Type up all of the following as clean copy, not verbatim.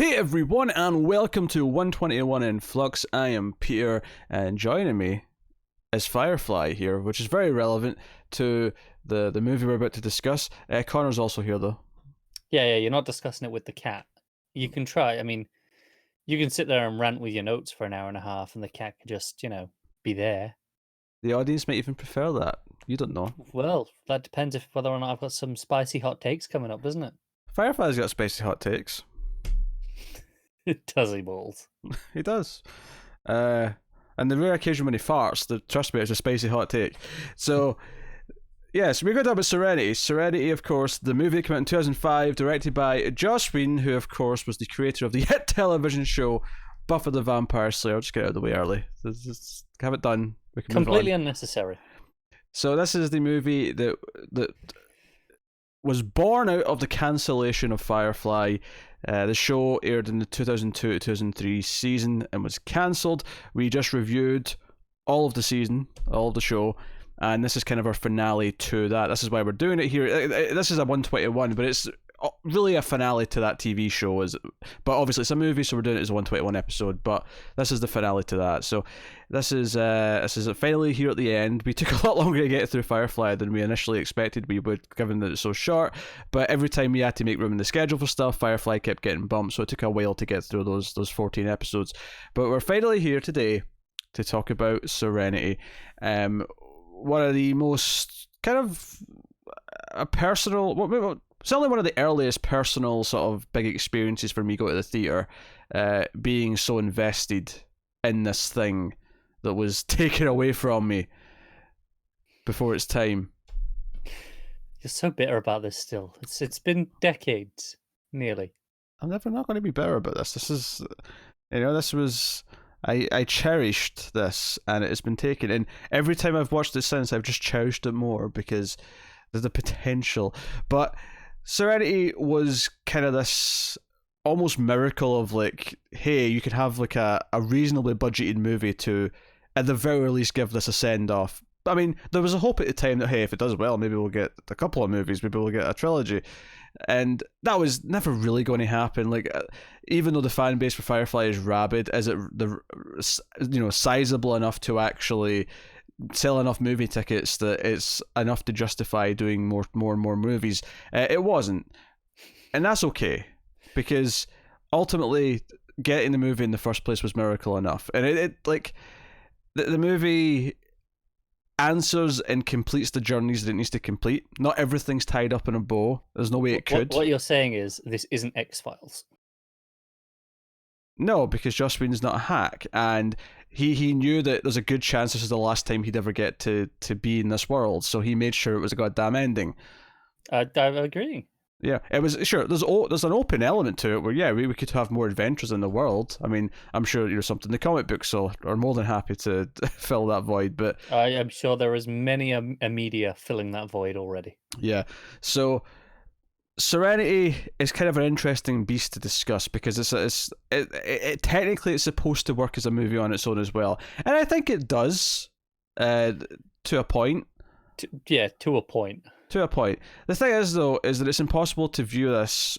Hey everyone, and welcome to 121 in Flux. I am Peter, and joining me is Firefly here, which is very relevant to the movie we're about to discuss. Connor's also here, though. Yeah, you're not discussing it with the cat. You can try. I mean, you can sit there and rant with your notes for an hour and a half, and the cat can just, be there. The audience might even prefer that. You don't know. Well, that depends if whether or not I've got some spicy hot takes coming up, doesn't it? Firefly's got spicy hot takes. Does he, balls? He does. And the rare occasion when he farts, trust me, it's a spicy hot take. So, yes, we're going to talk about Serenity. Serenity, of course, the movie came out in 2005, directed by Joss Whedon, who, of course, was the creator of the hit television show Buffy the Vampire Slayer. I'll just get it out of the way early. Just have it done. We can Completely unnecessary. So this is the movie that was born out of the cancellation of Firefly. The show aired in the 2002-2003 season and was cancelled. We just reviewed all of the season, all of the show, and this is kind of our finale to that. This is why we're doing it here. This is a 121, but it's really a finale to that TV show. But obviously it's a movie, so we're doing it as a 121 episode, but this is the finale to that. So this is finally here at the end. We took a lot longer to get through Firefly than we initially expected we would, given that it's so short, but every time we had to make room in the schedule for stuff, Firefly kept getting bumped, so it took a while to get through those 14 episodes. But we're finally here today to talk about Serenity. One of the most kind of a personal, certainly one of the earliest personal sort of big experiences for me going to the theatre, being so invested in this thing that was taken away from me before its time. You're so bitter about this still. It's been decades, nearly. I'm never not going to be bitter about this. This is, this was... I cherished this, and it has been taken. And every time I've watched it since, I've just cherished it more because there's the potential. But Serenity was kind of this almost miracle of like, hey, you could have like a reasonably budgeted movie to, at the very least, give this a send-off. I mean, there was a hope at the time that, hey, if it does well, maybe we'll get a couple of movies, maybe we'll get a trilogy. And that was never really going to happen. Like, even though the fan base for Firefly is rabid, is it sizable enough to actually sell enough movie tickets that it's enough to justify doing more and more movies? It wasn't, and that's okay, because ultimately getting the movie in the first place was miracle enough. And it like the movie answers and completes the journeys that it needs to complete. Not everything's tied up in a bow. There's no way it could. What you're saying is this isn't X-Files. No, because Joss Whedon's not a hack, and he knew that there's a good chance this is the last time he'd ever get to be in this world, so he made sure it was a goddamn ending. I agree. Yeah, it was, sure, there's an open element to it where, we could have more adventures in the world. I mean, I'm sure something the comic books are more than happy to fill that void, but I am sure there is many a media filling that void already. Yeah, so Serenity is kind of an interesting beast to discuss because it technically it's supposed to work as a movie on its own as well, and I think it does, to a point. To a point. To a point. The thing is, though, is that it's impossible to view this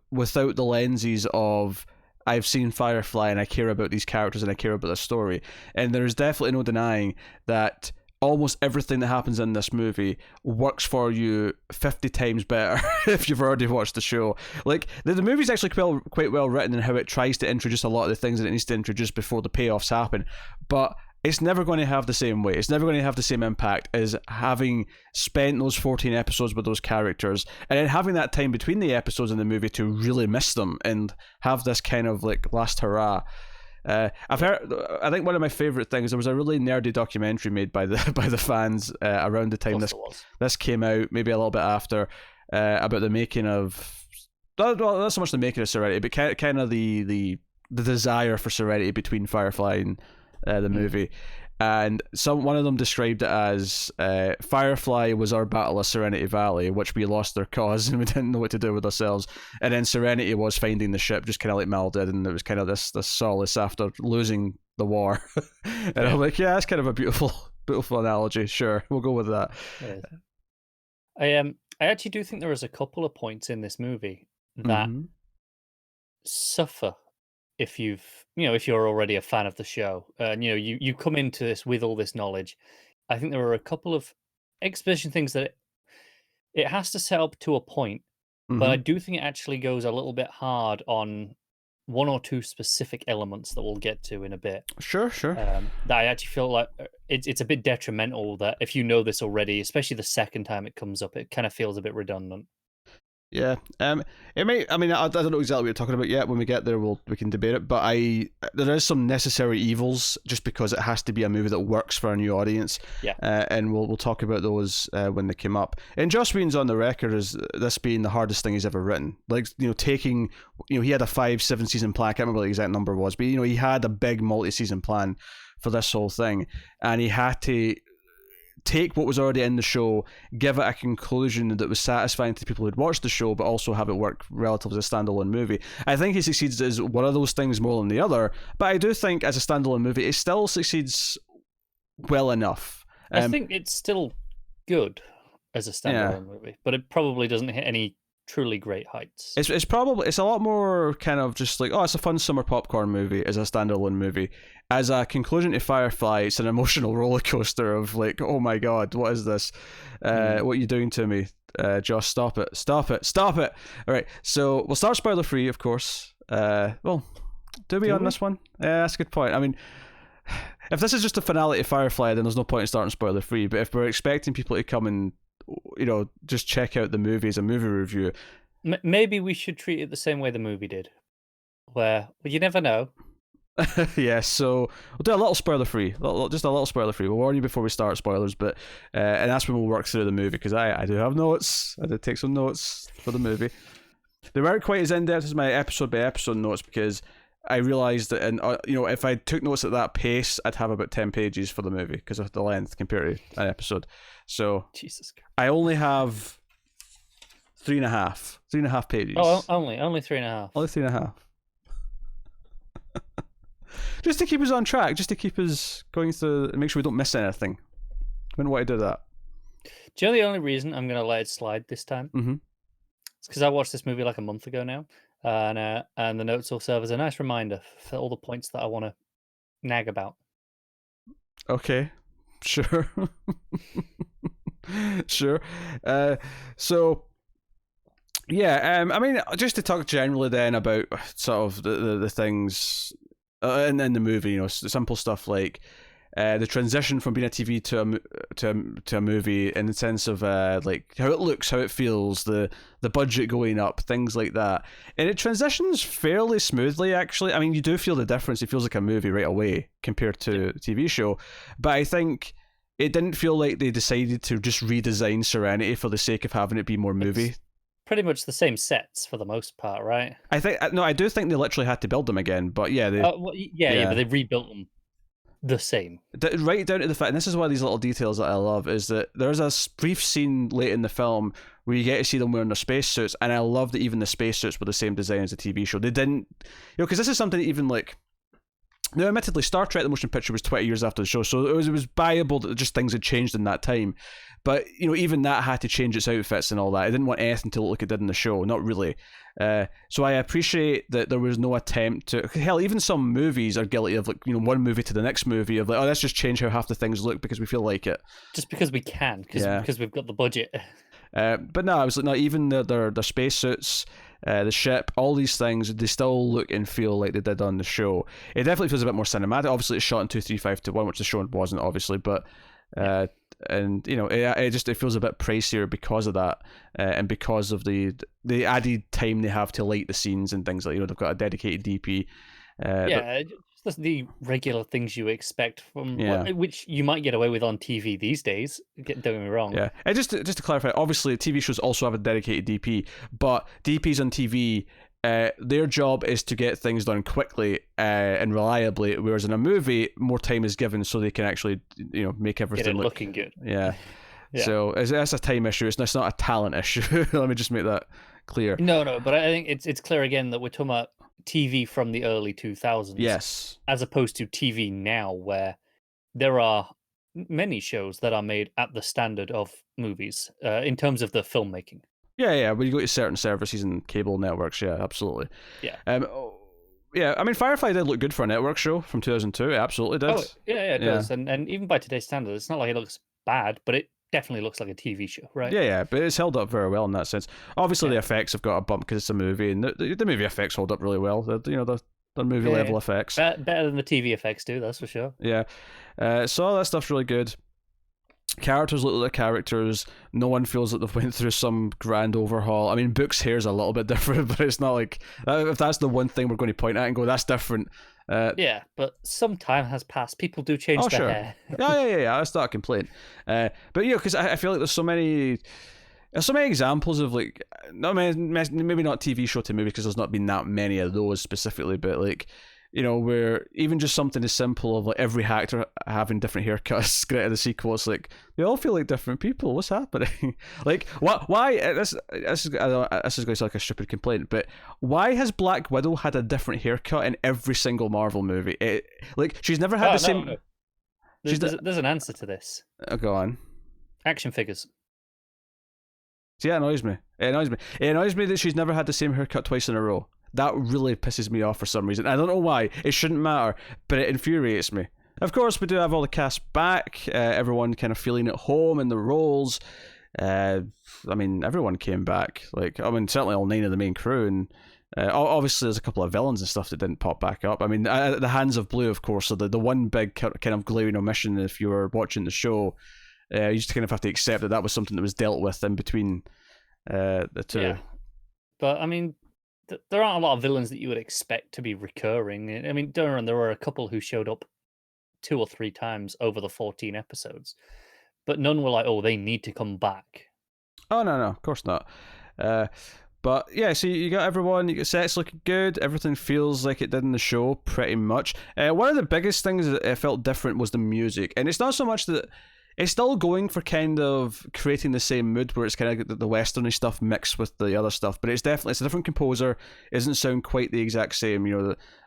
without the lenses of I've seen Firefly and I care about these characters and I care about the story, and there is definitely no denying that almost everything that happens in this movie works for you 50 times better if you've already watched the show. Like, the movie's actually quite well written in how it tries to introduce a lot of the things that it needs to introduce before the payoffs happen, but it's never going to have the same weight. It's never going to have the same impact as having spent those 14 episodes with those characters and then having that time between the episodes in the movie to really miss them and have this kind of like last hurrah. I've heard. I think one of my favorite things. There was a really nerdy documentary made by the fans around the time this came out, maybe a little bit after, about the making of. Not so much the making of Serenity, but kind of the desire for Serenity between Firefly and the movie. And one of them described it as Firefly was our battle of Serenity Valley, which we lost their cause and we didn't know what to do with ourselves. And then Serenity was finding the ship, just kind of like Mal did, and it was kind of this solace after losing the war. And I'm like, yeah, that's kind of a beautiful analogy. Sure, we'll go with that. I actually do think there is a couple of points in this movie that suffer if if you're already a fan of the show, and you come into this with all this knowledge. I think there are a couple of exposition things that it has to set up to a point, but I Hmm. do think it actually goes a little bit hard on one or two specific elements that we'll get to in a bit. Sure, sure. That I actually feel like it's a bit detrimental that if you know this already, especially the second time it comes up, it kind of feels a bit redundant. Yeah. It may. I mean, I don't know exactly what you're talking about yet. When we get there, we can debate it. But there is some necessary evils just because it has to be a movie that works for a new audience. Yeah. And we'll talk about those when they come up. And Joss Whedon's on the record as this being the hardest thing he's ever written. Like, taking, he had a 5-7 season plan. I can't remember what the exact number was, but he had a big multi-season plan for this whole thing, and he had to take what was already in the show, give it a conclusion that was satisfying to people who'd watched the show, but also have it work relatively as a standalone movie. I think he succeeds as one of those things more than the other, but I do think as a standalone movie, it still succeeds well enough. I think it's still good as a standalone movie, but it probably doesn't hit any truly great heights. It's a lot more kind of just like, oh, it's a fun summer popcorn movie as a standalone movie. As a conclusion to Firefly, it's an emotional roller coaster of like, oh my god, what is this? What are you doing to me? Josh, stop it. All right, so we'll start spoiler free, of course. Well, do we on this one? Yeah, that's a good point. I mean, if this is just a finale to Firefly, then there's no point in starting spoiler free. But if we're expecting people to come and just check out the movie as a movie review, maybe we should treat it the same way the movie did, where you never know. Yeah, so we'll do a little spoiler free, just a little spoiler free. We'll warn you before we start spoilers, but and that's when we'll work through the movie, because I do have notes. I did take some notes for the movie. They weren't quite as in depth as my episode by episode notes, because I realised that, if I took notes at that pace, I'd have about 10 pages for the movie because of the length compared to an episode. So Jesus Christ. I only have 3.5 pages. Oh, only 3.5. Only 3.5. Just to keep us on track, just to keep us going through and make sure we don't miss anything. I wouldn't want to do that. Do you know the only reason I'm going to let it slide this time? Mm-hmm. It's because I watched this movie like a month ago now, and the notes will serve as a nice reminder for all the points that I want to nag about. Okay, sure. Sure. So, yeah, I mean, just to talk generally then about sort of the things in the movie, simple stuff like the transition from being a TV to a movie, in the sense of like how it looks, how it feels, the budget going up, things like that, and it transitions fairly smoothly. Actually, I mean, you do feel the difference. It feels like a movie right away compared to a TV show, but I think it didn't feel like they decided to just redesign Serenity for the sake of having it be more movie. It's pretty much the same sets for the most part, right? I do think they literally had to build them again, but yeah, but they rebuilt them the same. Right down to the fact, and this is one of these little details that I love, is that there's a brief scene late in the film where you get to see them wearing their spacesuits, and I love that even the spacesuits were the same design as the TV show. They didn't, because this is something that even like, now admittedly Star Trek the motion picture was 20 years after the show, so it was buyable that just things had changed in that time, but even that had to change its outfits and all that. I didn't want anything to look like it did in the show, not really. So I appreciate that there was no attempt to, hell, even some movies are guilty of like, one movie to the next movie of like, oh, let's just change how half the things look because we feel like it, just because we can, because we've got the budget. But no, I was like, no, even their spacesuits, the ship, all these things, they still look and feel like they did on the show. It definitely feels a bit more cinematic. Obviously, it's shot in 2:3:5:1, which the show wasn't, obviously, but and it feels a bit pricier because of that, and because of the added time they have to light the scenes and things like, they've got a dedicated DP. Just the regular things you expect from which you might get away with on TV these days. Don't get me wrong. Yeah, and just to clarify, obviously TV shows also have a dedicated DP, but DPs on TV, their job is to get things done quickly and reliably, whereas in a movie, more time is given so they can actually, make everything looking good. Yeah. So that's a time issue. It's not a talent issue. Let me just make that clear. No, but I think it's clear again that we're talking about TV from the early 2000s. Yes. As opposed to TV now, where there are many shows that are made at the standard of movies in terms of the filmmaking. Yeah. When you go to certain services and cable networks, yeah, absolutely. Yeah. Yeah. I mean, Firefly did look good for a network show from 2002. It absolutely did. Oh, yeah, it does. And even by today's standards, it's not like it looks bad, but it definitely looks like a TV show, right? Yeah, but it's held up very well in that sense. Obviously, the effects have got a bump because it's a movie, and the movie effects hold up really well. The movie level effects. Better than the TV effects do, that's for sure. Yeah. So all that stuff's really good. Characters look like characters. No one feels that they've went through some grand overhaul. I mean, Book's hair's a little bit different, but it's not like if that's the one thing we're going to point at and go, that's different. Yeah, but some time has passed. People do change their hair. Yeah. That's not a complaint. But because I feel like there's so many examples of like, maybe not TV show to movie because there's not been that many of those specifically, but like, where even just something as simple of like every actor having different haircuts get out of the sequel, it's like they all feel like different people. What's happening? Like, why? This is going to sound like a stupid complaint, but why has Black Widow had a different haircut in every single Marvel movie? She's never had the same. No. There's an answer to this. Go on. Action figures. See, that annoys me. It annoys me that she's never had the same haircut twice in a row. That really pisses me off for some reason. I don't know why. It shouldn't matter, but it infuriates me. Of course, we do have all the cast back. Everyone kind of feeling at home in the roles. Everyone came back. Certainly all 9 of the main crew, and obviously there's a couple of villains and stuff that didn't pop back up. The Hands of Blue, of course, are the one big kind of glaring omission. If you were watching the show, you just kind of have to accept that was something that was dealt with in between the two. Yeah. But there aren't a lot of villains that you would expect to be recurring. There were a couple who showed up 2 or 3 times over the 14 episodes, but none were like, oh, they need to come back. Oh, no, of course not. But yeah, so you got everyone, you got sets looking good, everything feels like it did in the show pretty much. One of the biggest things that felt different was the music, and it's not so much that it's still going for kind of creating the same mood where it's kind of the westerny stuff mixed with the other stuff, but it's a different composer. It doesn't sound quite the exact same.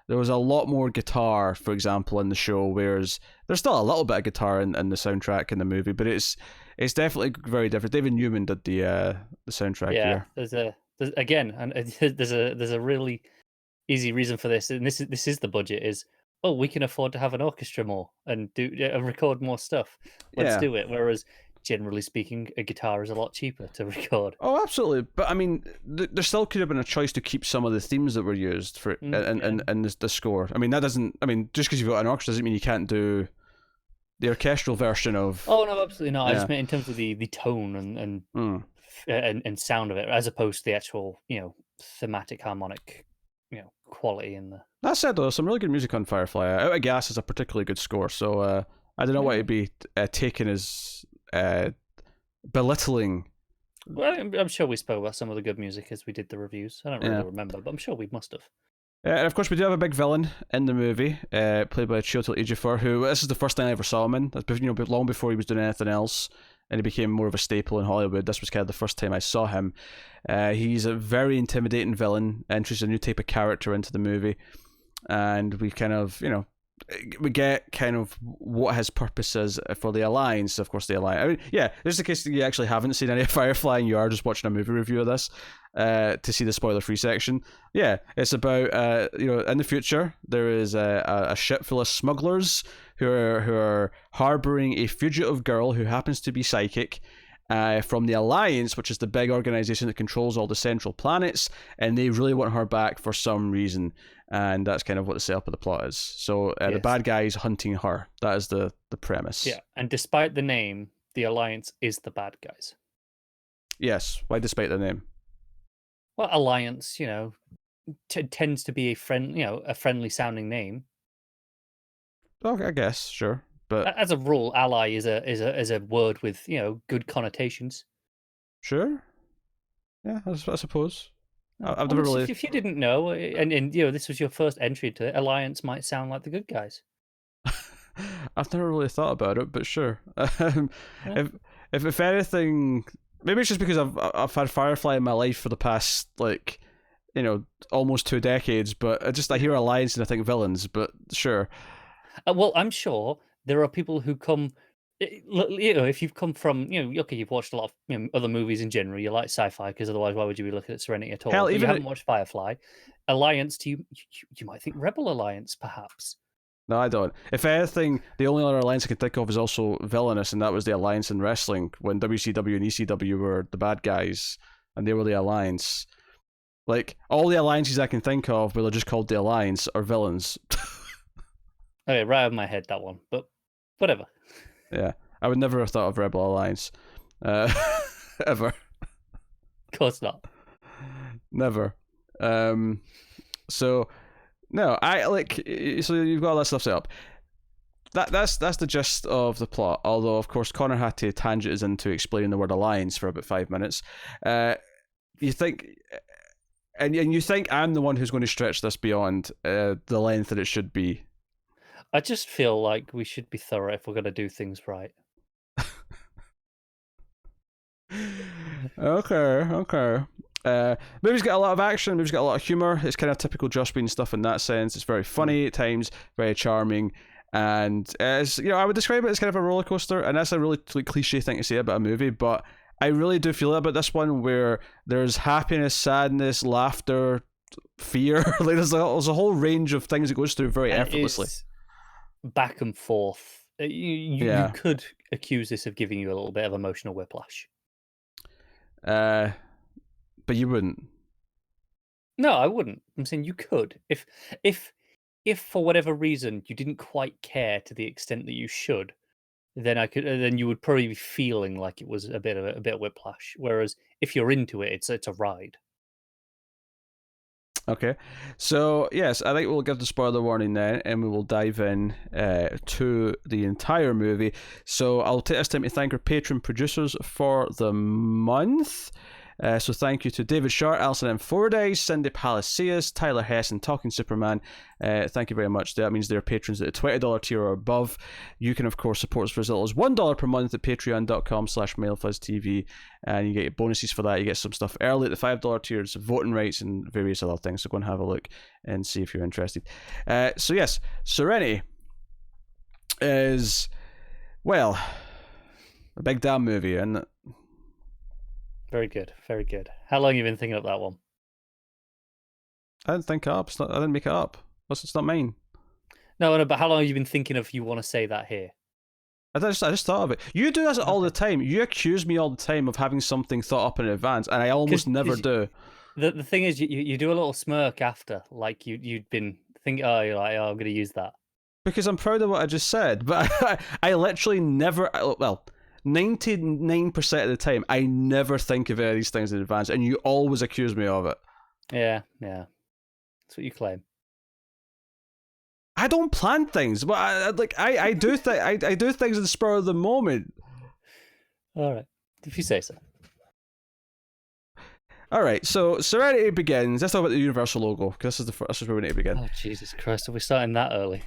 There was a lot more guitar, for example, in the show, whereas there's still a little bit of guitar in the soundtrack in the movie, but it's definitely very different. David Newman did the soundtrack here. There's a really easy reason for this, and this is the budget is. Oh, we can afford to have an orchestra more and record more stuff. Let's do it. Whereas, generally speaking, a guitar is a lot cheaper to record. Oh, absolutely. But there still could have been a choice to keep some of the themes that were used for in the score. That doesn't. Just because you've got an orchestra doesn't mean you can't do the orchestral version of. Oh no, absolutely not. Yeah. I just meant in terms of the tone and sound of it, as opposed to the actual thematic harmonic quality in the. That said, though, some really good music on Firefly. Out of Gas is a particularly good score, so I don't know why it'd be taken as belittling. Well, I'm sure we spoke about some of the good music as we did the reviews. I don't really remember, but I'm sure we must have. And of course, we do have a big villain in the movie, played by Chiwetel Ejiofor, who this is the first time I ever saw him in. Long before he was doing anything else, and he became more of a staple in Hollywood. This was kind of the first time I saw him. He's a very intimidating villain, introduces a new type of character into the movie, and we kind of, we get kind of what his purpose is for the Alliance. Of course, the Alliance. This is the case that you actually haven't seen any Firefly and you are just watching a movie review of this to see the spoiler-free section. Yeah, it's about, in the future, there is a ship full of smugglers who are harboring a fugitive girl who happens to be psychic from the Alliance, which is the big organization that controls all the central planets, and they really want her back for some reason. And that's kind of what the setup of the plot is. So the bad guy is hunting her. That is the premise. Yeah, and despite the name, the Alliance is the bad guys. Yes. Why despite the name? Well, Alliance, tends to be a friendly sounding name. Oh, I guess, sure. But as a rule, ally is a word with good connotations. Sure. Yeah, I suppose. I've never really. If you didn't know, and this was your first entry to it, Alliance might sound like the good guys. I've never really thought about it, but sure. If anything, maybe it's just because I've had Firefly in my life for the past almost 2 decades. But I hear Alliance and I think villains. But sure. Well, I'm sure there are people who come If you've come from, okay, you've watched a lot of other movies in general, you like sci-fi, because otherwise, why would you be looking at Serenity at all? Hell, But you even haven't watched Firefly. Alliance, you might think Rebel Alliance, perhaps. no, I don't. If anything, the only other alliance I can think of is also villainous, and that was the alliance in wrestling when WCW and ECW were the bad guys, and they were the alliance. Like all the alliances I can think of, where they're just called the alliance, are villains. Okay, right out of my head that one, but whatever. Yeah, I would never have thought of Rebel Alliance, ever, Of course not. never. So no, I like. So you've got all that stuff set up. That's the gist of the plot. Although, of course, Connor had to tangent us into explaining the word alliance for about 5 minutes. You think, and you think I'm the one who's going to stretch this beyond the length that it should be. I just feel like we should be thorough if we're going to do things right. Okay. Movie's got a lot of action. Movie's got a lot of humor. It's kind of typical Joss Whedon stuff in that sense. It's very funny at times, very charming, and as I would describe it as kind of a roller coaster. And that's a really cliche thing to say about a movie, but I really do feel it about this one, where there's happiness, sadness, laughter, fear. Like there's a whole range of things it goes through very effortlessly. Back and forth. You could accuse this of giving you a little bit of emotional whiplash. But you wouldn't. No, I wouldn't. I'm saying you could. If for whatever reason you didn't quite care to the extent that you should, then then you would probably be feeling like it was a bit of whiplash. Whereas if you're into it, it's a ride. Okay, so yes, I think we'll give the spoiler warning then, and we will dive in to the entire movie. So I'll take this time to thank our Patreon producers for the month. So thank you to David Short, Alison M. Fordyce, Cindy Palacios, Tyler Hess, and Talking Superman. Thank you very much. That means they're patrons at the $20 tier or above. You can, of course, support us for as little as $1 per month at patreon.com/MailFuzzTV, and you get bonuses for that. You get some stuff early at the $5 tiers, voting rights, and various other things. So go and have a look and see if you're interested. So yes, Serenity is, well, a big damn movie, and very good, very good. How long have you been thinking of that one? I didn't think it up. I didn't make it up. It's not mine. No, but how long have you been thinking of you want to say that here? I just thought of it. You do this all the time. You accuse me all the time of having something thought up in advance, and I almost never do. The thing is, you do a little smirk after, like you'd been thinking, you're like, I'm going to use that. Because I'm proud of what I just said, but I literally never, 99% of the time, I never think of any of these things in advance, and you always accuse me of it. Yeah. That's what you claim. I don't plan things, but I do I do things in the spur of the moment. All right, if you say so. All right, so Serenity begins. Let's talk about the Universal logo, because this is where we need to begin. Oh, Jesus Christ, are we starting that early?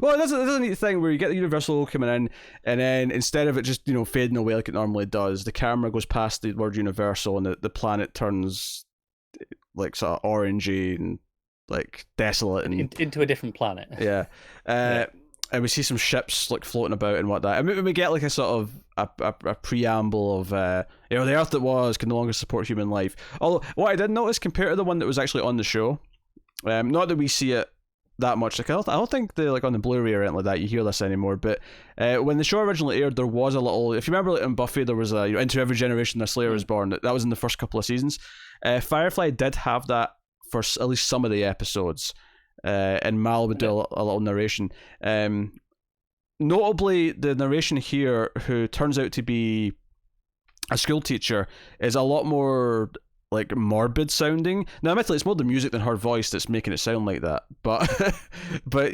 Well, there's a neat thing where you get the Universal logo coming in, and then instead of it just fading away like it normally does, the camera goes past the word Universal, and the planet turns like sort of orangey and like desolate and into a different planet. Yeah. And we see some ships like floating about and whatnot. And we get like a sort of a preamble of the Earth that was can no longer support human life. Although what I did notice compared to the one that was actually on the show, not that we see it that much. Like I don't think they like on the Blu-ray or anything like that you hear this anymore. But when the show originally aired, there was a little. If you remember, like in Buffy, there was a into every generation a Slayer is born. That was in the first couple of seasons. Firefly did have that for at least some of the episodes. And Mal would do a little narration. Notably, the narration here, who turns out to be a school teacher, is a lot more like morbid sounding. Now, admittedly, it's more the music than her voice that's making it sound like that. But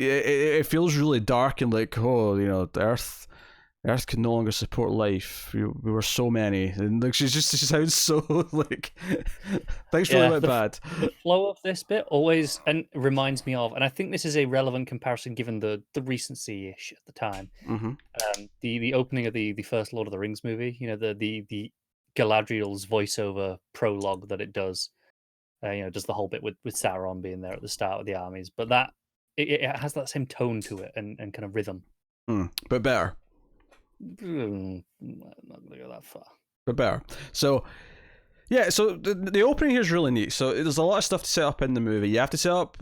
it feels really dark and like, the Earth can no longer support life. We were so many, and like she sounds so like things really went bad. The flow of this bit always reminds me of, and I think this is a relevant comparison given the recency-ish at the time. Mm-hmm. The opening of the first Lord of the Rings movie, the Galadriel's voiceover prologue that it does, does the whole bit with Sauron being there at the start of the armies, but that it has that same tone to it and kind of rhythm. But better. I'm not gonna go that far. But better. So yeah, so the opening here is really neat. So there's a lot of stuff to set up in the movie. You have to set up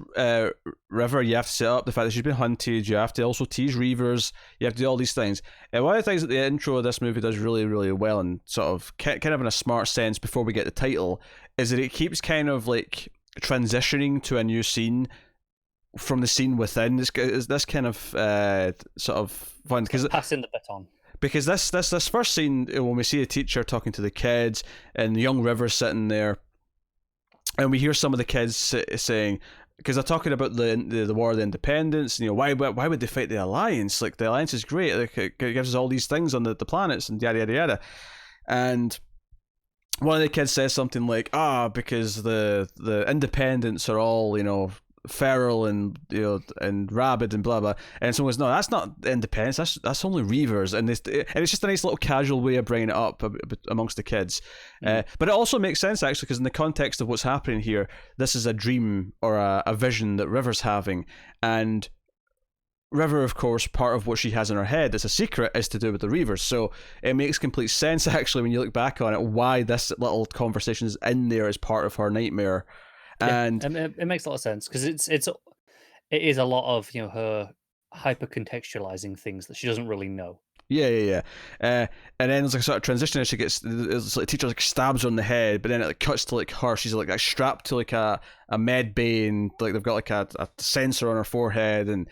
River. You have to set up the fact that she's been hunted. You have to also tease Reavers. You have to do all these things. And one of the things that the intro of this movie does really, really well, and sort of kind of in a smart sense before we get the title, is that it keeps kind of like transitioning to a new scene from the scene within. This kind of sort of fun because passing the baton. Because this first scene, when we see a teacher talking to the kids and the young River sitting there, and we hear some of the kids saying, because they're talking about the War of the Independence, and, why would they fight the Alliance? Like, the Alliance is great, like, it gives us all these things on the planets, and yada yada yada. And one of the kids says something like, because the Independents are all, feral and and rabid and blah blah, and someone goes, no, that's not independence, that's only Reavers, and it's just a nice little casual way of bringing it up amongst the kids. But it also makes sense actually, because in the context of what's happening here, this is a dream or a vision that River's having, and River, of course, part of what she has in her head as a secret is to do with the Reavers, so it makes complete sense actually when you look back on it why this little conversation is in there as part of her nightmare. And it makes a lot of sense because it is a lot of her hyper contextualizing things that she doesn't really know. Yeah. And then there's like a sort of transition as she gets, it's like the teacher like stabs her on the head, but then it like cuts to like her. She's like strapped to like a med bay, and like they've got like a sensor on her forehead, and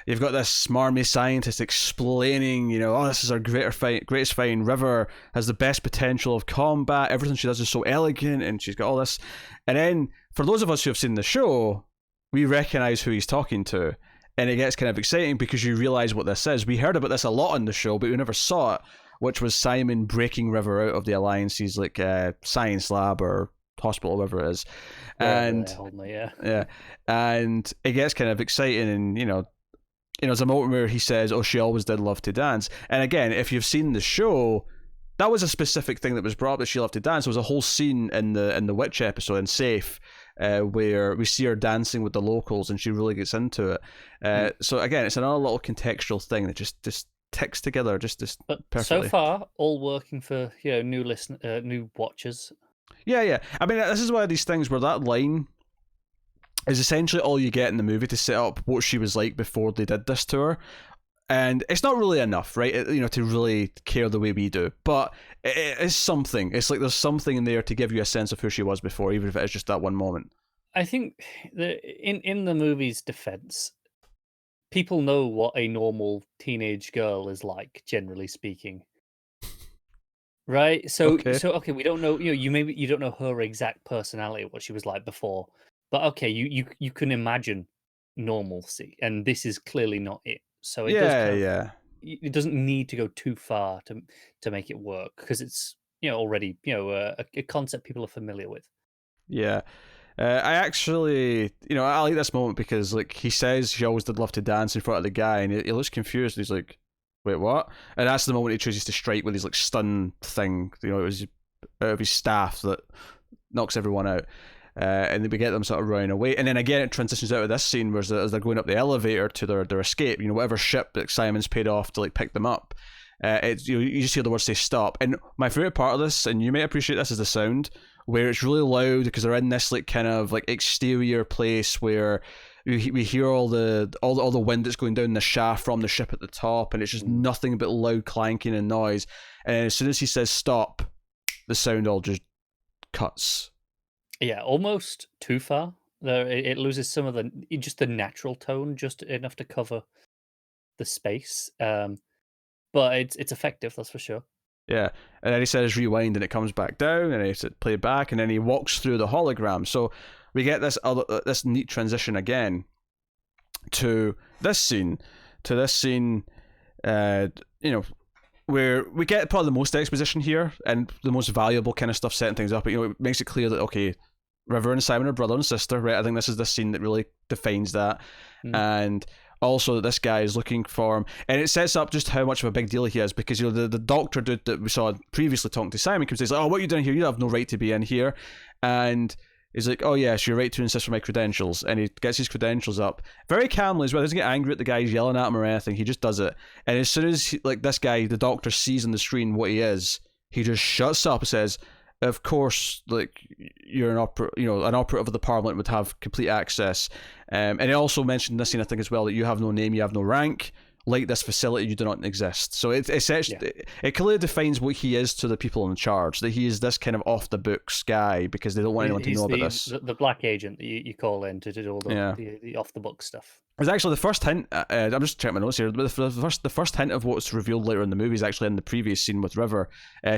you've got this smarmy scientist explaining, this is our greatest find. River has the best potential of combat. Everything she does is so elegant, and she's got all this. And then, for those of us who have seen the show, we recognize who he's talking to. And it gets kind of exciting because you realize what this is. We heard about this a lot on the show, but we never saw it, which was Simon breaking River out of the Alliance's like science lab or hospital, whatever it is. And and it gets kind of exciting, and there's a moment where he says, she always did love to dance. And again, if you've seen the show, that was a specific thing that was brought up, that she loved to dance. There was a whole scene in the Witch episode in Safe where we see her dancing with the locals, and she really gets into it. So again, it's another little contextual thing that just ticks together just perfectly. So far, all working for new watchers. Yeah. I mean, this is one of these things where that line is essentially all you get in the movie to set up what she was like before they did this to her. And it's not really enough, right? To really care the way we do. But it is something. It's like there's something in there to give you a sense of who she was before, even if it is just that one moment. I think that in the movie's defense, people know what a normal teenage girl is like, generally speaking. Right? So okay, we don't know, you don't know her exact personality, what she was like before. But okay, you can imagine normalcy, and this is clearly not it. So it doesn't need to go too far to make it work, because it's already a concept people are familiar with. Yeah. I actually, I like this moment because like he says she always did love to dance in front of the guy, and he looks confused. He's like, "Wait, what?" And that's the moment he chooses to strike with his like stun thing. It was out of his staff that knocks everyone out. And then we get them sort of running away, and then again it transitions out of this scene where as they're going up the elevator to their escape, whatever ship that Simon's paid off to like pick them up, it's you just hear the words say stop. And my favorite part of this, and you may appreciate this, is the sound, where it's really loud because they're in this like kind of like exterior place where we hear all the wind that's going down the shaft from the ship at the top, and it's just nothing but loud clanking and noise. And as soon as he says stop, the sound all just cuts. Yeah, almost too far. It loses some of the natural tone, just enough to cover the space. But it's effective, that's for sure. Yeah, and then he says rewind, and it comes back down, and he says play it back, and then he walks through the hologram. So we get this neat transition again to this scene, where we get probably the most exposition here and the most valuable kind of stuff setting things up. It makes it clear that, okay, River and Simon are brother and sister, right? I think this is the scene that really defines that. And also that this guy is looking for him. And it sets up just how much of a big deal he is, because, the doctor dude that we saw previously talking to Simon comes and says, "Oh, what are you doing here? You have no right to be in here." And He's like, oh yes, you're right to insist on my credentials, and he gets his credentials up very calmly as well. He doesn't get angry at the guy who's yelling at him or anything. He just does it, and as soon as this guy, the doctor, sees on the screen what he is, he just shuts up and says, of course, like, you're an operative of the Parliament would have complete access. And he also mentioned in this scene, I think, as well, that you have no name, you have no rank. Like this facility, you do not exist. So it clearly defines what he is to the people in charge, that he is this kind of off-the-books guy because they don't want anyone to know about this. The black agent that you call in to do all the off-the-book stuff. It's actually the first hint. I'm just checking my notes here. The first hint of what's revealed later in the movie is actually in the previous scene with River.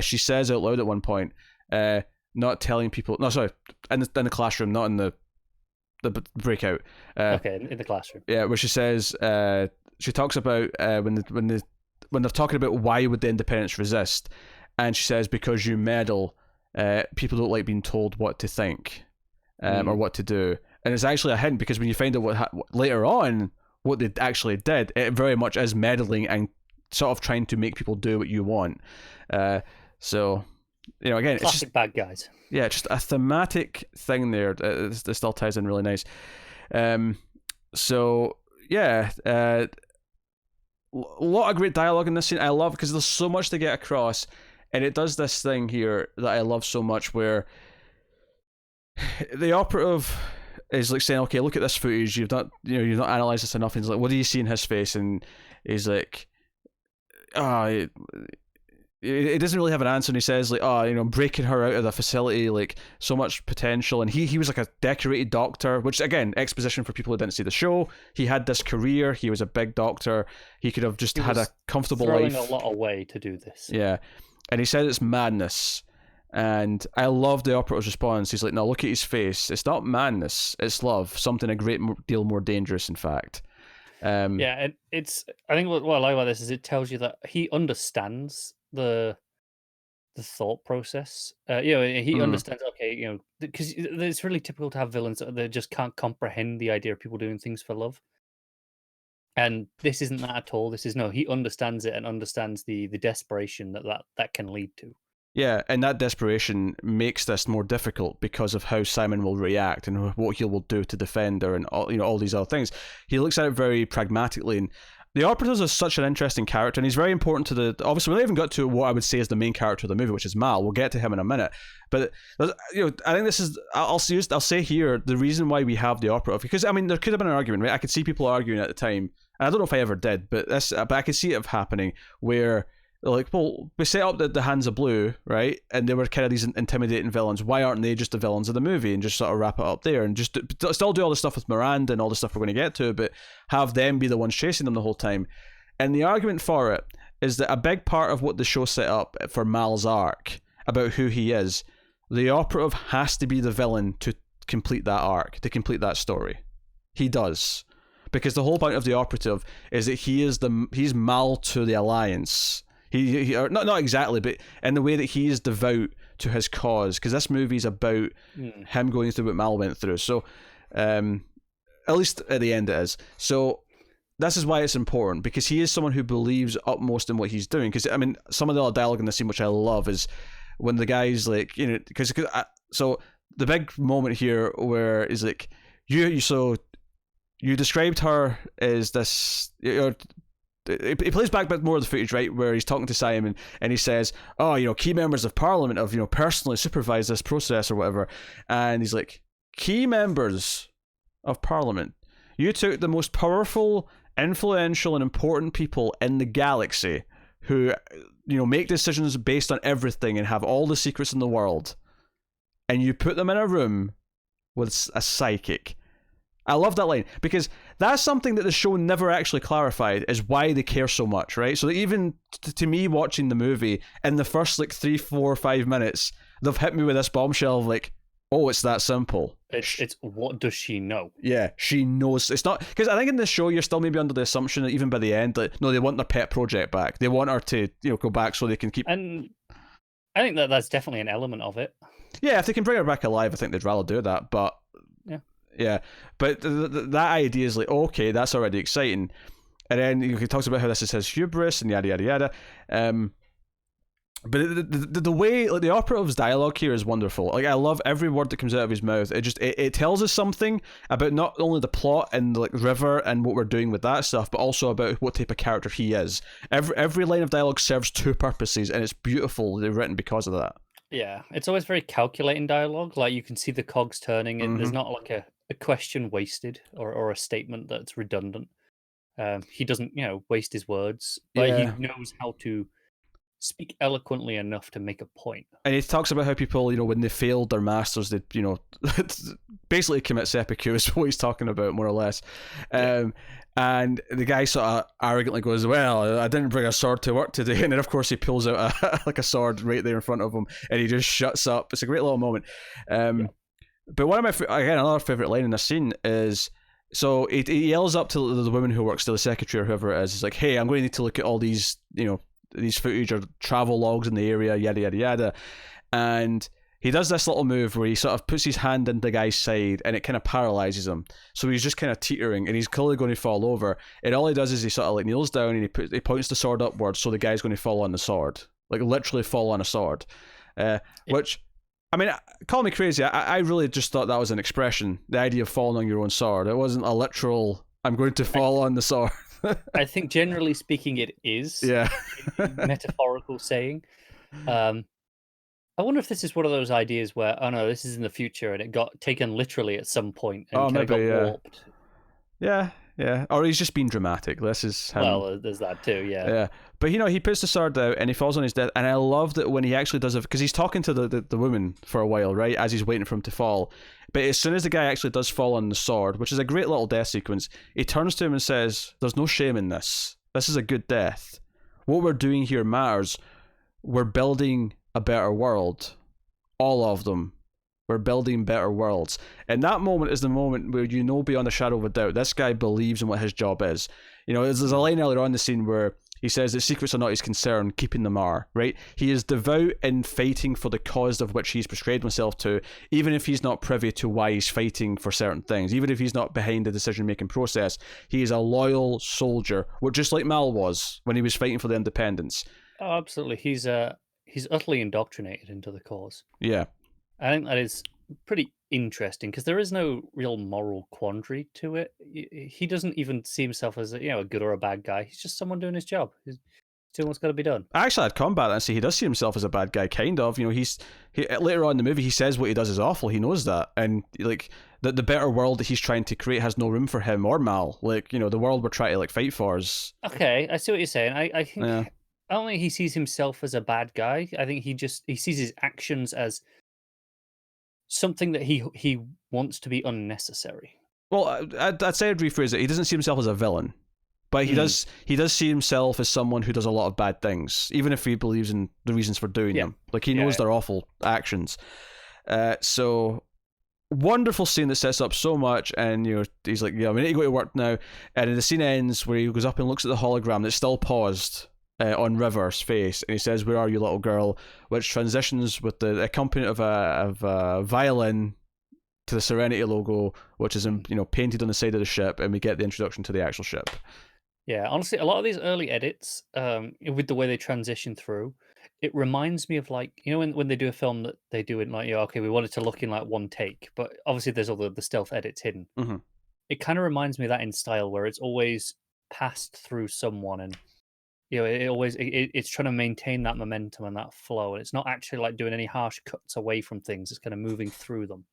She says out loud at one point, not telling people. No, sorry, in the classroom, not in the breakout. Okay, in the classroom. Yeah, where she says, she talks about when they're talking about why would the independents resist, and she says because you meddle, people don't like being told what to think, or what to do. And it's actually a hint because when you find out later on what they actually did, it very much is meddling and sort of trying to make people do what you want. So, you know, again, classic it's just, bad guys. Yeah, just a thematic thing there. This still ties in really nice. So yeah, a lot of great dialogue in this scene. I love because there's so much to get across, and it does this thing here that I love so much, where the operative is like saying, "Okay, look at this footage. You've not analysed this enough." And he's like, "What do you see in his face?" And he's like, It doesn't really have an answer, and he says like, breaking her out of the facility, like so much potential. And he was like a decorated doctor, which again, exposition for people who didn't see the show. He had this career. He was a big doctor. He could have just had a comfortable life. Throwing a lot away to do this. Yeah, and he said it's madness. And I love the operative's response. He's like, no, look at his face. It's not madness. It's love. Something a great deal more dangerous, in fact. It's. I think what I like about this is it tells you that he understands the thought process. He understands. Okay, because it's really typical to have villains that just can't comprehend the idea of people doing things for love. And this isn't that at all. He understands it and understands the desperation that can lead to. Yeah, and that desperation makes this more difficult because of how Simon will react and what he will do to defend her and all these other things. He looks at it very pragmatically, and the operative is such an interesting character, and he's very important to the. Obviously, we haven't got to what I would say is the main character of the movie, which is Mal. We'll get to him in a minute, but I think this is. I'll say here the reason why we have the operative, because I mean there could have been an argument, right? I could see people arguing at the time, and I don't know if I ever did, but I could see it happening where. Like, well, we set up the Hands of Blue, right? And they were kind of these intimidating villains. Why aren't they just the villains of the movie and just sort of wrap it up there and just still do all the stuff with Miranda and all the stuff we're going to get to, but have them be the ones chasing them the whole time? And the argument for it is that a big part of what the show set up for Mal's arc about who he is, the operative has to be the villain to complete that arc, to complete that story. He does. Because the whole point of the operative is that he's Mal to the Alliance. He not exactly, but in the way that he is devout to his cause, because this movie is about him going through what Mal went through. So, at least at the end it is. So, this is why it's important, because he is someone who believes utmost in what he's doing. Because I mean, some of the other dialogue in the scene which I love is when the guy's like, so the big moment here where he's like, you described her as this. He plays back a bit more of the footage, right, where he's talking to Simon and he says, key members of Parliament have, personally supervised this process or whatever. And he's like, key members of Parliament, you took the most powerful, influential, and important people in the galaxy who, make decisions based on everything and have all the secrets in the world, and you put them in a room with a psychic. I love that line, because that's something that the show never actually clarified, is why they care so much, right? So even to me watching the movie, in the first 3, 4, 5 minutes, they've hit me with this bombshell of like, oh, it's that simple. It's what does she know? Yeah, she knows. It's not, because I think in this show you're still maybe under the assumption that even by the end, like, no, they want their pet project back. They want her to go back so they can keep. And I think that's definitely an element of it. Yeah, if they can bring her back alive, I think they'd rather do that. But yeah, but that idea is like, okay, that's already exciting. And then he talks about how this is his hubris and yada yada yada. But the way, like, the operative's dialogue here is wonderful. Like, I love every word that comes out of his mouth. It tells us something about not only the plot and, like, River and what we're doing with that stuff, but also about what type of character he is. Every line of dialogue serves two purposes, and it's beautifully written because of that. Yeah, it's always very calculating dialogue. Like, you can see the cogs turning, and there's not like a question wasted or a statement that's redundant. He doesn't, waste his words, but he knows how to speak eloquently enough to make a point. And he talks about how people, when they failed their masters, they, basically commit seppuku is what he's talking about, more or less. And the guy sort of arrogantly goes, well, I didn't bring a sword to work today. And then, of course, he pulls out a sword right there in front of him, and he just shuts up. It's a great little moment. But one of another favourite line in this scene is, so he yells up to the woman who works, to the secretary or whoever it is. He's like, hey, I'm going to need to look at all these, these footage or travel logs in the area, yada, yada, yada. And he does this little move where he sort of puts his hand in the guy's side and it kind of paralyzes him. So he's just kind of teetering and he's clearly going to fall over. And all he does is he sort of like kneels down and he points the sword upwards, so the guy's going to fall on the sword. Like, literally fall on a sword. Which, I mean, call me crazy. I really just thought that was an expression, the idea of falling on your own sword. It wasn't a literal, I'm going to fall on the sword. I think generally speaking it is. Yeah. Metaphorical saying. I wonder if this is one of those ideas where, oh no, this is in the future and it got taken literally at some point and got warped. Yeah. Or he's just being dramatic. This is him. Well, there's that too, yeah. Yeah. But, he puts the sword out and he falls on his death. And I love that when he actually does it, because he's talking to the woman for a while, right, as he's waiting for him to fall. But as soon as the guy actually does fall on the sword, which is a great little death sequence, he turns to him and says, there's no shame in this. This is a good death. What we're doing here matters. We're building a better world. All of them. We're building better worlds. And that moment is the moment where beyond a shadow of a doubt, this guy believes in what his job is. There's a line earlier on in the scene where he says that secrets are not his concern, keeping them are, right? He is devout in fighting for the cause of which he's prescribed himself to, even if he's not privy to why he's fighting for certain things, even if he's not behind the decision-making process. He is a loyal soldier, just like Mal was when he was fighting for the independence. Oh, absolutely. He's utterly indoctrinated into the cause. Yeah. I think that is pretty interesting because there is no real moral quandary to it. He doesn't even see himself as a good or a bad guy. He's just someone doing his job. He's doing what's got to be done. Actually, I'd combat that and say he does see himself as a bad guy, kind of. He later on in the movie he says what he does is awful. He knows that, and like the better world that he's trying to create has no room for him or Mal. Like the world we're trying to fight for is. Okay, I see what you're saying. I think I don't think he sees himself as a bad guy. I think he sees his actions as something that he wants to be unnecessary. Well, I'd say I'd rephrase it. He doesn't see himself as a villain, but he does see himself as someone who does a lot of bad things, even if he believes in the reasons for doing them. Like, he knows they're awful actions. So wonderful scene that sets up so much, and he's like, yeah, we need to go to work now. And the scene ends where he goes up and looks at the hologram that's still paused on River's face, and he says, "Where are you, little girl?" Which transitions with the accompaniment of a violin to the Serenity logo, which is painted on the side of the ship, and we get the introduction to the actual ship. Yeah, honestly, a lot of these early edits, with the way they transition through, it reminds me of when they do a film that they do it okay, we want it to look in one take, but obviously there's all the stealth edits hidden. Mm-hmm. It kind of reminds me of that in style, where it's always passed through someone, and it's trying to maintain that momentum and that flow, and it's not actually doing any harsh cuts away from things. It's kind of moving through them.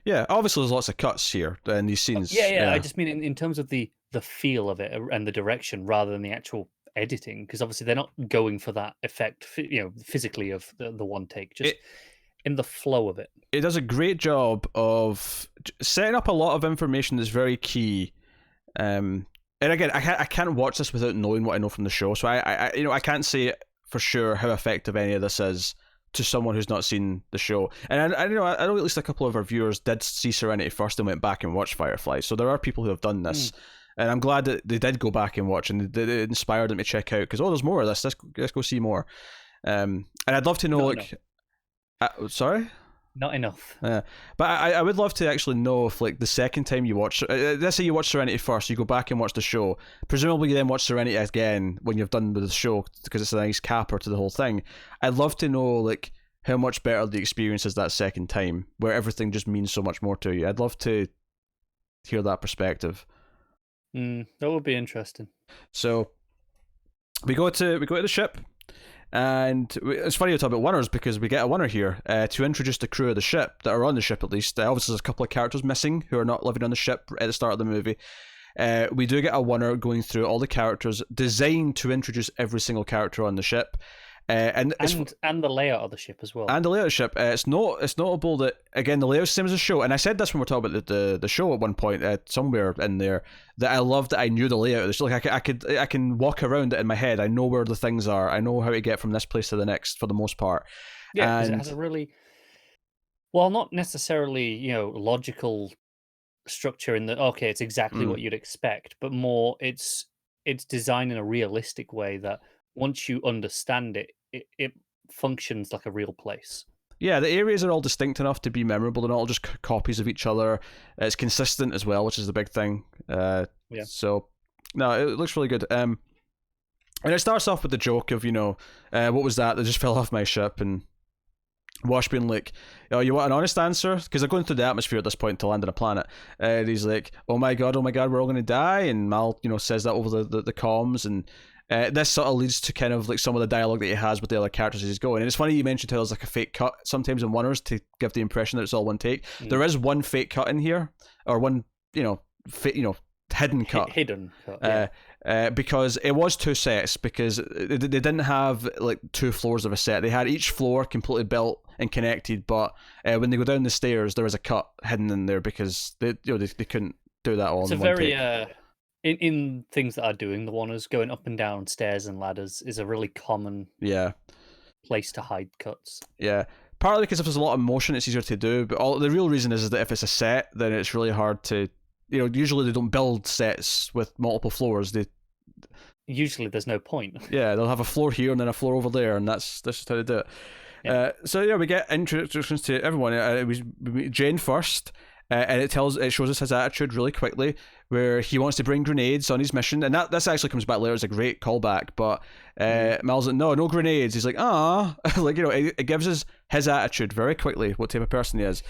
Yeah, obviously there's lots of cuts here in these scenes. Yeah. I just mean in terms of the feel of it and the direction, rather than the actual editing, because obviously they're not going for that effect, physically of the one take. Just in the flow of it. It does a great job of setting up a lot of information that's very key. And again, I can't watch this without knowing what I know from the show, so I can't say for sure how effective any of this is to someone who's not seen the show. And I know at least a couple of our viewers did see Serenity first and went back and watched Firefly, so there are people who have done this. And I'm glad that they did go back and watch, and it inspired them to check out, because there's more of this. Let's go see more. And I'd love to know sorry. Not enough. But I would love to actually know if, like, the second time you watch, let's say you watch Serenity first, you go back and watch the show. Presumably, you then watch Serenity again when you've done with the show because it's a nice capper to the whole thing. I'd love to know, like, how much better the experience is that second time, where everything just means so much more to you. I'd love to hear that perspective. That would be interesting. So we go to the ship. And it's funny to talk about winners because we get a winner here to introduce the crew of the ship that are on the ship at least. Obviously, there's a couple of characters missing who are not living on the ship at the start of the movie. We do get a winner going through all the characters designed to introduce every single character on the ship. And the layout of the ship as well. And the layout of the ship. It's notable that, again, the layout's the same as the show. And I said this when we were talking about the show at one point, somewhere in there, that I loved that I knew the layout. It's like I can walk around it in my head. I know where the things are. I know how to get from this place to the next for the most part. Yeah, because it has a really, well, not necessarily, logical structure in the, okay, it's exactly what you'd expect, but more it's designed in a realistic way that once you understand it, it functions like a real place. Yeah, the areas are all distinct enough to be memorable. They're not all just copies of each other. It's consistent as well, which is the big thing. So, no, it looks really good. And it starts off with the joke of, what was that just fell off my ship? And Wash being like, oh, you want an honest answer? Because they're going through the atmosphere at this point to land on a planet. And he's like, oh my god, we're all going to die. And Mal, says that over the comms. And this sort of leads to kind of like some of the dialogue that he has with the other characters as he's going. And it's funny you mentioned how there's like a fake cut sometimes in Wonders to give the impression that it's all one take. There is one fake cut in here, or one hidden cut. Hidden cut. Because it was two sets, because they didn't have like two floors of a set. They had each floor completely built and connected, but when they go down the stairs, there is a cut hidden in there because they couldn't do that all it's in one take. In things that are doing the Wonders, going up and down stairs and ladders is a really common place to hide cuts. Yeah. Partly because if there's a lot of motion, it's easier to do, but the real reason is that if it's a set, then it's really hard to, usually they don't build sets with multiple floors. Usually there's no point. Yeah, they'll have a floor here and then a floor over there, and that's just how they do it. Yeah. So we get introductions to everyone. We meet Jane first. And it shows us his attitude really quickly, where he wants to bring grenades on his mission, and this actually comes back later as a great callback. But Mal's like, no grenades. He's like, like it gives us his attitude very quickly, what type of person he is.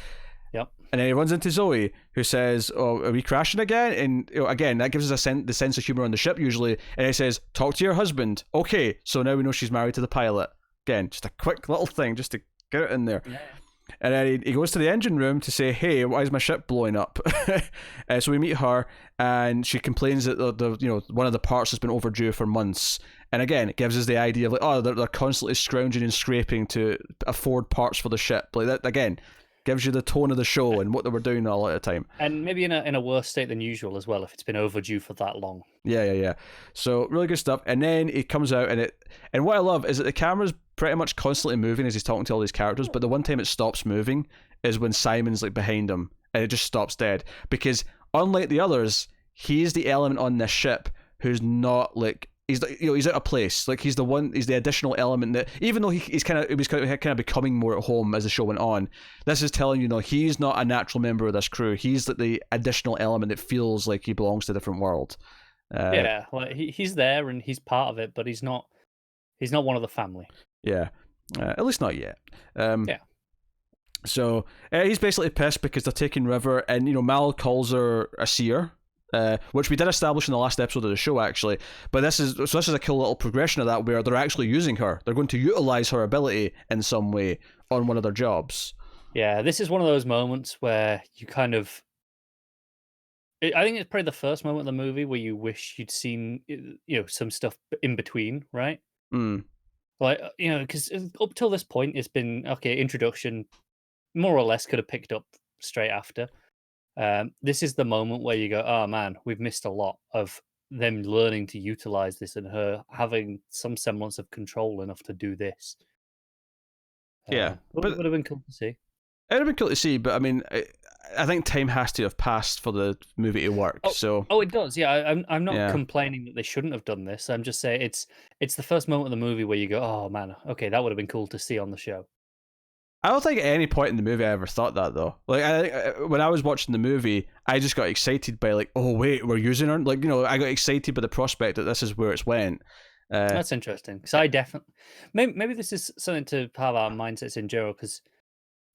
Yep. And then he runs into Zoe, who says, "Oh, are we crashing again?" And again, that gives us the sense of humor on the ship usually. And he says, "Talk to your husband." Okay, so now we know she's married to the pilot. Again, just a quick little thing, just to get it in there. Yeah. And then he goes to the engine room to say, "Hey, why is my ship blowing up?" So we meet her, and she complains that the one of the parts has been overdue for months. And again, it gives us the idea of like, oh, they're constantly scrounging and scraping to afford parts for the ship. Like that again, gives you the tone of the show and what they were doing a lot of the time. And maybe in a worse state than usual as well if it's been overdue for that long. Yeah. So really good stuff. And then it comes out and what I love is that the camera's pretty much constantly moving as he's talking to all these characters, but the one time it stops moving is when Simon's like behind him and it just stops dead. Because unlike the others, he's the element on this ship who's not like he's out of place. Like he's the additional element that even though he was kind of becoming more at home as the show went on, this is telling you he's not a natural member of this crew. He's like the additional element that feels like he belongs to a different world. He's there and he's part of it, but he's not one of the family. Yeah, at least not yet. So he's basically pissed because they're taking River, and Mal calls her a seer, which we did establish in the last episode of the show actually. But this is a cool little progression of that, where they're actually using her. They're going to utilize her ability in some way on one of their jobs. Yeah, this is one of those moments where you kind of. I think it's probably the first moment of the movie where you wish you'd seen some stuff in between, right? Like, because up till this point, it's been, okay, introduction, more or less could have picked up straight after. This is the moment where you go, oh man, we've missed a lot of them learning to utilize this and her having some semblance of control enough to do this. Yeah. But it would have been cool to see. It would have been cool to see, but I mean, I think time has to have passed for the movie to work. Oh, it does. Yeah, I'm not complaining that they shouldn't have done this. I'm just saying it's the first moment of the movie where you go, oh man, okay, that would have been cool to see on the show. I don't think at any point in the movie I ever thought that though. Like when I was watching the movie, I just got excited by like, oh wait, we're using her. Like I got excited by the prospect that this is where it's went. That's interesting because I definitely maybe this is something to have our mindsets in general because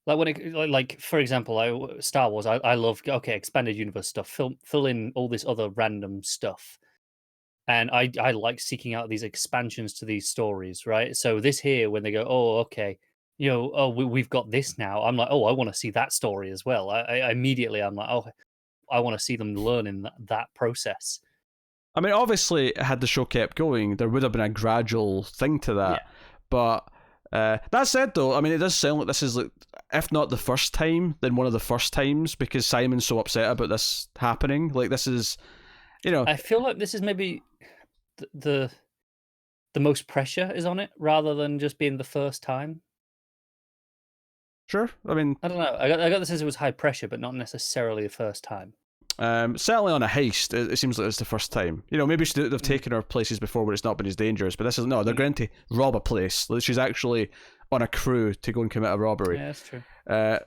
like when it like for example, Star Wars, I love expanded universe stuff, fill in all this other random stuff. And I like seeking out these expansions to these stories, right? So this here, when they go, oh, okay, we've got this now. I'm like, oh, I want to see that story as well. I immediately, I'm like, oh, I want to see them learn in that process. I mean, obviously, had the show kept going, there would have been a gradual thing to that. Yeah. But that said, though, I mean, it does sound like this is, like, if not the first time, then one of the first times, because Simon's so upset about this happening. Like, this is, I feel like this is maybe the most pressure is on it, rather than just being the first time. Sure. I mean, I don't know. I got the sense it was high pressure, but not necessarily the first time. Certainly on a heist, it seems like it's the first time. Maybe they've taken her places before where it's not been as dangerous, but this is no. They're going to rob a place. She's actually on a crew to go and commit a robbery. Yeah, that's true.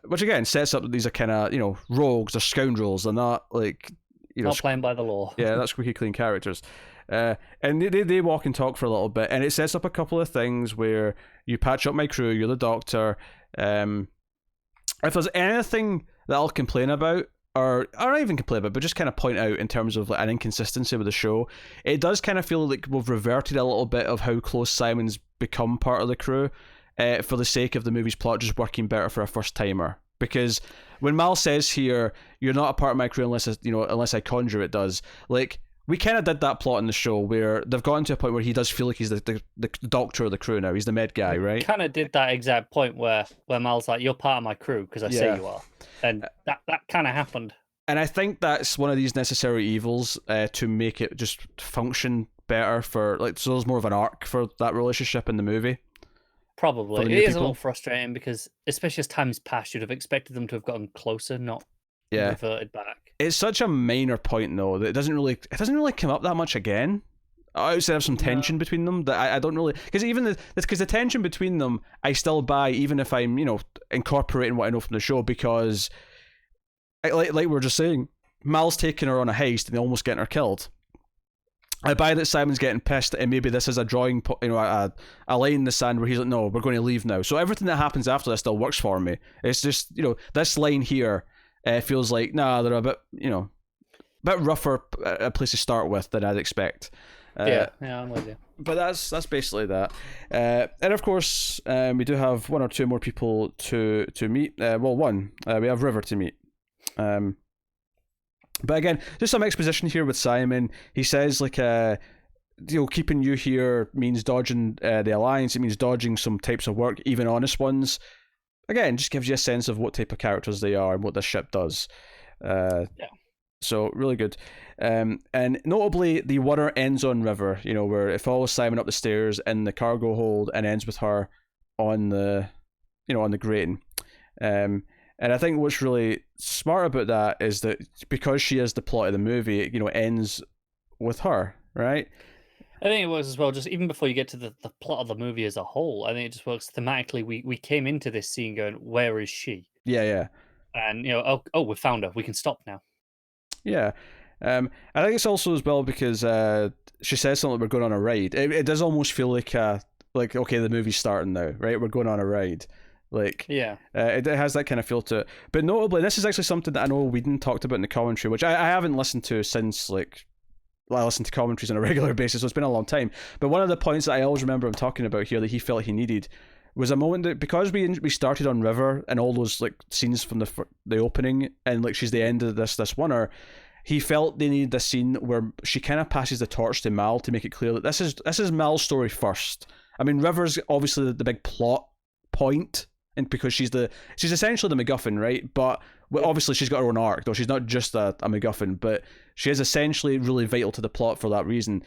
Which again sets up that these are kind of rogues or scoundrels. They're not like not playing by the law. Yeah, that's squeaky clean characters. And they walk and talk for a little bit, and it sets up a couple of things where you patch up my crew. You're the doctor. If there's anything that I'll complain about, or not even complain about, but just kind of point out in terms of like an inconsistency with the show, it does kind of feel like we've reverted a little bit of how close Simon's become part of the crew, for the sake of the movie's plot just working better for a first timer. Because when Mal says here, "You're not a part of my crew unless I conjure it," does like. We kind of did that plot in the show where they've gotten to a point where he does feel like he's the doctor of the crew now. He's the med guy, right? Kind of did that exact point where Mal's like, "You're part of my crew because I say you are," and that kind of happened. And I think that's one of these necessary evils to make it just function better so there's more of an arc for that relationship in the movie. Probably it is a little frustrating because, especially as time's passed, you'd have expected them to have gotten closer, not reverted back. It's such a minor point though that it doesn't really come up that much again. I would say have some tension between them that I don't really, because even because the tension between them I still buy, even if I'm incorporating what I know from the show, because like we were just saying, Mal's taking her on a heist and almost getting her killed. I buy that Simon's getting pissed, and maybe this is a drawing, a line in the sand where he's like, "No, we're going to leave now." So everything that happens after this still works for me. It's just this line here. Feels like they're a bit rougher a place to start with than I'd expect. Yeah, I'm with you. But that's basically that. And of course, we do have one or two more people to meet. One. We have River to meet. But again, just some exposition here with Simon. He says keeping you here means dodging the Alliance. It means dodging some types of work, even honest ones. Again, just gives you a sense of what type of characters they are and what this ship does. So, really good. And notably, the water ends on River, where it follows Simon up the stairs in the cargo hold and ends with her on the grating. And I think what's really smart about that is that because she is the plot of the movie, it ends with her, right? I think it works as well, just even before you get to the plot of the movie as a whole. I think it just works thematically. We came into this scene going, where is she? Yeah. And, we found her. We can stop now. Yeah. I think it's also as well because she says something like we're going on a ride. It does almost feel like okay, the movie's starting now, right? We're going on a ride. It has that kind of feel to it. But notably, this is actually something that I know Whedon talked about in the commentary, which I haven't listened to since I listen to commentaries on a regular basis, so it's been a long time. But one of the points that I always remember him talking about here that he felt he needed was a moment that, because we started on River and all those scenes from the opening, and she's the end of this winter, he felt they needed a scene where she kind of passes the torch to Mal to make it clear that this is Mal's story first. I mean, River's obviously the big plot point, and because she's essentially the MacGuffin, right? But obviously she's got her own arc, though she's not just a MacGuffin, but she is essentially really vital to the plot for that reason.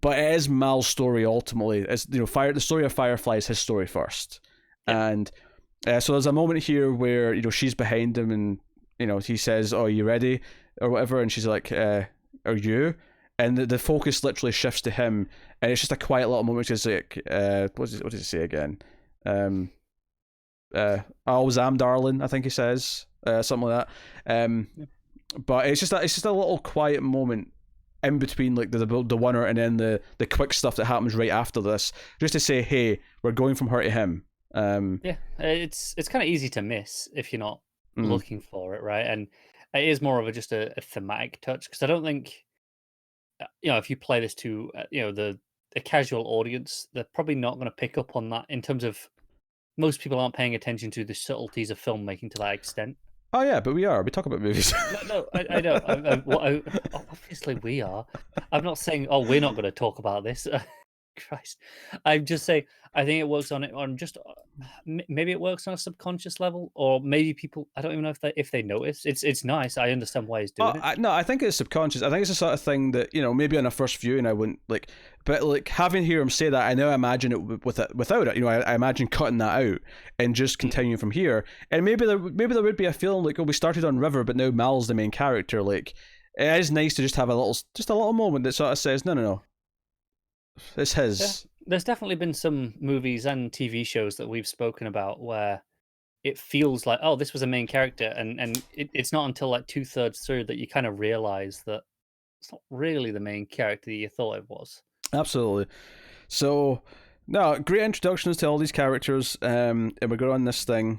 But it is Mal's story ultimately. It's the story of Firefly is his story first, and so there's a moment here where she's behind him, and he says, "Oh, are you ready?" or whatever, and she's like, "Are you?" And the focus literally shifts to him, and it's just a quiet little moment. She's like, "What does he say again?" I always am, darling. I think he says something like that. But it's just a little quiet moment in between like the winner and then the quick stuff that happens right after this, just to say, hey, we're going from her to him. Yeah, it's kind of easy to miss if you're not Mm. looking for it, right? And it is more of just a thematic touch, because I don't think if you play this to the casual audience, they're probably not going to pick up on that. In terms of, most people aren't paying attention to the subtleties of filmmaking to that extent. Oh yeah, but we are. We talk about movies. No, I know. Obviously, we are. I'm not saying, oh, we're not going to talk about this. Christ, I'm just saying. I think it works on just maybe it works on a subconscious level, or maybe people. I don't even know if they notice. It's nice. I understand why he's doing it. No, I think it's subconscious. I think it's the sort of thing that maybe on a first viewing I wouldn't like, but like having hear him say that, I now imagine it without it. I imagine cutting that out and just continuing from here. And maybe there would be a feeling like, oh, we started on River, but now Mal's the main character. Like, it is nice to just have a little moment that sort of says, no, it's his. Yeah. There's definitely been some movies and TV shows that we've spoken about where it feels like, oh, this was a main character, and it's not until like 2/3 through that you kind of realize that it's not really the main character that you thought it was. Absolutely. So, no, great introductions to all these characters, and we go on this thing.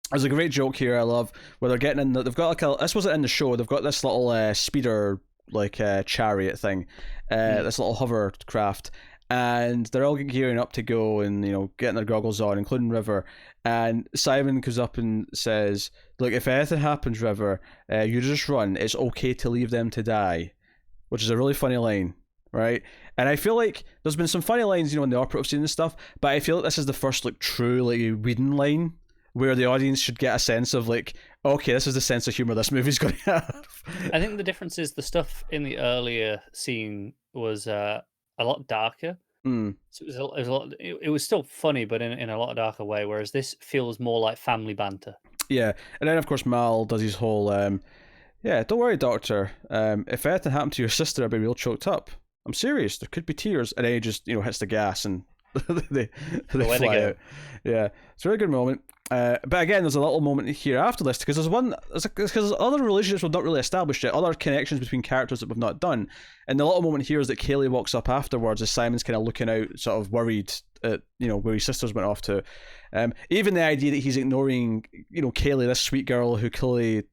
There's a great joke here I love where they're getting in. They've got like this wasn't in the show. They've got this little speeder like chariot thing, this little hovercraft, and they're all gearing up to go and getting their goggles on, including River. And Simon comes up and says, "Look, if anything happens, River, you just run. It's okay to leave them to die," which is a really funny line, right? And I feel like there's been some funny lines, in the operative scene and stuff, but I feel like this is the first like true like Whedon line where the audience should get a sense of like, okay, this is the sense of humor this movie's going to have. I think the difference is the stuff in the earlier scene was a lot darker. So it was a lot. It was still funny, but in a lot darker way. Whereas this feels more like family banter. Yeah, and then of course Mal does his whole, yeah, don't worry, Doctor. If anything happened to your sister, I'd be real choked up. I'm serious. There could be tears, and then he just hits the gas and they fly out. Yeah, it's a really good moment. But again, there's a little moment here after this because there's other relationships we've not really established yet, other connections between characters that we've not done. And the little moment here is that Kaylee walks up afterwards as Simon's kind of looking out, sort of worried at where his sisters went off to. Even the idea that he's ignoring Kaylee, this sweet girl who clearly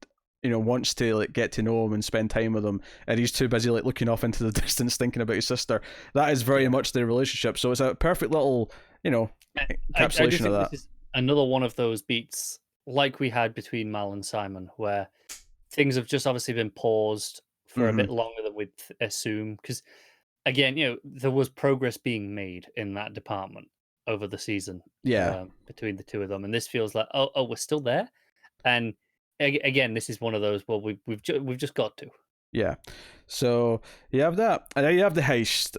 wants to like get to know him and spend time with him, and he's too busy like looking off into the distance thinking about his sister. That is very much their relationship. So it's a perfect little encapsulation of that. This is another one of those beats like we had between Mal and Simon, where things have just obviously been paused for a bit longer than we'd assume, because again, there was progress being made in that department over the season. Yeah, between the two of them, and this feels like, oh, we're still there. And again, this is one of those. Well, we've just got to. Yeah. So you have that, and then you have the heist.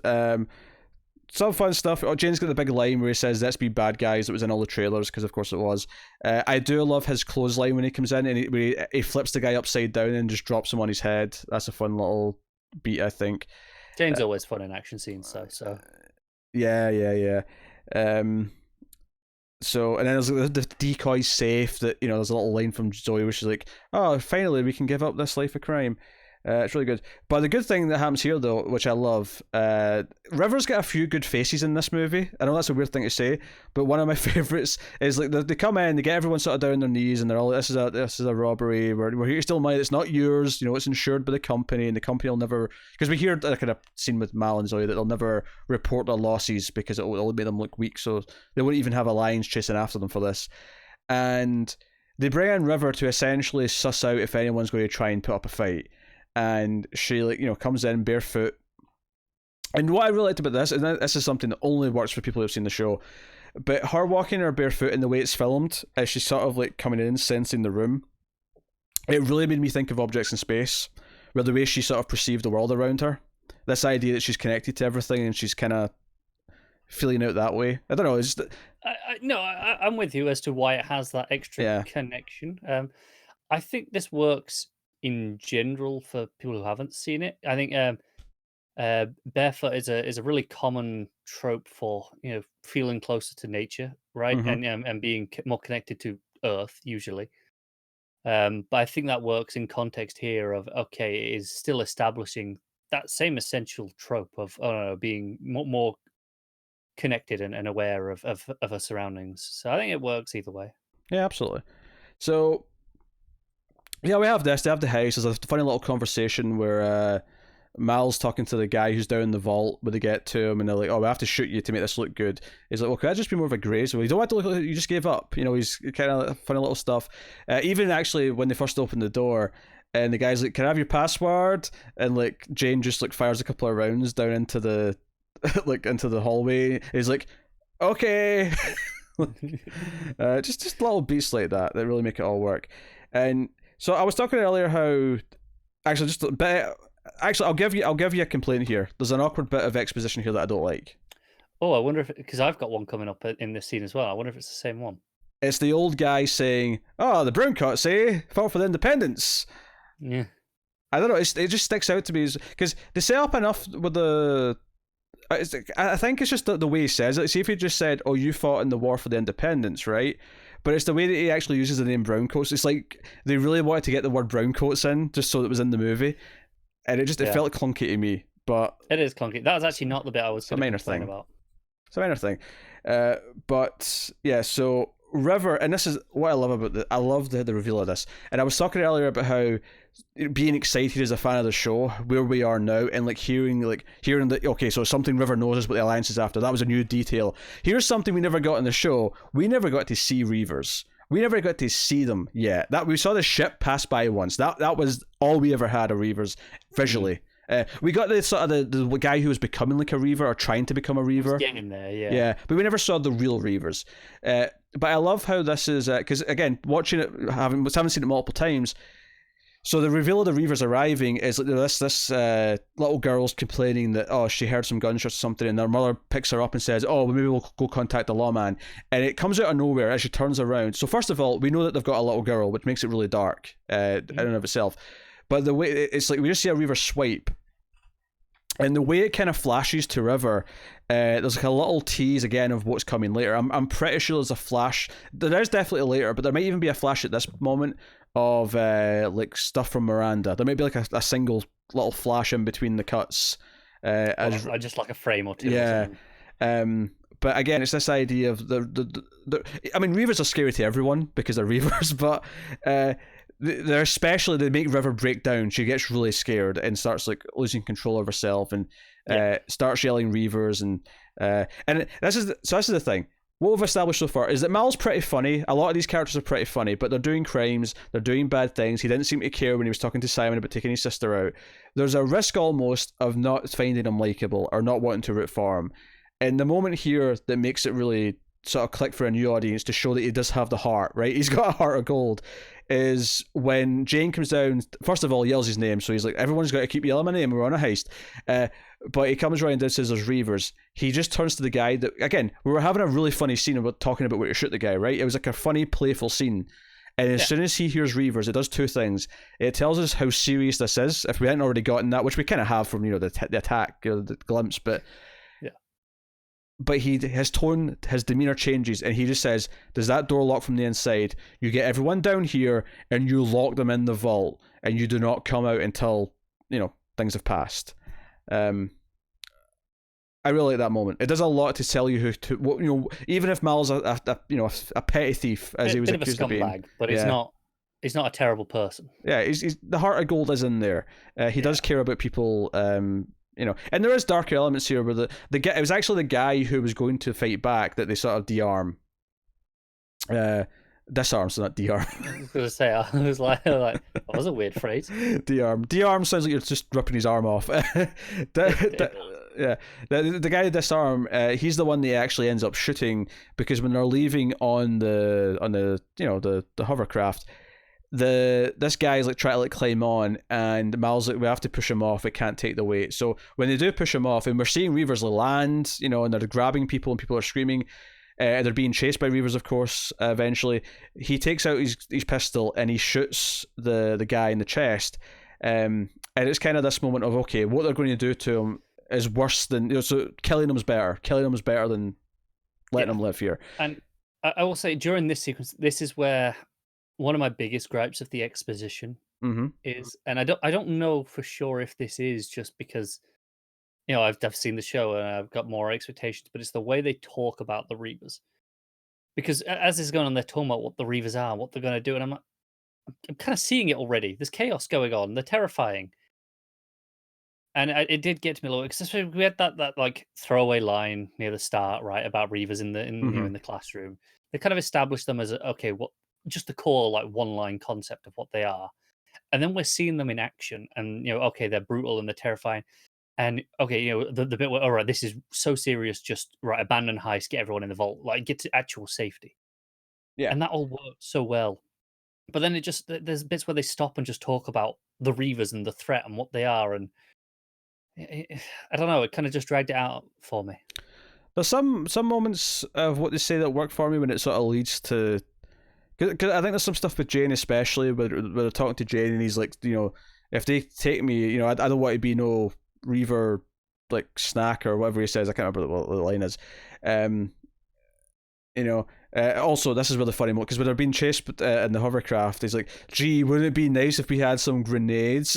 Some fun stuff. Jane's got the big line where he says, "Let's be bad guys." It was in all the trailers because, of course, it was. I do love his clothesline when he comes in and he flips the guy upside down and just drops him on his head. That's a fun little beat, I think. Jane's always fun in action scenes, so. Yeah. So, and then there's the decoy safe that, there's a little line from Zoe where she's like, "Oh, finally we can give up this life of crime." It's really good. But the good thing that happens here, though, which I love, River's got a few good faces in this movie. I know that's a weird thing to say, but one of my favourites is like they come in, they get everyone sort of down on their knees, and they're all, "This is a robbery. We're here to steal money. It's not yours. It's insured by the company, and the company will never." Because we hear that kind of scene with Mal and Zoe that they'll never report their losses because it'll make them look weak, so they won't even have a lions chasing after them for this. And they bring in River to essentially suss out if anyone's going to try and put up a fight. And she comes in barefoot. And what I really liked about this, and this is something that only works for people who've seen the show, but her walking her barefoot and the way it's filmed, as she's sort of like coming in, sensing the room, it really made me think of Objects in Space, where the way she sort of perceived the world around her, this idea that she's connected to everything and she's kind of feeling out that way. I don't know. It's just... I'm with you as to why it has that extra connection. I think this works in general for people who haven't seen it. I think Barefoot is a really common trope for feeling closer to nature, right, Mm-hmm. and being more connected to Earth usually. But I think that works in context here of okay, it is still establishing that same essential trope of being more connected and aware of our surroundings. So I think it works either way. Yeah, absolutely. So yeah, we have this. They have the house. There's a funny little conversation where Mal's talking to the guy who's down in the vault when they get to him, and they're like, "Oh, we have to shoot you to make this look good." He's like, "Well, could that just be more of a graze? Well, you don't have to look like you just gave up." He's kind of funny little stuff. Even actually, when they first open the door, and the guy's like, "Can I have your password?" And like Jane just like fires a couple of rounds down into the into the hallway. He's like, "Okay." Just little beats like that really make it all work. And so I was talking earlier how actually just a bit. Actually, I'll give you a complaint here. There's an awkward bit of exposition here that I don't like. Oh, I wonder if because I've got one coming up in this scene as well. I wonder if it's the same one. It's the old guy saying, "Oh, the brown coats, eh? Fought for the independence." Yeah. I don't know. It just sticks out to me because they set up enough with the. I think it's just the way he says it. See if he just said, "Oh, you fought in the war for the independence," right? But it's the way that he actually uses the name browncoats. It's like they really wanted to get the word browncoats in just so it was in the movie, and it felt clunky to me. But it is clunky. That was actually not the bit I was going to complain about. It's a minor thing. But yeah, so River, and this is what I love about I love the reveal of this. And I was talking earlier about how being excited as a fan of the show, where we are now, and like hearing that okay, so something River knows is what the Alliance is after. That was a new detail. Here's something we never got in the show. We never got to see Reavers. We never got to see them yet. That we saw the ship pass by once. That was all we ever had of Reavers visually. We got the sort of the guy who was becoming like a Reaver or trying to become a Reaver. Getting there, yeah. Yeah, but we never saw the real Reavers. But I love how this is because again, watching it, having seen it multiple times. So the reveal of the Reavers arriving is like this little girl's complaining that she heard some gunshots or something, and their mother picks her up and says, "Oh, maybe we'll go contact the lawman." And it comes out of nowhere as she turns around. So first of all, we know that they've got a little girl, which makes it really dark in and of itself. But the way it's like we just see a Reaver swipe. And the way it kind of flashes to River, there's like a little tease again of what's coming later. I'm pretty sure there's a flash. There's definitely later, but there might even be a flash at this moment of like stuff from Miranda. There might be like a single little flash in between the cuts. Just like a frame or two. Yeah. But again, it's this idea of the I mean, Reavers are scary to everyone because they're Reavers, but they're especially, they make River break down. She gets really scared and starts like losing control of herself and starts yelling Reavers and this is the thing. What we've established so far is that Mal's pretty funny. A lot of these characters are pretty funny, but they're doing crimes, they're doing bad things. He didn't seem to care when he was talking to Simon about taking his sister out. There's a risk almost of not finding him likable or not wanting to root for him. And the moment here that makes it really sort of click for a new audience to show that he does have the heart, right? He's got a heart of gold, is when Jane comes down, first of all, yells his name, so he's like, everyone's got to keep yelling my name, we're on a heist. But he comes around and says there's Reavers. He just turns to the guy that, again, we were having a really funny scene about talking about where to shoot the guy, right? It was like a funny, playful scene. And as soon as he hears Reavers, it does two things. It tells us how serious this is, if we hadn't already gotten that, which we kind of have from, the attack, the glimpse, but his tone, his demeanor changes, and he just says, "Does that door lock from the inside? You get everyone down here, and you lock them in the vault, and you do not come out until things have passed." I really like that moment. It does a lot to tell you even if Mal's a petty thief as he was accused of being, but he's not a terrible person. Yeah, he's the heart of gold is in there. He does care about people. And there is darker elements here where it was actually the guy who was going to fight back that they sort of disarm, so not de-arm. I was going to say, I was like, that was a weird phrase. De-arm sounds like you're just ripping his arm off. The guy disarm, he's the one that actually ends up shooting, because when they're leaving on the hovercraft, this guy's like trying to climb on, and Mal's like, we have to push him off, we can't take the weight. So when they do push him off, and we're seeing Reavers land, and they're grabbing people and people are screaming, they're being chased by Reavers, of course. Eventually he takes out his pistol and he shoots the guy in the chest, and and it's kind of this moment of, okay, what they're going to do to him is worse than, so killing him is better. Killing him is better than letting him live here. And I will say, during this sequence, this is where one of my biggest gripes of the exposition is, and I don't know for sure if this is just because, I've seen the show and I've got more expectations, but it's the way they talk about the Reavers. Because as this is going on, they're talking about what the Reavers are, what they're going to do, and I'm kind of seeing it already. There's chaos going on. They're terrifying. And it did get to me a little, because we had that like throwaway line near the start, right, about Reavers in the classroom. They kind of established them as just the core like one line concept of what they are, and then we're seeing them in action, and okay, they're brutal and they're terrifying, and okay, the bit where, all right, this is so serious, just right, abandon heist, get everyone in the vault, like get to actual safety, Yeah. and that all worked so well. But then there's bits where they stop and just talk about the Reavers and the threat and what they are, and I don't know. It kind of just dragged it out for me. There's some moments of what they say that work for me when it sort of leads to. Because I think there's some stuff with Jane, especially where they're talking to Jane, and he's like, if they take me, I don't want to be no Reaver like snack or whatever he says. I can't remember what the line is. Also, this is where the funny moment, because when they're being chased in the hovercraft, he's like, "Gee, wouldn't it be nice if we had some grenades?"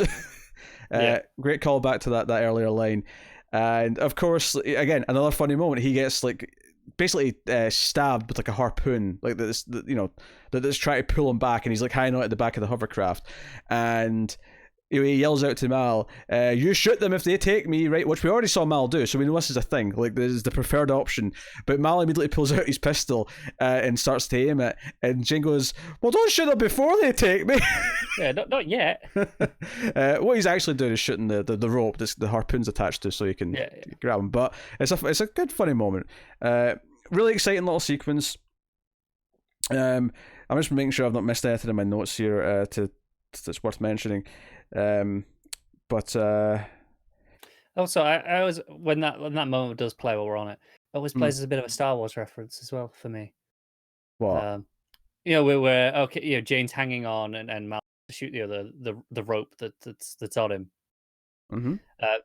Great callback to that earlier line. And of course, again, another funny moment. He gets like basically stabbed with like a harpoon, like that's trying to pull him back, and he's like hanging out at the back of the hovercraft, and he yells out to Mal, "You shoot them if they take me," right? Which we already saw Mal do, so we know this is a thing. Like, this is the preferred option. But Mal immediately pulls out his pistol and starts to aim it, and Jane goes, "Well, don't shoot them before they take me." Yeah, not yet. What he's actually doing is shooting the rope the harpoon's attached to, so you can grab him. But it's a good funny moment. Really exciting little sequence. I'm just making sure I've not missed anything in my notes here that's worth mentioning. Also, I always, when that moment does play while we're on it always plays as a bit of a Star Wars reference as well for me. What? We're okay. Jane's hanging on and Mal shoot the rope that's on him.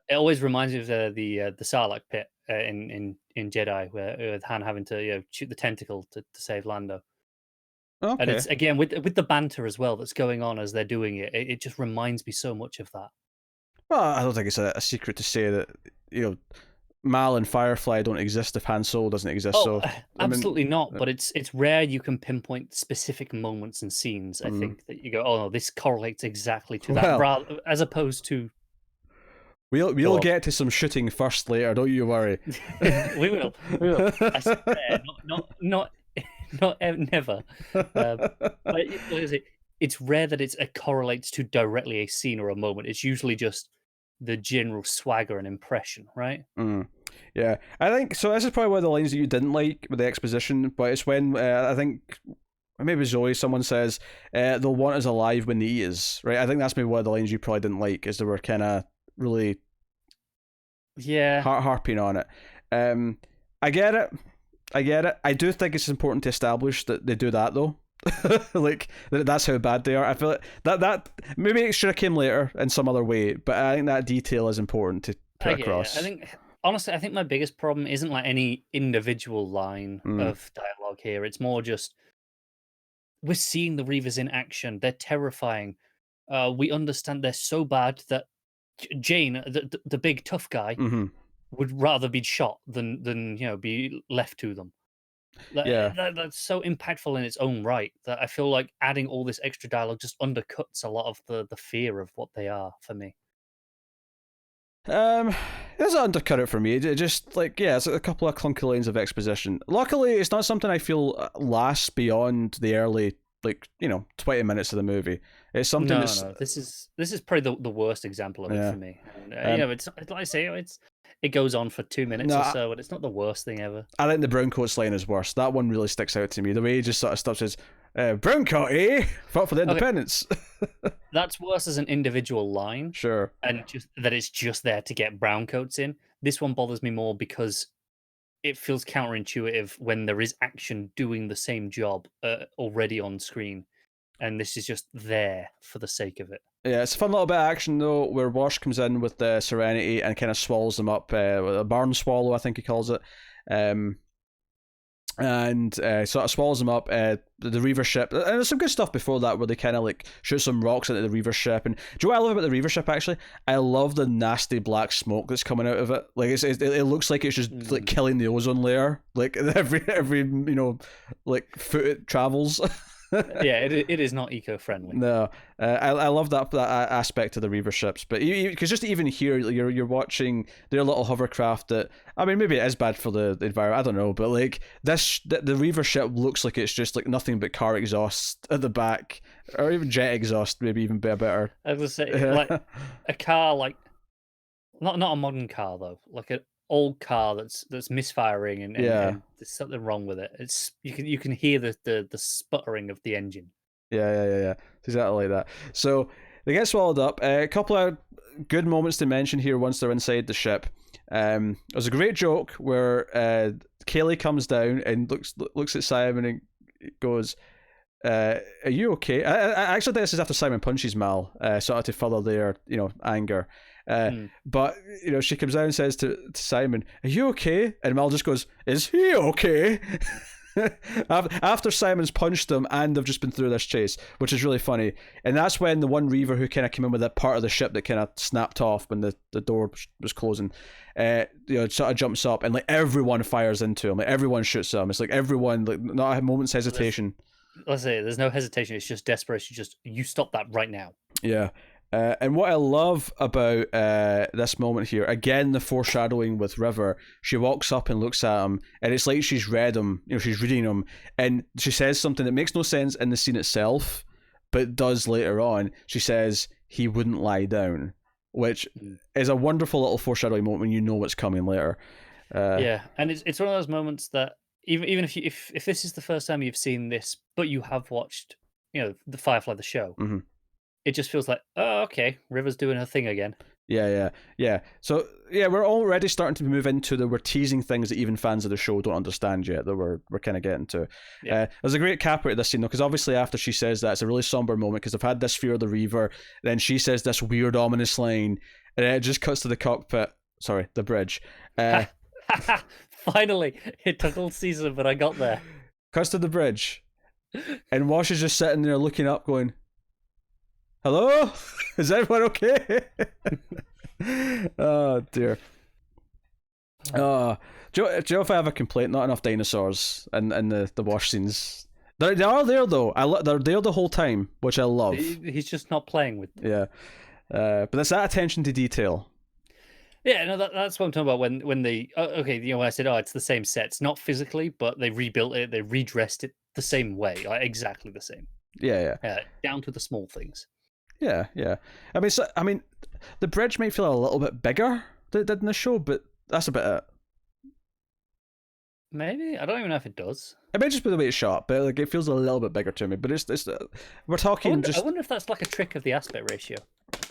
It always reminds me of the Sarlacc pit in Jedi, where with Han having to shoot the tentacle to save Lando. Okay. And it's again with the banter as well that's going on as they're doing it. It just reminds me so much of that. Well, I don't think it's a secret to say that Mal and Firefly don't exist if Han Solo doesn't exist. Oh, so absolutely not. But it's rare you can pinpoint specific moments and scenes. I think that you go, oh no, this correlates exactly to that, rather as opposed to. We'll get to some shooting first later. Don't you worry. We will. I said there, not never. But it's rare that it correlates to directly a scene or a moment. It's usually just the general swagger and impression, right? Yeah, I think so. This is probably one of the lines that you didn't like with the exposition, but it's when I think maybe Zoe, someone says they'll want us alive when they eat us, right? I think that's maybe one of the lines you probably didn't like, is they were kind of really harping on it. I get it. I do think it's important to establish that they do that though. Like that's how bad they are. I feel like that maybe it should have came later in some other way, but I think that detail is important to put across. I think honestly, I think my biggest problem isn't like any individual line of dialogue here. It's more just we're seeing the Reavers in action. They're terrifying. We understand they're so bad that Jane, the big tough guy, would rather be shot than be left to them. That's so impactful in its own right that I feel like adding all this extra dialogue just undercuts a lot of the fear of what they are for me. It doesn't undercut it for me. It just it's a couple of clunky lines of exposition. Luckily, it's not something I feel lasts beyond the early 20 minutes of the movie. It's something No. This is probably the worst example of it for me. And, it's like I say, it goes on for 2 minutes or so, but it's not the worst thing ever. I think the Browncoats line is worse. That one really sticks out to me. The way he just sort of stops says, "Browncoat, eh? Fought for the independence." That's worse as an individual line. Sure. And just that it's just there to get Browncoats in. This one bothers me more because it feels counterintuitive when there is action doing the same job already on screen. and this is just there for the sake of it. Yeah, it's a fun little bit of action though, where Wash comes in with the Serenity and kind of swallows them up, with a barn swallow, I think he calls it, and sort of swallows them up. The Reaver ship, and there's some good stuff before that where they kind of like shoot some rocks into the Reaver ship. And do you know what I love about the Reaver ship? Actually, I love the nasty black smoke that's coming out of it. Like it looks like it's just like killing the ozone layer. Like every like foot it travels. Yeah, it is not eco-friendly. No, I love that aspect of the Reaver ships, but because just even here, you're watching their little hovercraft. That, I mean, maybe it is bad for the environment. I don't know, but like the Reaver ship looks like it's just like nothing but car exhaust at the back, or even jet exhaust, maybe even better. I was gonna say, like a car, like not a modern car though, like an old car that's misfiring and there's something wrong with it. It's you can hear the sputtering of the engine. Yeah. It's exactly like that. So they get swallowed up. A couple of good moments to mention here once they're inside the ship. There's a great joke where Kaylee comes down and looks at Simon and goes, "Are you okay?" I actually think this is after Simon punches Mal, sort of to further their anger. But she comes down and says to Simon, "Are you okay?" And Mal just goes, "Is he okay?" After Simon's punched him and they've just been through this chase, which is really funny. And that's when the one Reaver who kind of came in with that part of the ship that kind of snapped off when the door was closing, sort of jumps up and like everyone fires into him, like everyone shoots him. It's like everyone, like not a moment's hesitation. Let's say there's no hesitation. It's just desperation. Just you stop that right now. Yeah. And what I love about this moment here, again, the foreshadowing with River, she walks up and looks at him, and it's like she's read him, she's reading him, and she says something that makes no sense in the scene itself, but does later on. She says, "He wouldn't lie down," which is a wonderful little foreshadowing moment when you know what's coming later. Yeah, and it's one of those moments that even if this is the first time you've seen this, but you have watched, the Firefly the show. Mm-hmm. It just feels like, oh, okay, River's doing her thing again. Yeah. So, we're already starting to move into we're teasing things that even fans of the show don't understand yet, that we're kind of getting to. Yeah. There's a great capper to this scene, though, because obviously after she says that, it's a really somber moment, because they've had this fear of the Reaver, then she says this weird, ominous line, and it just cuts to the cockpit. Sorry, the bridge. Finally, it took all season, but I got there. Cuts to the bridge, and Wash is just sitting there looking up, going, "Hello? Is everyone okay?" Oh, dear. Do you know if I have a complaint? Not enough dinosaurs in the Wash scenes. They are there, though. They're there the whole time, which I love. He's just not playing with them. Yeah. But it's that attention to detail. Yeah, no, that's what I'm talking about when they... when I said, it's the same sets. Not physically, but they rebuilt it, they redressed it the same way. Like, exactly the same. Yeah. Down to the small things. Yeah. I mean, the bridge might feel a little bit bigger than it did in the show, but that's about it. Maybe, I don't even know if it does. It might just be the way it's shot, but like it feels a little bit bigger to me. But it's we're talking. I wonder if that's like a trick of the aspect ratio,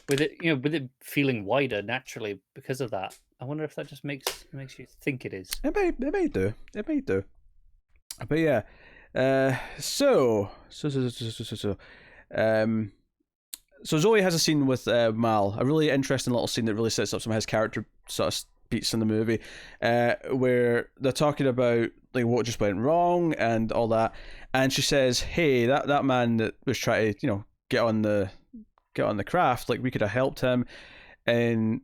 with it feeling wider naturally because of that. I wonder if that just makes you think it is. It may do. But yeah, so Zoe has a scene with Mal, a really interesting little scene that really sets up some of his character sort of beats in the movie, where they're talking about like what just went wrong and all that, and she says, "Hey, that man that was trying to get on the craft, like we could have helped him," and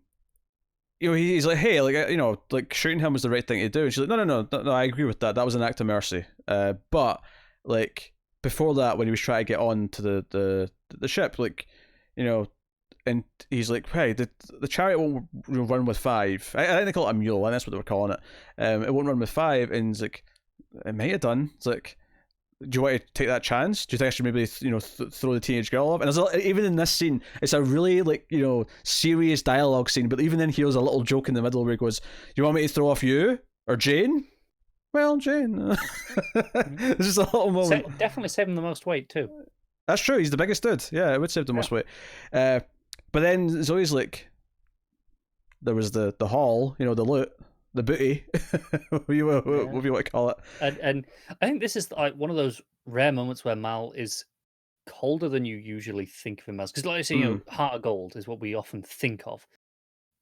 he's like, "Hey, like shooting him was the right thing to do," and she's like, No, I agree with that. That was an act of mercy, but like before that, when he was trying to get on to the ship, like and he's like, "Hey, the chariot won't run with 5. I think they call it a mule, and that's what they were calling it. It won't run with 5." And he's like, "It might have done." It's like, "Do you want to take that chance? Do you think I should maybe throw the teenage girl off?" And even in this scene, it's a really serious dialogue scene. But even then, he has a little joke in the middle where he goes, "You want me to throw off you or Jane?" Well, Jane. It's just a little moment. Definitely save him the most weight too. That's true. He's the biggest dude. Yeah, it would save the most weight. But then Zoe's like, there was the haul, the loot, the booty, whatever you want to call it. And I think this is like one of those rare moments where Mal is colder than you usually think of him as. Because, like I say, Heart of Gold is what we often think of.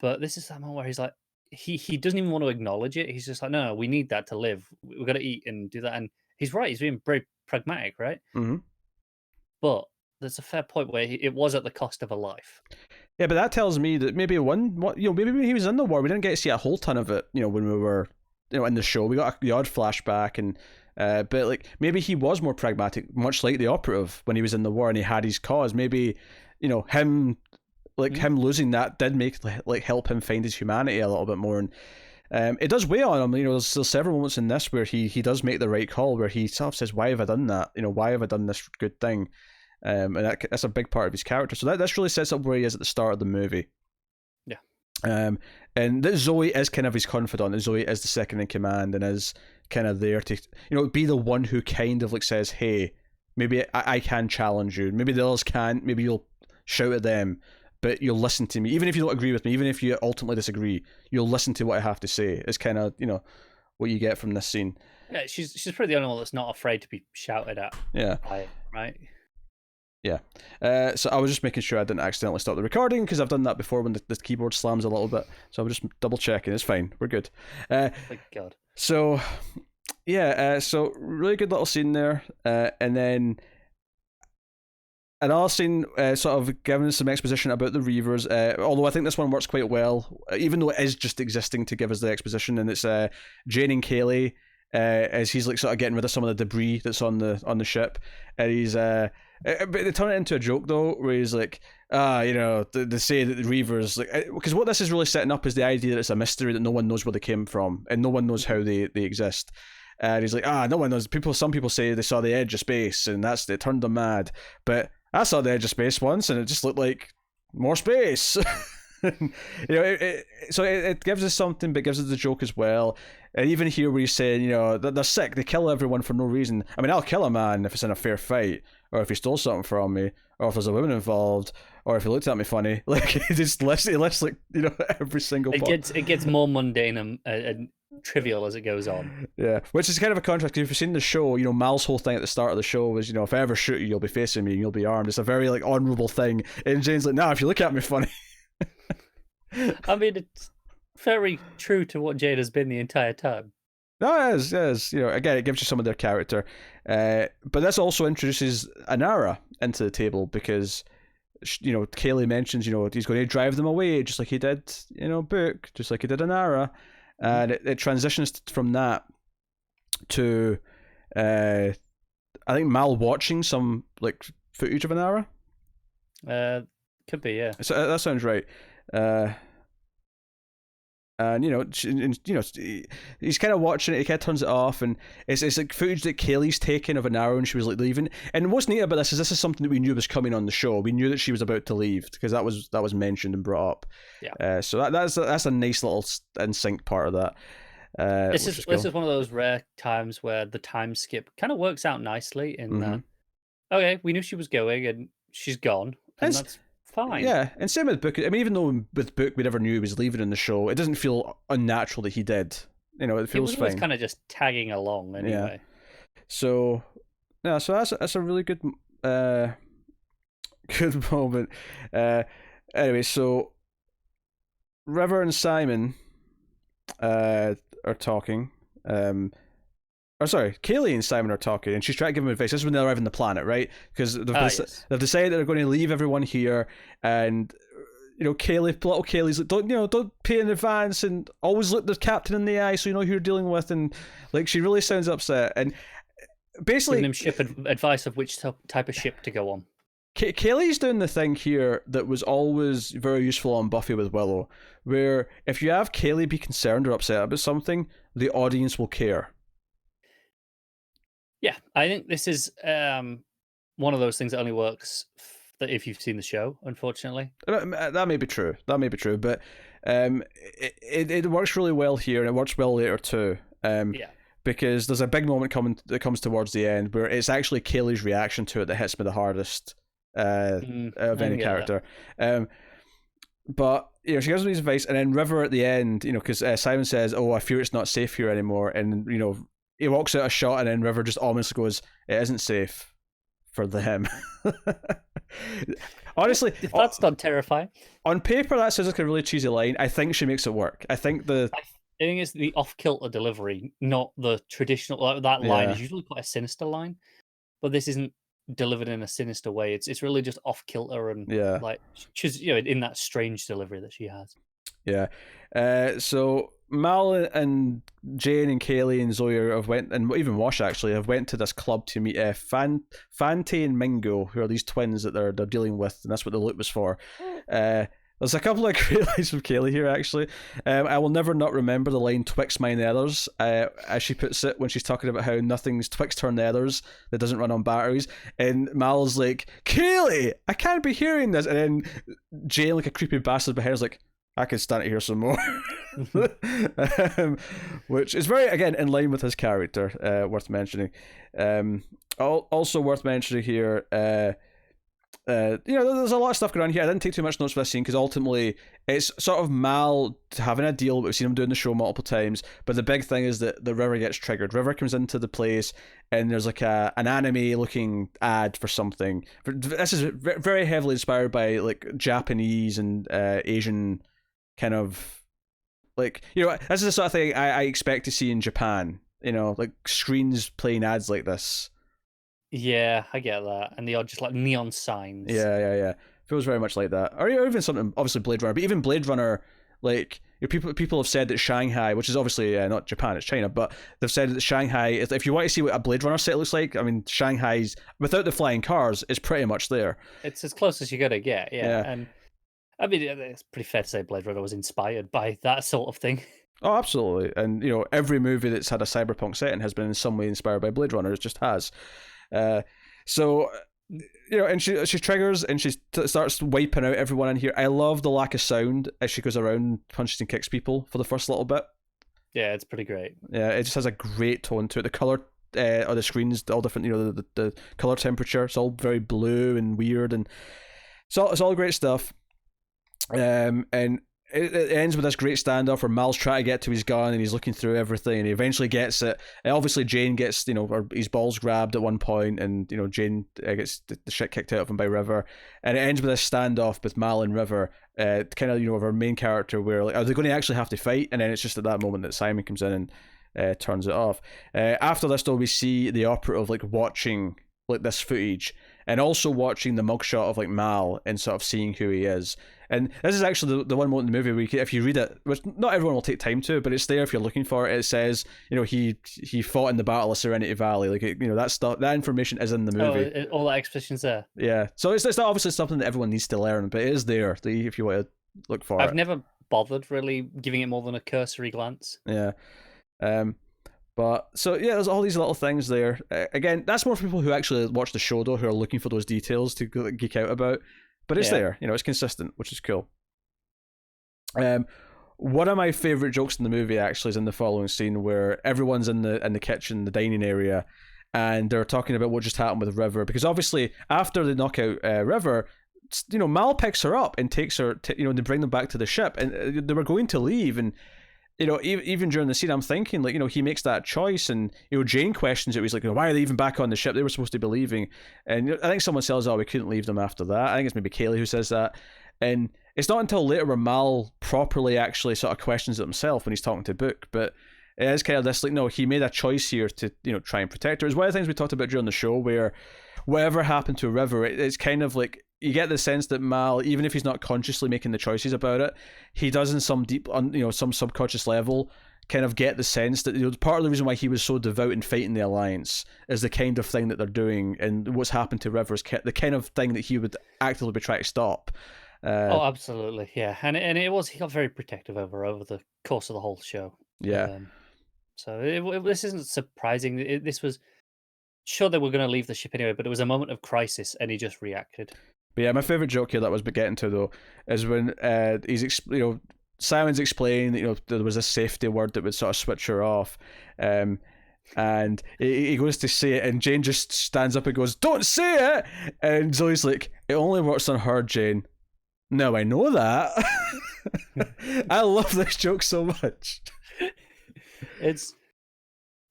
But this is that moment where he's like, he doesn't even want to acknowledge it. He's just like, no, we need that to live. We've got to eat and do that. And he's right. He's being very pragmatic, right? Mm-hmm. But there's a fair point where it was at the cost of a life. Yeah, but that tells me that maybe maybe when he was in the war, we didn't get to see a whole ton of it. When we were, in the show, we got the odd flashback, and but like maybe he was more pragmatic, much like the operative when he was in the war and he had his cause. Maybe, him. Him losing that did make help him find his humanity a little bit more, and it does weigh on him. There's several moments in this where he does make the right call, where he sort of says, "Why have I done that? Why have I done this good thing?" And that's a big part of his character. So that really sets up where he is at the start of the movie. Yeah. And that Zoe is kind of his confidant, and Zoe is the second in command, and is kind of there to be the one who kind of says, "Hey, maybe I can challenge you. Maybe the others can't. Maybe you'll shout at them." But you'll listen to me, even if you don't agree with me, even if you ultimately disagree, you'll listen to what I have to say. It's kind of, what you get from this scene. Yeah, she's probably the only one that's not afraid to be shouted at. Yeah. Right? Yeah. So I was just making sure I didn't accidentally stop the recording, because I've done that before when the keyboard slams a little bit. So I was just double checking. It's fine. We're good. Thank God. So, yeah. So really good little scene there. And then another scene sort of giving us some exposition about the Reavers, although I think this one works quite well, even though it is just existing to give us the exposition, and it's Jane and Kaylee, as he's sort of getting rid of some of the debris that's on the ship, and he's but they turn it into a joke though, where he's like, they say that the Reavers, because what this is really setting up is the idea that it's a mystery, that no one knows where they came from and no one knows how they exist. And he's like, no one knows. Some people say they saw the edge of space and it turned them mad, but I saw the edge of space once, and it just looked like more space. So it gives us something, but gives us the joke as well. And even here, where he's saying, they're sick, they kill everyone for no reason. I mean, I'll kill a man if it's in a fair fight, or if he stole something from me, or if there's a woman involved, or if he looked at me funny. He just lists every single part. It gets more mundane and trivial as it goes on. Yeah, which is kind of a contrast, because if you've seen the show, Mal's whole thing at the start of the show was, if I ever shoot you, you'll be facing me and you'll be armed. It's a very honourable thing, and Jane's like, if you look at me funny. I mean, it's very true to what Jane has been the entire time. No, it is. Again, it gives you some of their character, but this also introduces Anara into the table, because Kaylee mentions he's going to drive them away, just like he did Book, just like he did Anara. And it transitions from that to I think Mal watching some footage of Anara. Could be, yeah. So that sounds right. And he's kind of watching it. He kind of turns it off, and it's like footage that Kaylee's taken of Anara when she was leaving. And what's neat about this is something that we knew was coming on the show. We knew that she was about to leave, because that was mentioned and brought up. Yeah. So that's a nice little in sync part of that. This is one of those rare times where the time skip kind of works out nicely. In that, okay, we knew she was going and she's gone, and that's fine. Yeah, and same with Book. I mean, even though with Book we never knew he was leaving in the show, it doesn't feel unnatural that he did. It feels fine. He was kind of just tagging along anyway. Yeah. So that's a really good good moment. Anyway, so River and Simon are talking. Kaylee and Simon are talking, and she's trying to give him advice. This is when they arrive on the planet, right? Because they've decided that they're going to leave everyone here, and little Kaylee's like, don't pay in advance, and always look the captain in the eye so you know who you're dealing with, and she really sounds upset, and basically giving him ship advice of which type of ship to go on. Kaylee's doing the thing here that was always very useful on Buffy with Willow, where if you have Kaylee be concerned or upset about something, the audience will care. Yeah, I think this is one of those things that only works if you've seen the show, unfortunately. That may be true, but it works really well here, and it works well later too. Because there's a big moment that comes towards the end where it's actually Kaylee's reaction to it that hits me the hardest of any character. But she gives him his advice, and then River at the end, because Simon says, "Oh, I fear it's not safe here anymore," and he walks out a shot, and then River just almost goes, "It isn't safe for them. Honestly, if that's not terrifying. On paper, that sounds like a really cheesy line. I think she makes it work. I think I think it's the off-kilter delivery, not the traditional. Like, that line is usually quite a sinister line, but this isn't delivered in a sinister way. It's really just off-kilter and like she's in that strange delivery that she has. Yeah. So Mal and Jane and Kaylee and Zoe have went, and even Wash actually have went to this club to meet Fante and Mingo, who are these twins that they're dealing with, and that's what the loot was for. There's a couple of great lines from Kaylee here, actually. I will never not remember the line "twixt my nethers," as she puts it, when she's talking about how nothing's twixt her nethers that doesn't run on batteries. And Mal's like, "Kaylee, I can't be hearing this." And then Jane, like a creepy bastard behind, is like, "I could stand to hear some more." Which is very, again, in line with his character, worth mentioning. Also worth mentioning here, there's a lot of stuff going on here. I didn't take too much notes for this scene because ultimately it's sort of Mal having a deal. We've seen him doing the show multiple times, but the big thing is that the River gets triggered. River comes into the place and there's like an anime looking ad for something. This is very heavily inspired by like Japanese and Asian kind of, like, this is the sort of thing I expect to see in Japan, like screens playing ads like this. Yeah, I get that. And the odd just like neon signs. Yeah. Feels very much like that. Or even something, obviously Blade Runner, but even Blade Runner, like, people have said that Shanghai, which is obviously not Japan, it's China, but they've said that Shanghai, if you want to see what a Blade Runner set looks like, I mean, Shanghai's, without the flying cars, is pretty much there. It's as close as you're going to get, yeah. And I mean, it's pretty fair to say Blade Runner was inspired by that sort of thing. Oh, absolutely. And, every movie that's had a cyberpunk setting has been in some way inspired by Blade Runner. It just has. So, and she triggers and she starts wiping out everyone in here. I love the lack of sound as she goes around, punches and kicks people for the first little bit. Yeah, it's pretty great. Yeah, it just has a great tone to it. The color on the screens, all different, the color temperature, it's all very blue and weird, and it's all great stuff. And it ends with this great standoff where Mal's trying to get to his gun and he's looking through everything and he eventually gets it. And obviously Jane gets, his balls grabbed at one point, and, Jane gets the shit kicked out of him by River. And it ends with this standoff with Mal and River, kind of, of our main character, where, like, are they going to actually have to fight? And then it's just at that moment that Simon comes in and turns it off. After this, though, we see the operative, like, watching, like, this footage, and also watching the mugshot of, like, Mal and sort of seeing who he is. And this is actually the one moment in the movie where if you read it, which not everyone will take time to, but it's there if you're looking for it. It says, he fought in the Battle of Serenity Valley. Like, that stuff, that information is in the movie. All that exposition's there. Yeah. So it's not obviously something that everyone needs to learn, but it is there if you want to look for it. I've never bothered really giving it more than a cursory glance. Yeah. But so yeah, there's all these little things there. Again, that's more for people who actually watch the show, though, who are looking for those details to geek out about. But it's there, it's consistent, which is cool. One of my favorite jokes in the movie actually is in the following scene where everyone's in the kitchen, the dining area, and they're talking about what just happened with River, because obviously after they knock out River, Mal picks her up and takes her, to bring them back to the ship, and they were going to leave, and even during the scene, I'm thinking, like, he makes that choice, and Jane questions it. He's like, why are they even back on the ship? They were supposed to be leaving. And I think someone says, we couldn't leave them after that. I think it's maybe Kaylee who says that. And it's not until later where Mal properly actually sort of questions it himself when he's talking to Book. But it is kind of this, like, no, he made a choice here to try and protect her. It's one of the things we talked about during the show, where whatever happened to River, it's kind of like, you get the sense that Mal, even if he's not consciously making the choices about it, he does in some deep, some subconscious level, kind of get the sense that part of the reason why he was so devout in fighting the Alliance is the kind of thing that they're doing, and what's happened to River is the kind of thing that he would actively be trying to stop. Absolutely, yeah, and he got very protective over the course of the whole show. Yeah. So this isn't surprising. This was sure they were going to leave the ship anyway, but it was a moment of crisis, and he just reacted. But yeah, my favourite joke here that was getting to, though, is when Simon's explaining that, there was a safety word that would sort of switch her off, and he goes to say it, and Jane just stands up and goes, "Don't say it!" And Zoe's like, "It only works on her, Jane." No, I know that. I love this joke so much. It's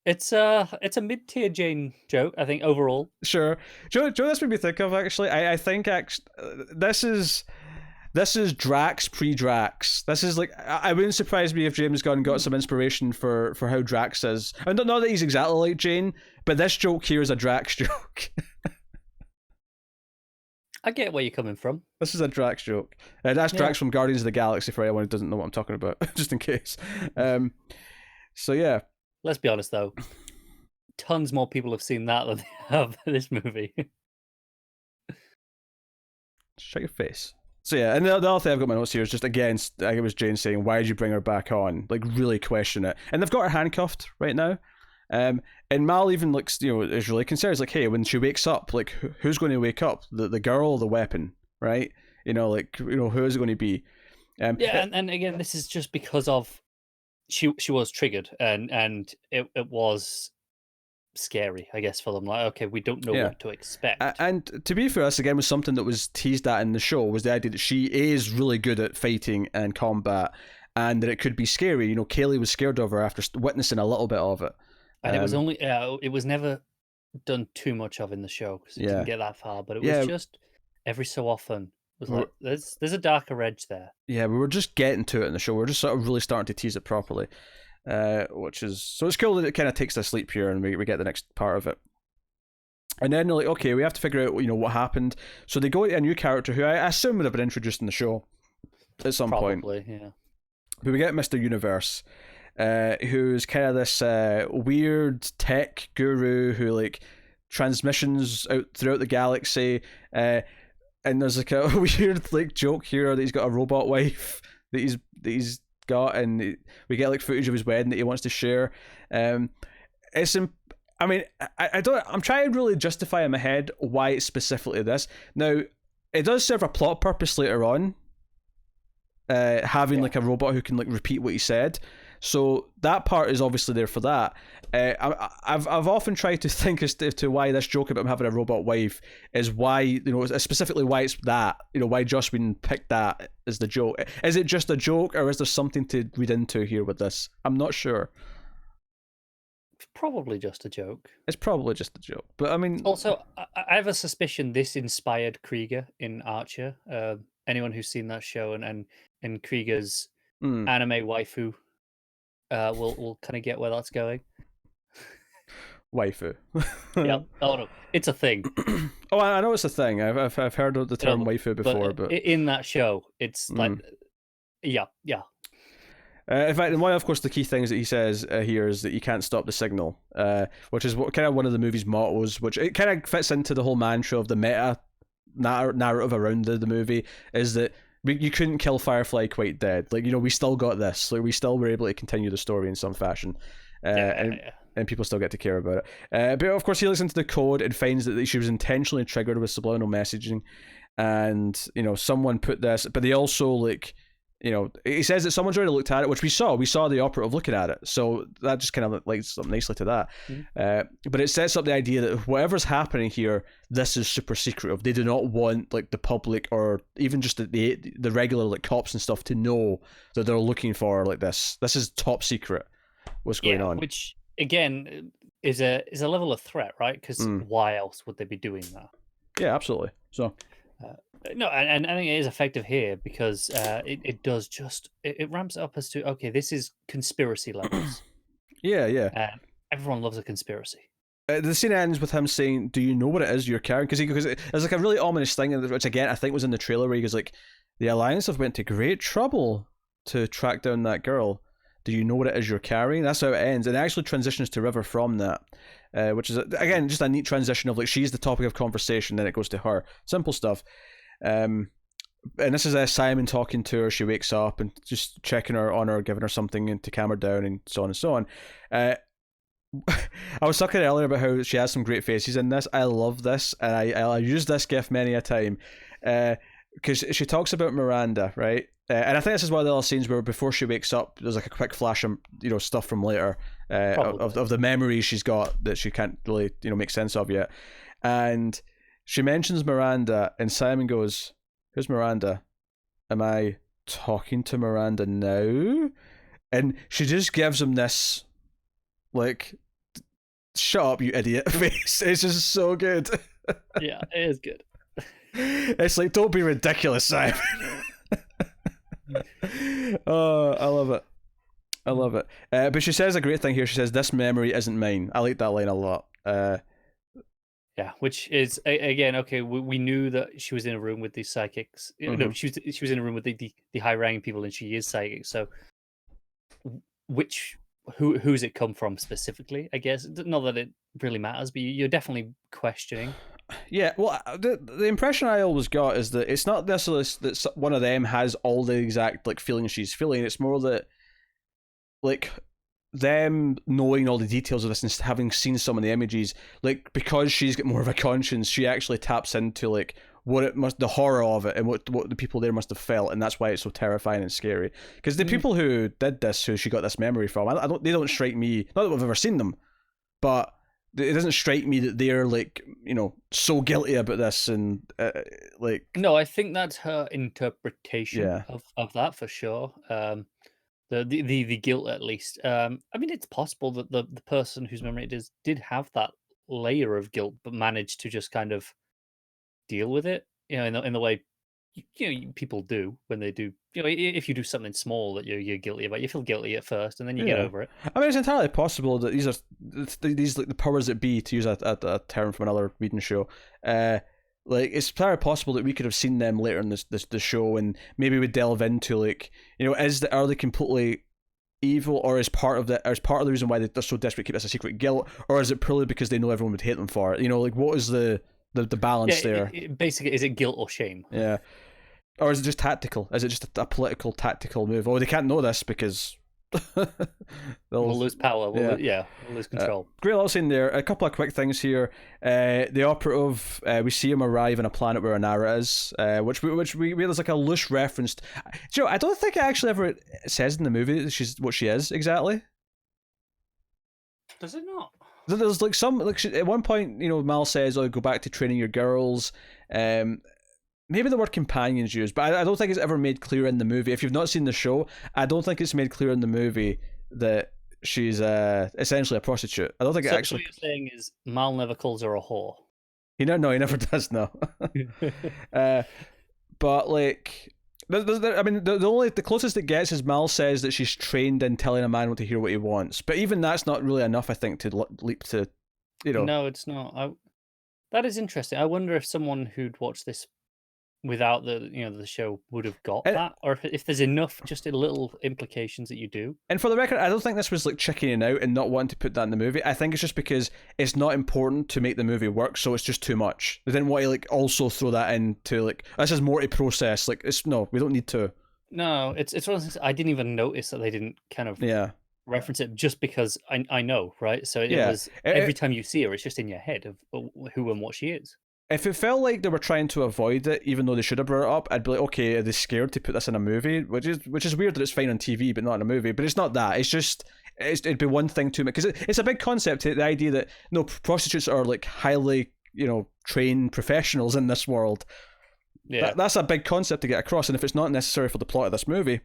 It's a mid-tier Jane joke, I think, overall. Sure. Joe, this made me think of, actually. I think this is Drax pre-Drax. This is like, I wouldn't surprise me if James Gunn got some inspiration for how Drax is. I mean, not that he's exactly like Jane, but this joke here is a Drax joke. I get where you're coming from. This is a Drax joke. That's Drax from Guardians of the Galaxy, for anyone who doesn't know what I'm talking about, just in case. So yeah. Let's be honest, though. Tons more people have seen that than they have this movie. Shut your face. So yeah, and the other thing I've got my notes here is just, again, I think it was Jane saying, why did you bring her back on? Like, really question it. And they've got her handcuffed right now. And Mal even looks, is really concerned. It's like, hey, when she wakes up, like, who's going to wake up? The girl or the weapon, right? Who is it going to be? Yeah, and again, this is just because of she was triggered, and it was scary, I guess, for them. Like, okay, we don't know what to expect. And to be fair, this again was something that was teased at in the show, was the idea that she is really good at fighting and combat, and that it could be scary. Kaylee was scared of her after witnessing a little bit of it. And it was never done too much of in the show, because it didn't get that far, but it was just every so often. It was like, there's a darker edge there. Yeah, we were just getting to it in the show. We're just sort of really starting to tease it properly. Which is, so it's cool that it kind of takes us sleep here, and we get the next part of it. And then they're like, okay, we have to figure out what happened. So they go to a new character who I assume would have been introduced in the show at some point. Probably, yeah. But we get Mr. Universe, who's kind of this weird tech guru who like transmissions out throughout the galaxy. And there's like a weird like joke here that he's got a robot wife that he's got, and we get like footage of his wedding that he wants to share. I'm trying to really justify in my head why it's specifically this. Now, it does serve a plot purpose later on, having like a robot who can like repeat what he said. So that part is obviously there for that. I've often tried to think as to why this joke about him having a robot wife is why, specifically why it's that, why Joss Whedon picked that as the joke. Is it just a joke, or is there something to read into here with this? I'm not sure. It's probably just a joke. It's probably just a joke. But I mean... Also, I have a suspicion this inspired Krieger in Archer. Anyone who's seen that show and Krieger's anime waifu will kind of get where that's going. Waifu. Yeah. Oh no, it's a thing. Oh, I know it's a thing. I've heard of the term waifu before, but in that show, it's like, yeah. In fact, and one of course the key things that he says here is that you can't stop the signal, which is what kind of one of the movie's mottos, which it kind of fits into the whole mantra of the meta narrative around the movie, is that you couldn't kill Firefly quite dead. Like, we still got this. Like, we still were able to continue the story in some fashion. And people still get to care about it. But of course, he looks into the code and finds that she was intentionally triggered with subliminal messaging. And, someone put this, but they also, like, he says that someone's already looked at it, which we saw. We saw the operative looking at it. So that just kind of links up nicely to that. But it sets up the idea that whatever's happening here, this is super secretive. They do not want, like, the public or even just the regular, like, cops and stuff to know that they're looking for, like, this. This is top secret, what's going on. Which, again, is a level of threat, right? Because why else would they be doing that? Yeah, absolutely. So... no, and I think it is effective here because it does just it ramps it up as to, okay, this is conspiracy levels. Yeah. Everyone loves a conspiracy. The scene ends with him saying, "Do you know what it is you're carrying?" Because there's like a really ominous thing, which again I think was in the trailer, where he goes like, "The Alliance have went to great trouble to track down that girl. Do you know what it is you're carrying?" That's how it ends, and it actually transitions to River from that. Which is, again, just a neat transition of, like, she's the topic of conversation, then it goes to her. Simple stuff. And this is Simon talking to her. She wakes up and just checking her on her, giving her something to calm her down, and so on and so on. I was talking earlier about how she has some great faces in this. I love this, and I use this gif many a time. Because she talks about Miranda, right? And I think this is one of the other scenes where before she wakes up, there's like a quick flash of stuff from later of the memories she's got that she can't really make sense of yet. And she mentions Miranda, and Simon goes, "Who's Miranda? Am I talking to Miranda now?" And she just gives him this, like, shut up, you idiot face. It's just so good. Yeah, it is good. It's like, don't be ridiculous, Simon. Oh, I love it. I love it. But she says a great thing here. She says, "This memory isn't mine." I like that line a lot. Yeah, which is again okay. We knew that she was in a room with these psychics. No, she was in a room with the high ranking people, and she is psychic. So, who's it come from specifically? I guess not that it really matters, but you're definitely questioning. Yeah, well, the impression I always got is that it's not necessarily that one of them has all the exact like feelings she's feeling. It's more that like them knowing all the details of this and having seen some of the images, like because she's got more of a conscience, she actually taps into like what it must, the horror of it, and what the people there must have felt, and that's why it's so terrifying and scary. Because the people who did this, who she got this memory from, they don't strike me. Not that we've ever seen them, but it doesn't strike me that they're like, you know, so guilty about this and like. No, I think that's her interpretation of that for sure. The guilt at least. I mean, it's possible that the person whose memory it is did have that layer of guilt, but managed to just kind of deal with it. You know, in the way people do when they do. You know, if you do something small that you're guilty about, you feel guilty at first, and then you get over it. I mean, it's entirely possible that these are these like the powers that be, to use a term from another Whedon show. Like it's very possible that we could have seen them later in the show, and maybe we delve into like, you know, are they completely evil, or is part of the reason why they're so desperate to keep this a secret guilt, or is it purely because they know everyone would hate them for it? You know, like what is the balance there? Basically, is it guilt or shame? Yeah, or is it just tactical? Is it just a political tactical move? Oh, they can't know this because we'll lose power. We'll lose control. Great little scene there. A couple of quick things here. The operative, we see him arrive on a planet where Inara is, which there's like a loose reference. Joe, I don't think it actually ever says in the movie that she's what she is exactly. Does it not? There's like some at one point, you know, Mal says, "Oh, go back to training your girls." Maybe the word companion's used, but I don't think it's ever made clear in the movie. If you've not seen the show, I don't think it's made clear in the movie that she's essentially a prostitute. I don't think it actually. So what you're saying is Mal never calls her a whore. He never does. No. But like, I mean, the closest it gets is Mal says that she's trained in telling a man what to hear what he wants. But even that's not really enough, I think, to leap to, you know. No, it's not. That is interesting. I wonder if someone who'd watched this without the show would have got that, or if there's enough just little implications that you do. And for the record, I don't think this was like chickening out and not wanting to put that in the movie. I think it's just because it's not important to make the movie work, so it's just too much. They didn't want to like also throw that into like, this is more to process. Like we don't need to. No, it's one of the things I didn't even notice that they didn't kind of reference it, just because I know, right? So it was every time you see her, it's just in your head of who and what she is. If it felt like they were trying to avoid it, even though they should have brought it up, I'd be like, okay, are they scared to put this in a movie? Which is weird that it's fine on TV, but not in a movie. But it's not that. It's just it'd be one thing to me, because it's a big concept. The idea that prostitutes are like highly, you know, trained professionals in this world. Yeah, that's a big concept to get across. And if it's not necessary for the plot of this movie,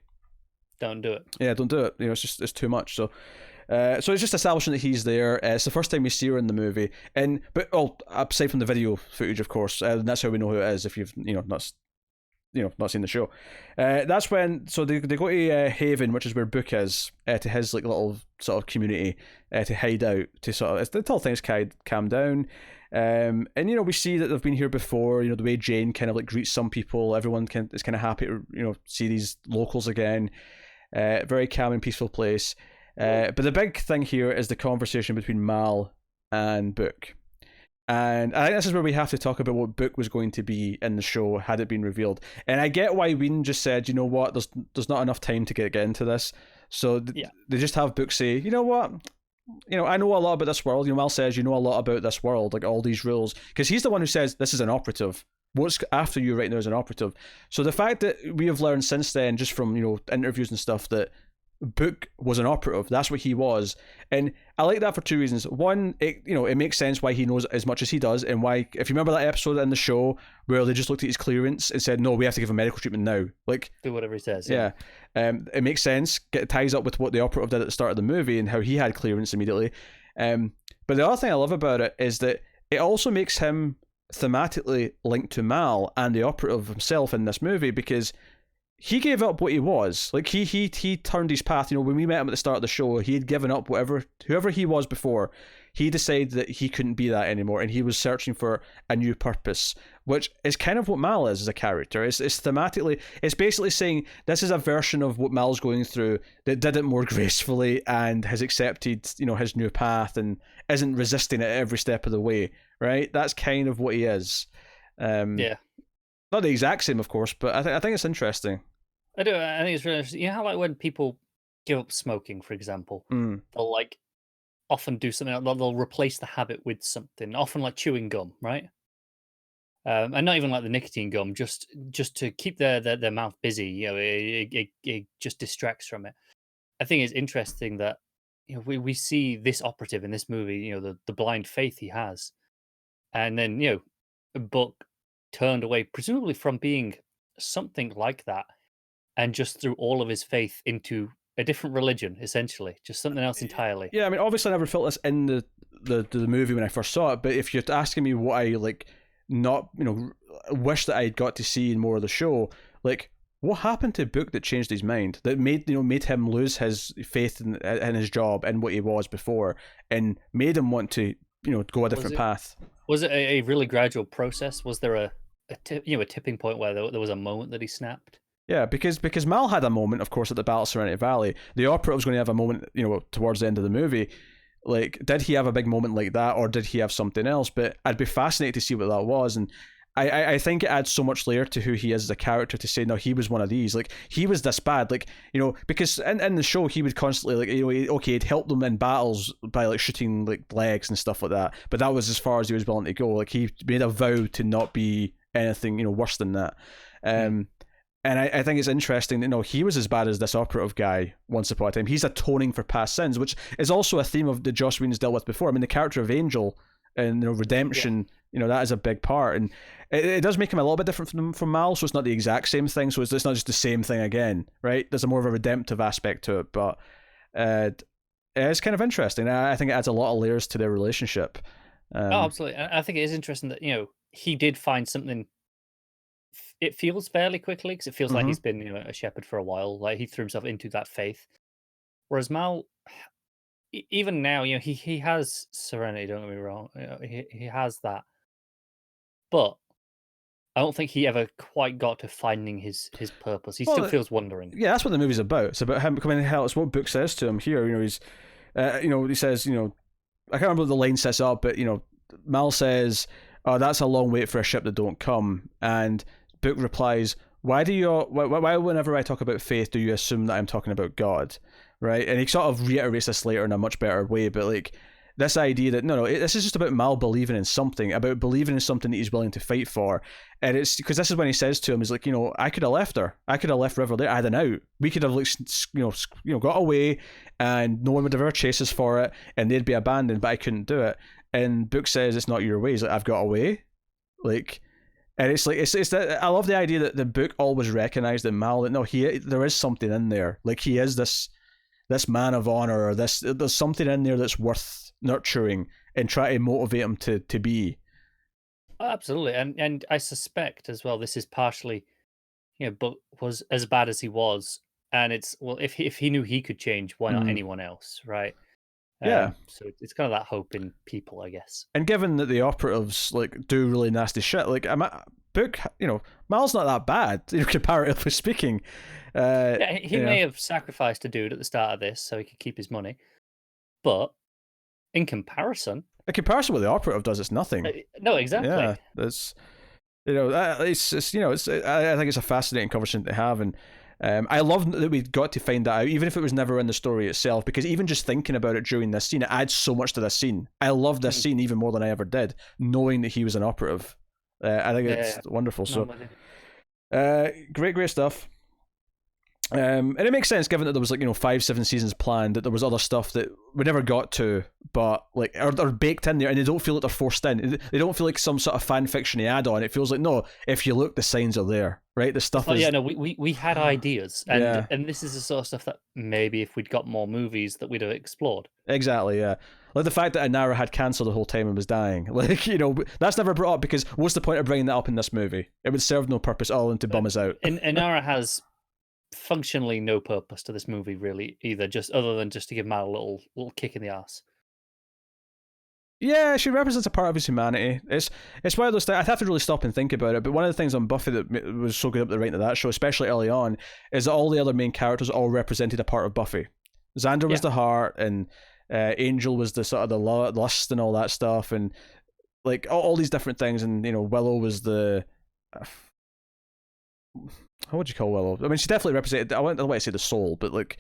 don't do it. Yeah, don't do it. You know, it's too much. So it's just establishing that he's there. It's the first time we see her in the movie, but aside from the video footage, of course, that's how we know who it is. If you've not seen the show, that's when they go to Haven, which is where Book is, to his like little sort of community, to hide out, to sort of until things calm down. And we see that they've been here before. You know, the way Jane kind of like greets some people, everyone is kind of happy to see these locals again. Very calm and peaceful place. But the big thing here is the conversation between Mal and Book. And I think this is where we have to talk about what Book was going to be in the show had it been revealed. And I get why Whedon just said, you know what, there's not enough time to get into this. So they just have Book say, you know what, I know a lot about this world. Mal says, you know a lot about this world, like all these rules. Because he's the one who says, this is an operative. What's after you right now is an operative. So the fact that we have learned since then, just from, interviews and stuff, that Book was an operative. That's what he was, and I like that for two reasons. One, it makes sense why he knows as much as he does, and why, if you remember that episode in the show where they just looked at his clearance and said, no, we have to give him medical treatment now, like do whatever he says. It makes sense. It ties up with what the operative did at the start of the movie and how he had clearance immediately. But the other thing I love about it is that it also makes him thematically linked to Mal and the operative himself in this movie, because he gave up what he was. Like, he turned his path. When we met him at the start of the show, he had given up whoever he was before. He decided that he couldn't be that anymore, and he was searching for a new purpose, which is kind of what Mal is as a character. It's thematically, it's basically saying this is a version of what Mal's going through that did it more gracefully and has accepted, his new path and isn't resisting it every step of the way, right? That's kind of what he is. Yeah. Not the exact same, of course, but I think it's interesting. I do. I think it's really interesting. You know how, like, when people give up smoking, for example, they'll often do something. They'll replace the habit with something, often like chewing gum, right? And not even like the nicotine gum, just to keep their mouth busy. It just distracts from it. I think it's interesting that we see this operative in this movie. The blind faith he has, and then a book turned away, presumably from being something like that, and just threw all of his faith into a different religion, essentially, just something else entirely. Yeah, I mean, obviously, I never felt this in the movie when I first saw it. But if you're asking me what I wish that I'd got to see in more of the show, like, what happened to Book that changed his mind, that made him lose his faith in his job and what he was before, and made him want to go a different path? Was it a really gradual process? Was there a tipping point where there was a moment that he snapped? Yeah, because Mal had a moment, of course, at the Battle of Serenity Valley. The operative's going to have a moment, towards the end of the movie. Like, did he have a big moment like that, or did he have something else? But I'd be fascinated to see what that was, and I think it adds so much layer to who he is as a character to say, no, he was one of these. Like, he was this bad, because in the show he would constantly, he'd help them in battles by shooting legs and stuff like that, but that was as far as he was willing to go. Like, he made a vow to not be anything worse than that. And I think it's interesting that he was as bad as this operative guy once upon a time. He's atoning for past sins, which is also a theme of that Joss Whedon's dealt with before. I mean, the character of Angel and redemption, that is a big part, and it does make him a little bit different from Mal. So it's not the exact same thing. So it's not just the same thing again, right? There's a more of a redemptive aspect to it, but it's kind of interesting. I think it adds a lot of layers to their relationship. Absolutely. I think it is interesting that he did find something. It feels fairly quickly, because it feels like he's been a shepherd for a while. Like, he threw himself into that faith, whereas Mal, even now, he has Serenity. Don't get me wrong, he has that, but I don't think he ever quite got to finding his purpose. He still feels wondering. Yeah, that's what the movie's about. It's about him coming to hell. It's what Book says to him here. He's, he says, I can't remember what the line sets up, but Mal says, "Oh, that's a long wait for a ship that don't come," and Book replies, why whenever I talk about faith do you assume that I'm talking about God, right? And he sort of reiterates this later in a much better way, but this idea that no, this is just about Mal believing in something, that he's willing to fight for. And it's because this is when he says to him, he's like, I could have left her, I could have left River there, I had an out, we could have got away and no one would ever chase us for it and they'd be abandoned, but I couldn't do it. And Book says, it's not your way. He's like, I've got away, and it's that I love the idea that the Book always recognized in Mal that no, there is something in there. Like, he is this man of honor, or there's something in there that's worth nurturing and try to motivate him to be. Absolutely, and I suspect as well this is partially, Book was as bad as he was, and it's if he knew he could change, why not anyone else, right? Yeah. So it's kind of that hope in people, I guess. And given that the operatives do really nasty shit, Book, Mal's not that bad, comparatively speaking. He may have sacrificed a dude at the start of this so he could keep his money, but in comparison with the operative does, it's nothing. No, exactly. Yeah, it's I think it's a fascinating conversation to have, and I love that we got to find that out, even if it was never in the story itself, because even just thinking about it during this scene, it adds so much to this scene. I love this scene even more than I ever did, knowing that he was an operative. I think it's wonderful. So, great stuff. And it makes sense given that there was 5-7 seasons planned, that there was other stuff that we never got to, but are baked in there, and they don't feel like they're forced in. They don't feel like some sort of fan fiction add-on. It feels like, no, if you look, the signs are there, right? The stuff is. Yeah, no, we had ideas, and this is the sort of stuff that maybe if we'd got more movies that we'd have explored. Exactly, yeah. Like the fact that Inara had cancer the whole time and was dying. Like, you know, that's never brought up because what's the point of bringing that up in this movie? It would serve no purpose other than to bum us out. Inara has functionally no purpose to this movie, really, either, just other than just to give Mal a little kick in the ass. Yeah, she represents a part of his humanity. It's one of those things. I'd have to really stop and think about it. But one of the things on Buffy that was so good up the right to that show, especially early on, is that all the other main characters all represented a part of Buffy. Xander was the heart, and Angel was the sort of the lust and all that stuff, and like all these different things. And you know, Willow was the how would you call Willow? I mean, she definitely represented. I don't want to say the soul, but like,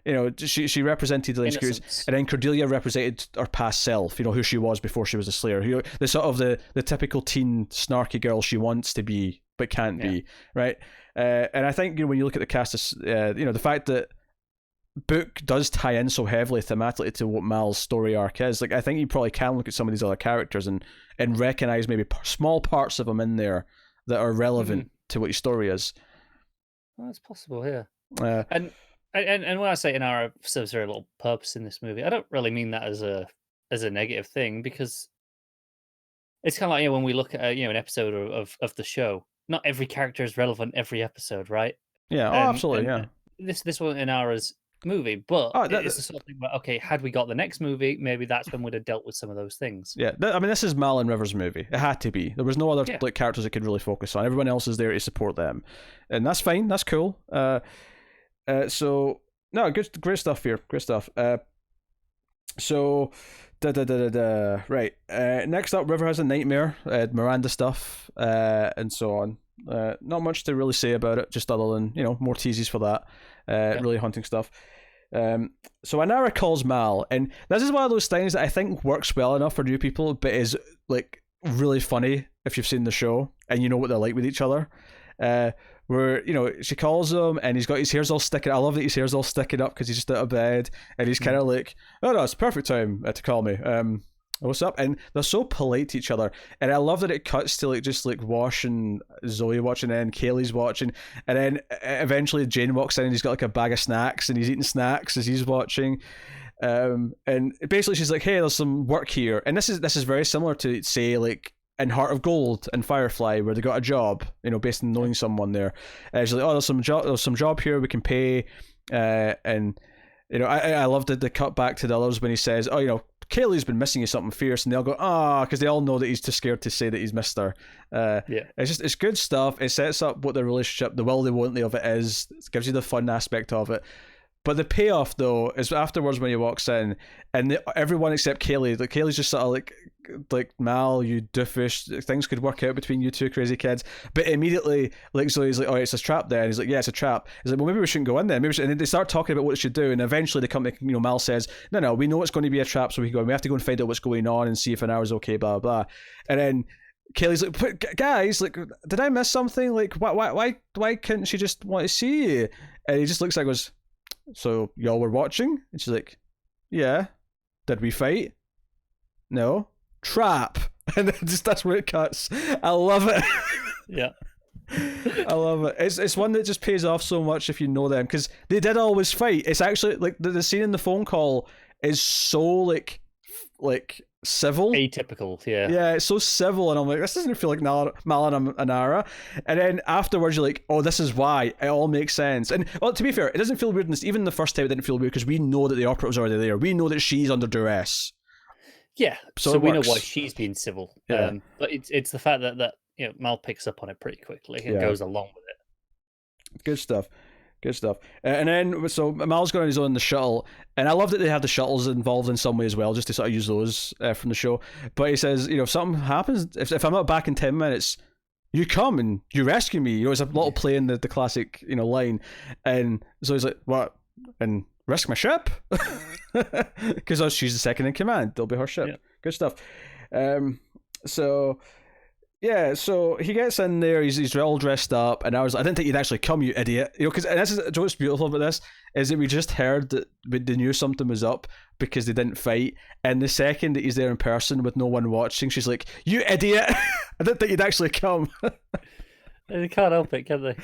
you know, she represented the insecurities, and then Cordelia represented her past self. You know, who she was before she was a Slayer. You know, the sort of the typical teen snarky girl she wants to be but can't be, right? And I think, you know, when you look at the cast, you know, the fact that Book does tie in so heavily thematically to what Mal's story arc is. Like, I think you probably can look at some of these other characters and recognize maybe small parts of them in there that are relevant to what your story is. Well, that's possible, yeah. And when I say Inara serves very little purpose in this movie, I don't really mean that as a negative thing, because it's kind of like, you know, when we look at an episode of the show, not every character is relevant every episode, right? Yeah, absolutely, yeah. This wasn't Inara's movie, but it's the sort of thing where, okay, had we got the next movie, maybe that's when we'd have dealt with some of those things. Yeah, I mean, this is Mal and River's movie. It had to be. There was no other like characters it could really focus on. Everyone else is there to support them, and that's fine. That's cool. So no, great stuff here. Great stuff. So right. Next up, River has a nightmare. Miranda stuff, and so on. Not much to really say about it, just other than, you know, more teases for that. Really haunting stuff. So Inara calls Mal, and this is one of those things that I think works well enough for new people, but is like really funny if you've seen the show and you know what they're like with each other. Where, you know, she calls him and he's got his hair's all sticking. I love that his hair's all sticking up because he's just out of bed, and he's kind of like, oh no, it's perfect time to call me. What's up? And they're so polite to each other, and I love that it cuts to like just like Wash and Zoe watching, and Kaylee's watching, and then eventually Jane walks in and he's got like a bag of snacks and he's eating snacks as he's watching. And basically she's like, hey, there's some work here, and this is very similar to, say, like in Heart of Gold and Firefly, where they got a job, you know, based on knowing someone there. She's like, oh, there's some job here we can pay, and you know, I loved the cut back to the others when he says, oh, you know, Kaylee's been missing you something fierce, and they'll go, because they all know that he's too scared to say that he's missed her. It's good stuff. It sets up what the relationship, the will they won't they of it is. It gives you the fun aspect of it. But the payoff, though, is afterwards when he walks in, and everyone except Kaylee, like Kaylee's just sort of like Mal, you doofish, things could work out between you two crazy kids. But immediately, like Zoe's like, oh, it's a trap there, and he's like, yeah, it's a trap. He's like, well, maybe we shouldn't go in there. Maybe and then they start talking about what they should do, and eventually they come to, you know, Mal says, no, we know it's going to be a trap, so we can go. And we have to go and find out what's going on and see if an hour's okay, blah blah. And then Kaylee's like, but guys, like, did I miss something? Like, why couldn't she just want to see you? And he just looks like, goes, so y'all were watching? And she's like, yeah. Did we fight? No. Trap. And then just that's where it cuts. I love it. Yeah. I love it. It's one that just pays off so much if you know them, because they did always fight. It's actually like the scene in the phone call is so like civil, atypical. Yeah, it's so civil, and I'm like, this doesn't feel like Mal and Inara. And then afterwards you're like, oh, this is why. It all makes sense. And well, to be fair, it doesn't feel weird in this. Even the first time it didn't feel weird, because we know that the operative's already there. We know that she's under duress. Yeah, so we know why she's being civil. Yeah. But it's the fact that you know, Mal picks up on it pretty quickly and goes along with it. Good stuff. And then, so Mal's going on his own in the shuttle, and I love that they have the shuttles involved in some way as well, just to sort of use those from the show. But he says, you know, if something happens, if I'm not back in 10 minutes, you come and you rescue me. You know, it's a little play in the classic, you know, line. And so he's like, what? And risk my ship? Because she's the second in command. They'll be her ship. Yeah. Good stuff. So he gets in there, he's all dressed up, and I didn't think you'd actually come, you idiot. You know, because this is what's beautiful about this, is that we just heard that they knew something was up because they didn't fight, and the second that he's there in person with no one watching, she's like, you idiot! I didn't think you'd actually come. They can't help it, can they?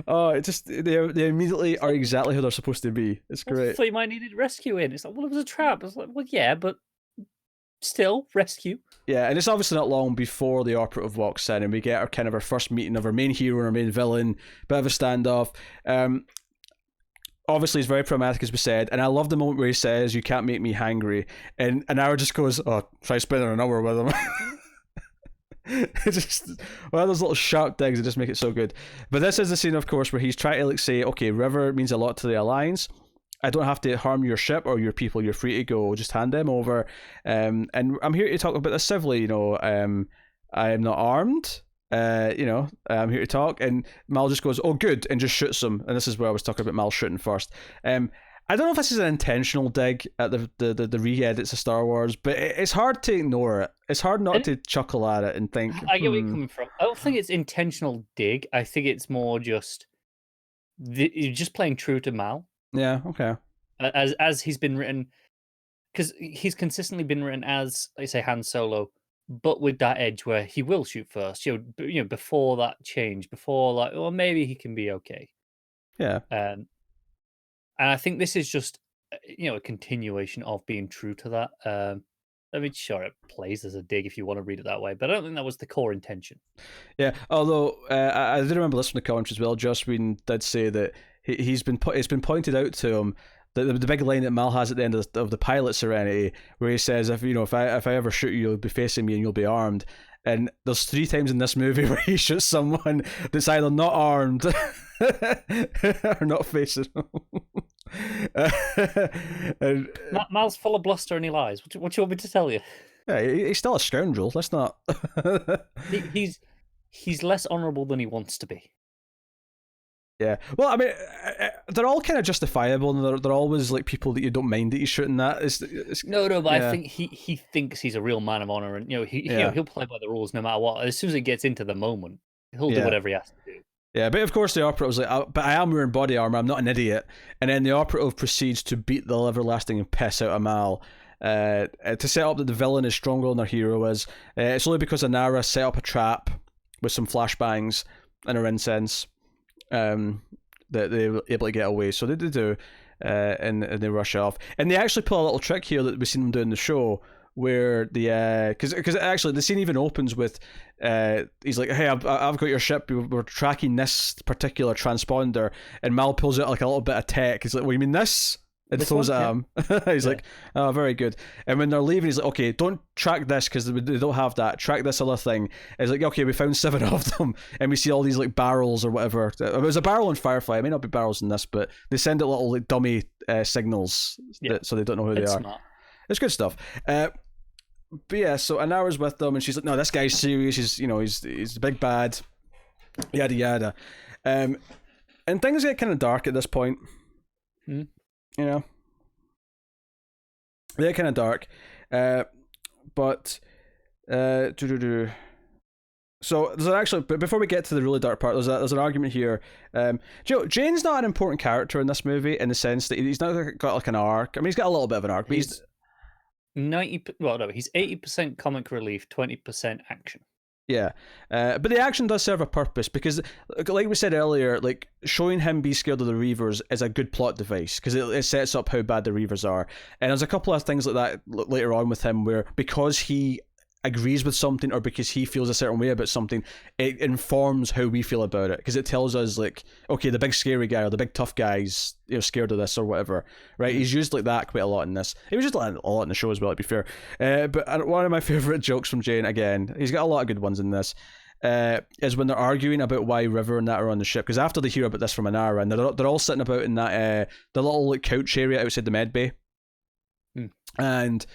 Oh, it just, they immediately are exactly who they're supposed to be. It's great. I thought you might need rescuing. It's like, well, it was a trap. It's like, well, yeah, but still rescue. Yeah, and it's obviously not long before the operative walks in, and we get our first meeting of our main hero and our main villain, bit of a standoff. Obviously, he's very pragmatic, as we said, and I love the moment where he says, "You can't make me hangry," and Ira just goes, "Oh, try spending an hour with him." It's just one of those little sharp digs that just make it so good. But this is the scene, of course, where he's trying to say, "Okay, River means a lot to the Alliance. I don't have to harm your ship or your people. You're free to go. Just hand them over." And I'm here to talk about this civilly. I am not armed. I'm here to talk. And Mal just goes, "Oh, good," and just shoots him. And this is where I was talking about Mal shooting first. I don't know if this is an intentional dig at the re-edits of Star Wars, but it's hard to ignore it. It's hard not to chuckle at it and think. I get where you're coming from. I don't think it's intentional dig. I think it's more just you're just playing true to Mal. Yeah. Okay. As he's been written, because he's consistently been written as, like say, Han Solo, but with that edge where he will shoot first. Before that change, before maybe he can be okay. Yeah. And I think this is just a continuation of being true to that. I mean, sure, it plays as a dig if you want to read it that way, but I don't think that was the core intention. Yeah, although I did remember this from the comments as well. Joss Whedon did say that it's been pointed out to him that the big line that Mal has at the end of the pilot Serenity, where he says, if I ever shoot you, you'll be facing me and you'll be armed. And there's 3 times in this movie where he shoots someone that's either not armed or not facing him. Mal's full of bluster and he lies. What do you want me to tell you? Yeah, he's still a scoundrel. Let's not. He's less honourable than he wants to be. Yeah. Well, I mean, they're all kind of justifiable, and they're always like people that you don't mind that he's shooting at. No, but yeah. I think he thinks he's a real man of honor, and he'll play by the rules no matter what. As soon as he gets into the moment, he'll do whatever he has to do. Yeah, but of course the operative's like, but I am wearing body armor. I'm not an idiot. And then the operative proceeds to beat the everlasting piss out of Mal. To set up that the villain is stronger than their hero is. It's only because Anara set up a trap with some flashbangs and her incense. That they were able to get away, so they do, and they rush off, and they actually pull a little trick here that we've seen them do in the show, where because actually the scene even opens with he's like, "Hey, I've got your ship. We're tracking this particular transponder," and Mal pulls out like a little bit of tech. He's like, "What, you mean this?" And throws at him. He's like, "Oh, very good." And when they're leaving, he's like, "Okay, don't track this because they don't have that. Track this other thing." And he's like, "Okay, we found 7 of them," and we see all these like barrels or whatever. It was a barrel in Firefly. It may not be barrels in this, but they send out little like dummy signals so they don't know who they are. Smart. It's good stuff. But yeah, so Anara's with them, and she's like, "No, this guy's serious. He's the big bad." Yada yada. And things get kind of dark at this point. They're kind of dark, but so there's actually, but before we get to the really dark part, there's an argument here. Jane's not an important character in this movie in the sense that he's not got like an arc. I mean, he's got a little bit of an arc, but he's 90. Well, no, he's 80% comic relief, 20% action. Yeah, but the action does serve a purpose because, like we said earlier, like showing him be scared of the Reavers is a good plot device because it sets up how bad the Reavers are. And there's a couple of things like that later on with him where because he agrees with something or because he feels a certain way about something, it informs how we feel about it because it tells us like, okay, the big scary guy or the big tough guy's scared of this or whatever, right? He's used like that quite a lot in this. He was just like a lot in the show as well, to be fair. But one of my favorite jokes from Jane, again, he's got a lot of good ones in this, is when they're arguing about why River and that are on the ship, because after they hear about this from Anara, and they're all sitting about in that the little like couch area outside the med bay, and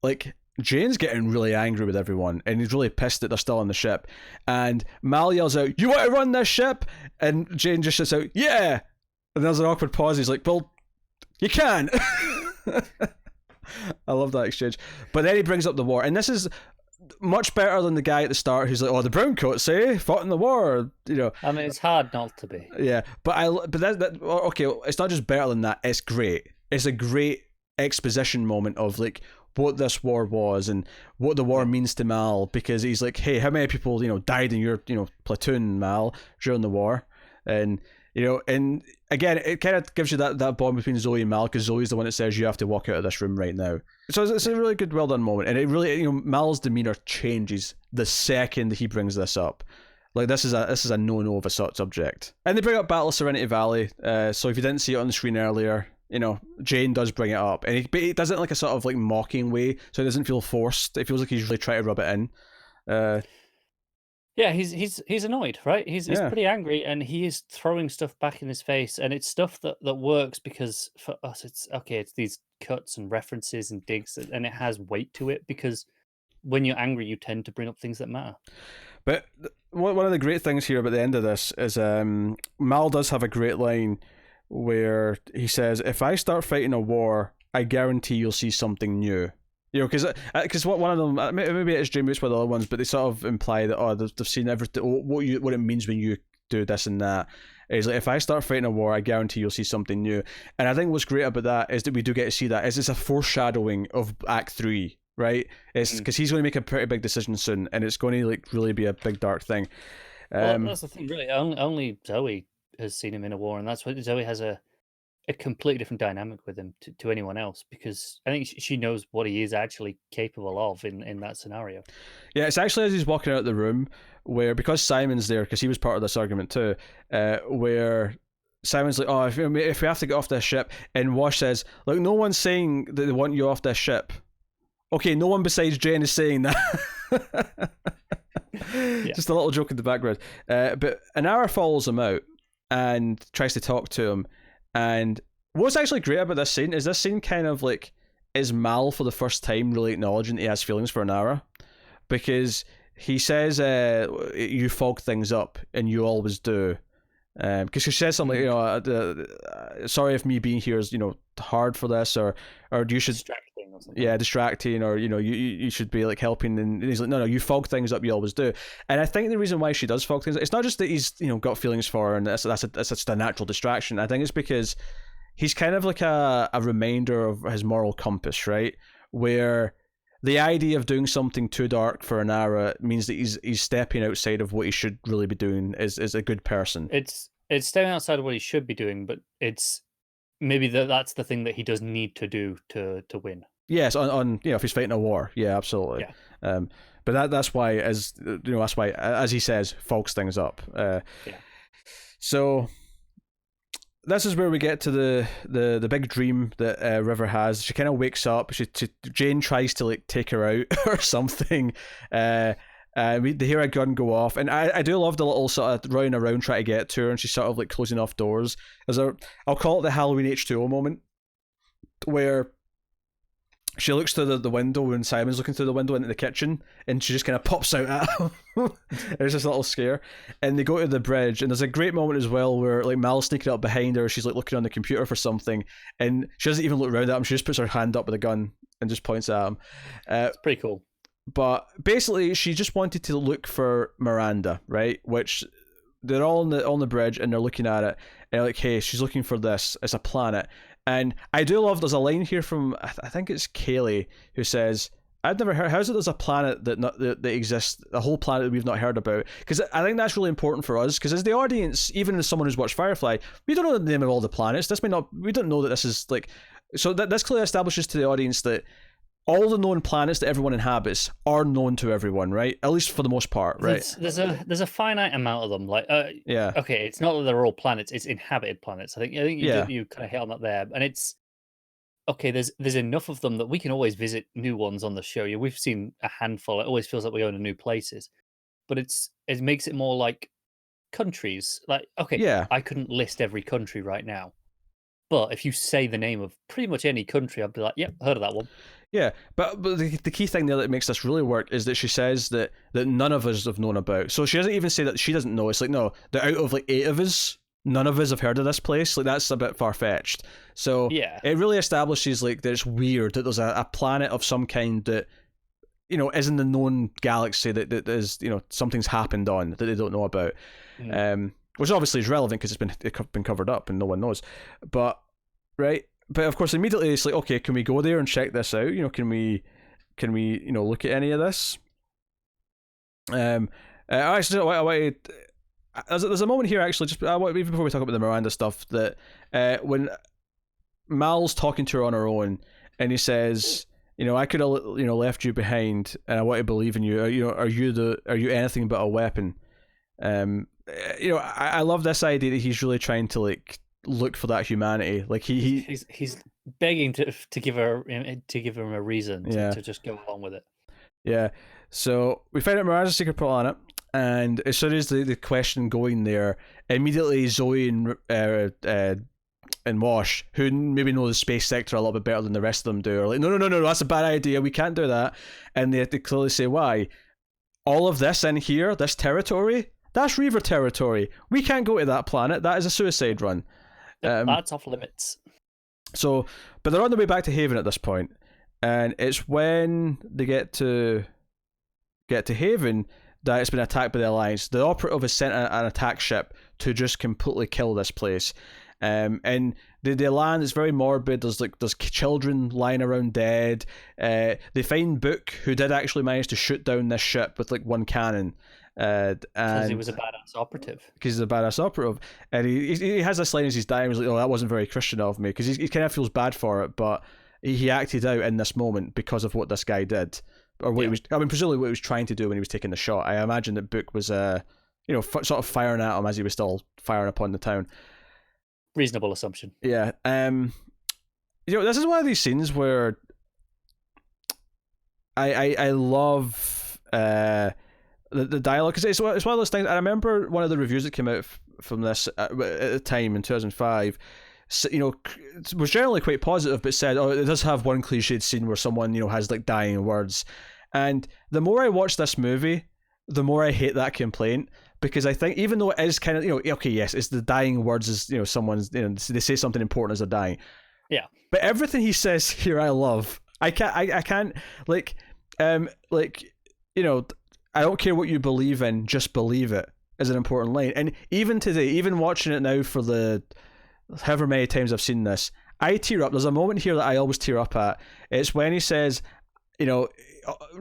like Jane's getting really angry with everyone, and he's really pissed that they're still on the ship. And Mal yells out, "You want to run this ship?" And Jane just shouts out, "Yeah!" And there's an awkward pause. He's like, "Well, you can." I love that exchange. But then he brings up the war, and this is much better than the guy at the start who's like, "Oh, the browncoats, fought in the war." I mean, it's hard not to be. Yeah, but okay. It's not just better than that. It's great. It's a great exposition moment of like what this war was and what the war means to Mal, because he's like, "Hey, how many people died in your platoon, Mal, during the war?" And And again, it kind of gives you that bond between Zoe and Mal, because Zoe's the one that says you have to walk out of this room right now. So it's a really good, well done moment, and it really, Mal's demeanor changes the second he brings this up. Like, this is a no-no of a subject. And they bring up Battle of Serenity Valley. So if you didn't see it on the screen earlier, Jane does bring it up, and he does it in like a sort of like mocking way, so it doesn't feel forced. It feels like he's really trying to rub it in. Yeah, he's annoyed, right? He's pretty angry, and he is throwing stuff back in his face, and it's stuff that works because for us it's these cuts and references and digs, and it has weight to it, because when you're angry you tend to bring up things that matter. But one of the great things here about the end of this is Mal does have a great line where he says, "If I start fighting a war, I guarantee you'll see something new." Because one of them, maybe it's Jamie, it's with the other ones, but they sort of imply that they've seen everything, what it means when you do this and that. It's like, if I start fighting a war, I guarantee you'll see something new. And I think what's great about that is that we do get to see that. It's a foreshadowing of Act 3, right? It's because he's going to make a pretty big decision soon, and it's going to like really be a big dark thing. Well, that's the thing, really. Only Zoe has seen him in a war, and that's why Zoe has a completely different dynamic with him to anyone else, because I think she knows what he is actually capable of in that scenario. Yeah, it's actually as he's walking out of the room, where, because Simon's there, because he was part of this argument too, where Simon's like, "Oh, if we have to get off this ship," and Wash says, "Look, no one's saying that they want you off this ship." Okay, no one besides Jen is saying that. Yeah. Just a little joke in the background. But Inara follows him out and tries to talk to him. And what's actually great about this scene kind of like is Mal for the first time really acknowledging he has feelings for Inara, because he says, "You fog things up, and you always do." Because she says something like, "Sorry if me being here is hard for this, or you should distracting or something." Yeah, distracting, or you should be like helping. And he's like, "No, you fog things up, you always do." And I think the reason why she does fog things up, it's not just that he's got feelings for her and that's just a natural distraction. I think it's because he's kind of like a reminder of his moral compass, right? Where the idea of doing something too dark for Inara means that he's stepping outside of what he should really be doing as a good person. It's stepping outside of what he should be doing, but it's maybe that's the thing that he does need to do to win. Yes, on if he's fighting a war, yeah, absolutely. Yeah. But that's why, as he says, fogs things up. Yeah. So this is where we get to the big dream that River has. She kind of wakes up. Jane tries to like take her out or something. They hear a gun go off, and I do love the little sort of running around trying to get to her, and she's sort of like closing off doors. I'll call it the Halloween H2O moment, where she looks through the window when Simon's looking through the window into the kitchen, and she just kind of pops out at him. There's this little scare, and they go to the bridge, and there's a great moment as well where like Mal's sneaking up behind her. She's like looking on the computer for something, and she doesn't even look around at him. She just puts her hand up with a gun and just points at him. It's pretty cool. But basically, she just wanted to look for Miranda, right? Which they're all on the bridge, and they're looking at it, and they're like, "Hey, she's looking for this. It's a planet." And I do love, there's a line here from, I think it's Kaylee, who says, "I've never heard, how's it there's a planet that exists, a whole planet that we've not heard about?" Because I think that's really important for us, because as the audience, even as someone who's watched Firefly, we don't know the name of all the planets. We don't know that this is like, so this clearly establishes to the audience that all the known planets that everyone inhabits are known to everyone, right? At least for the most part, right? There's a finite amount of them. Like, yeah. Okay, it's not that they're all planets; it's inhabited planets. I think you kind of hit on that there, and it's okay. There's enough of them that we can always visit new ones on the show. Yeah, we've seen a handful. It always feels like we're going to new places, but it makes it more like countries. Like, okay, yeah, I couldn't list every country right now, but if you say the name of pretty much any country, I'd be like, "Yep, heard of that one." Yeah, but the key thing there that makes this really work is that she says that none of us have known about. So she doesn't even say that she doesn't know. It's like, no, that out of like 8 of us, none of us have heard of this place. Like, that's a bit far-fetched. So yeah, it really establishes like that it's weird that there's a planet of some kind that is in the known galaxy that is something's happened on that they don't know about. Which obviously is relevant because it's been covered up and no one knows. But right. But of course, immediately it's like, okay, can we go there and check this out? Can we look at any of this? Actually, I wanted there's a moment here actually, just even before we talk about the Miranda stuff, that when Mal's talking to her on her own, and he says, I could have left you behind, and I want to believe in you. Are you anything but a weapon? I love this idea that he's really trying to like look for that humanity. Like he's begging to give him a reason to just go along with it. Yeah. So we find out Miranda's a secret planet, and as soon as the question going there, immediately Zoe and Wash, who maybe know the space sector a little bit better than the rest of them do, are like, no, that's a bad idea. We can't do that. And they clearly say, why? All of this in here, this territory, that's Reaver territory. We can't go to that planet. That is a suicide run. That's off limits. So, but they're on their way back to Haven at this point, and it's when they get to Haven that it's been attacked by the Alliance. The operative has sent an attack ship to just completely kill this place. And they land. It's very morbid. There's children lying around dead. They find Book, who did actually manage to shoot down this ship with like one cannon. Because he was a badass operative. Because he's a badass operative, and he has this line as he's dying. He's like, "Oh, that wasn't very Christian of me," because he kind of feels bad for it, but he acted out in this moment because of what this guy did, or what he was. I mean, presumably what he was trying to do when he was taking the shot. I imagine that Book was, sort of firing at him as he was still firing upon the town. Reasonable assumption. Yeah. This is one of these scenes where I love the dialogue, because it's one of those things. I remember one of the reviews that came out from this at the time in 2005. Was generally quite positive, but said, "Oh, it does have one cliched scene where someone has like dying words." And the more I watch this movie, the more I hate that complaint, because I think even though it is kind of okay, yes, it's the dying words as someone's they say something important as they're dying. Yeah. But everything he says here, I love. I can't I don't care what you believe in, just believe it, is an important line. And even today, even watching it now for the however many times I've seen this, I tear up. There's a moment here that I always tear up at. It's when he says,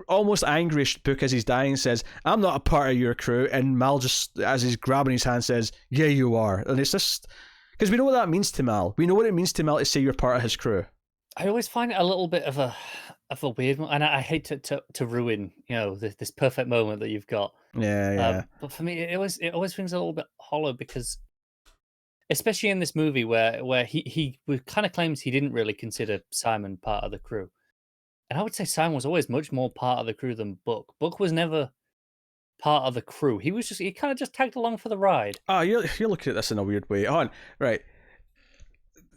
almost angry Book as he's dying says, "I'm not a part of your crew," and Mal just, as he's grabbing his hand, says, "Yeah, you are." And it's just because we know what that means to Mal. We know what it means to Mal to say you're part of his crew. I always find it a little bit of a weird one, and I hate to ruin this perfect moment that you've got. Yeah. But for me, it always feels a little bit hollow, because especially in this movie where he kind of claims he didn't really consider Simon part of the crew. And I would say Simon was always much more part of the crew than Book. Book was never part of the crew. He kind of just tagged along for the ride. Oh, you're looking at this in a weird way. Hold on. Right.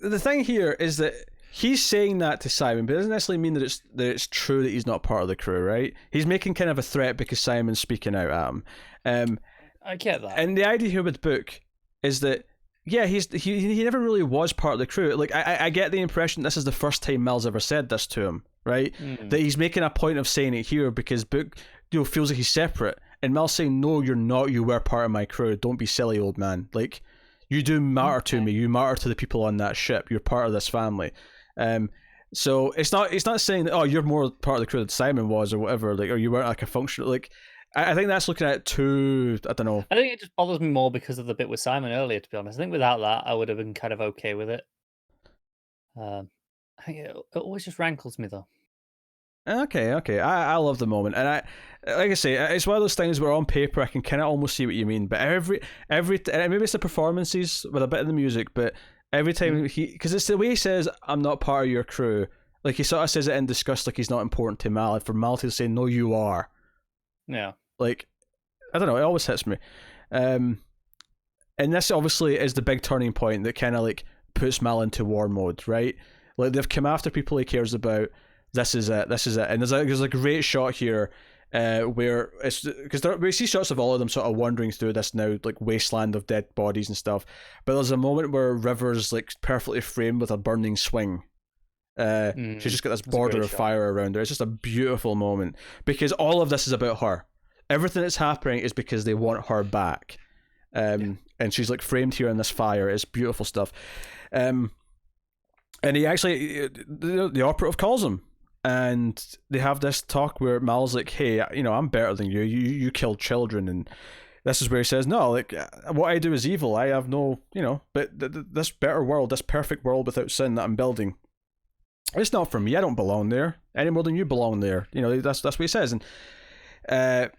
The thing here is that he's saying that to Simon, but it doesn't necessarily mean that it's true that he's not part of the crew, right? He's making kind of a threat because Simon's speaking out at him. I get that. And the idea here with Book is that, yeah, he never really was part of the crew. Like, I get the impression this is the first time Mel's ever said this to him, right? Mm. That he's making a point of saying it here because Book feels like he's separate, and Mel's saying, "No, you're not. You were part of my crew. Don't be silly, old man. Like, you do matter to me. You matter to the people on that ship. You're part of this family." So it's not saying that, "Oh, you're more part of the crew than Simon was," or whatever, like, or you weren't like a functional, like. I think that's looking at it too. I don't know. I think it just bothers me more because of the bit with Simon earlier, to be honest. I think without that, I would have been kind of okay with it. I think it always just rankles me, though. Okay. I love the moment, and like I say, it's one of those things where on paper I can kind of almost see what you mean, but every maybe it's the performances with a bit of the music, but every time because it's the way he says, "I'm not part of your crew," like he sort of says it in disgust, like he's not important to Mal. For Mal to say, "No, you are." Yeah. Like, I don't know, it always hits me. And this obviously is the big turning point that kind of like puts Mal into war mode, right? Like, they've come after people he cares about. This is it. And there's a great shot here where it's because we see shots of all of them sort of wandering through this now like wasteland of dead bodies and stuff. But there's a moment where River's like perfectly framed with a burning swing. She's just got this border of fire around her. It's just a beautiful moment because all of this is about her. Everything that's happening is because they want her back. And she's like framed here in this fire. It's beautiful stuff. And he actually, the operative calls him, and they have this talk where Mal's like, "Hey, I'm better than you. You killed children," and this is where he says, no, like, what I do is evil. I have no, but this better world, this perfect world without sin that I'm building, it's not for me. I don't belong there any more than you belong there. That's what he says. And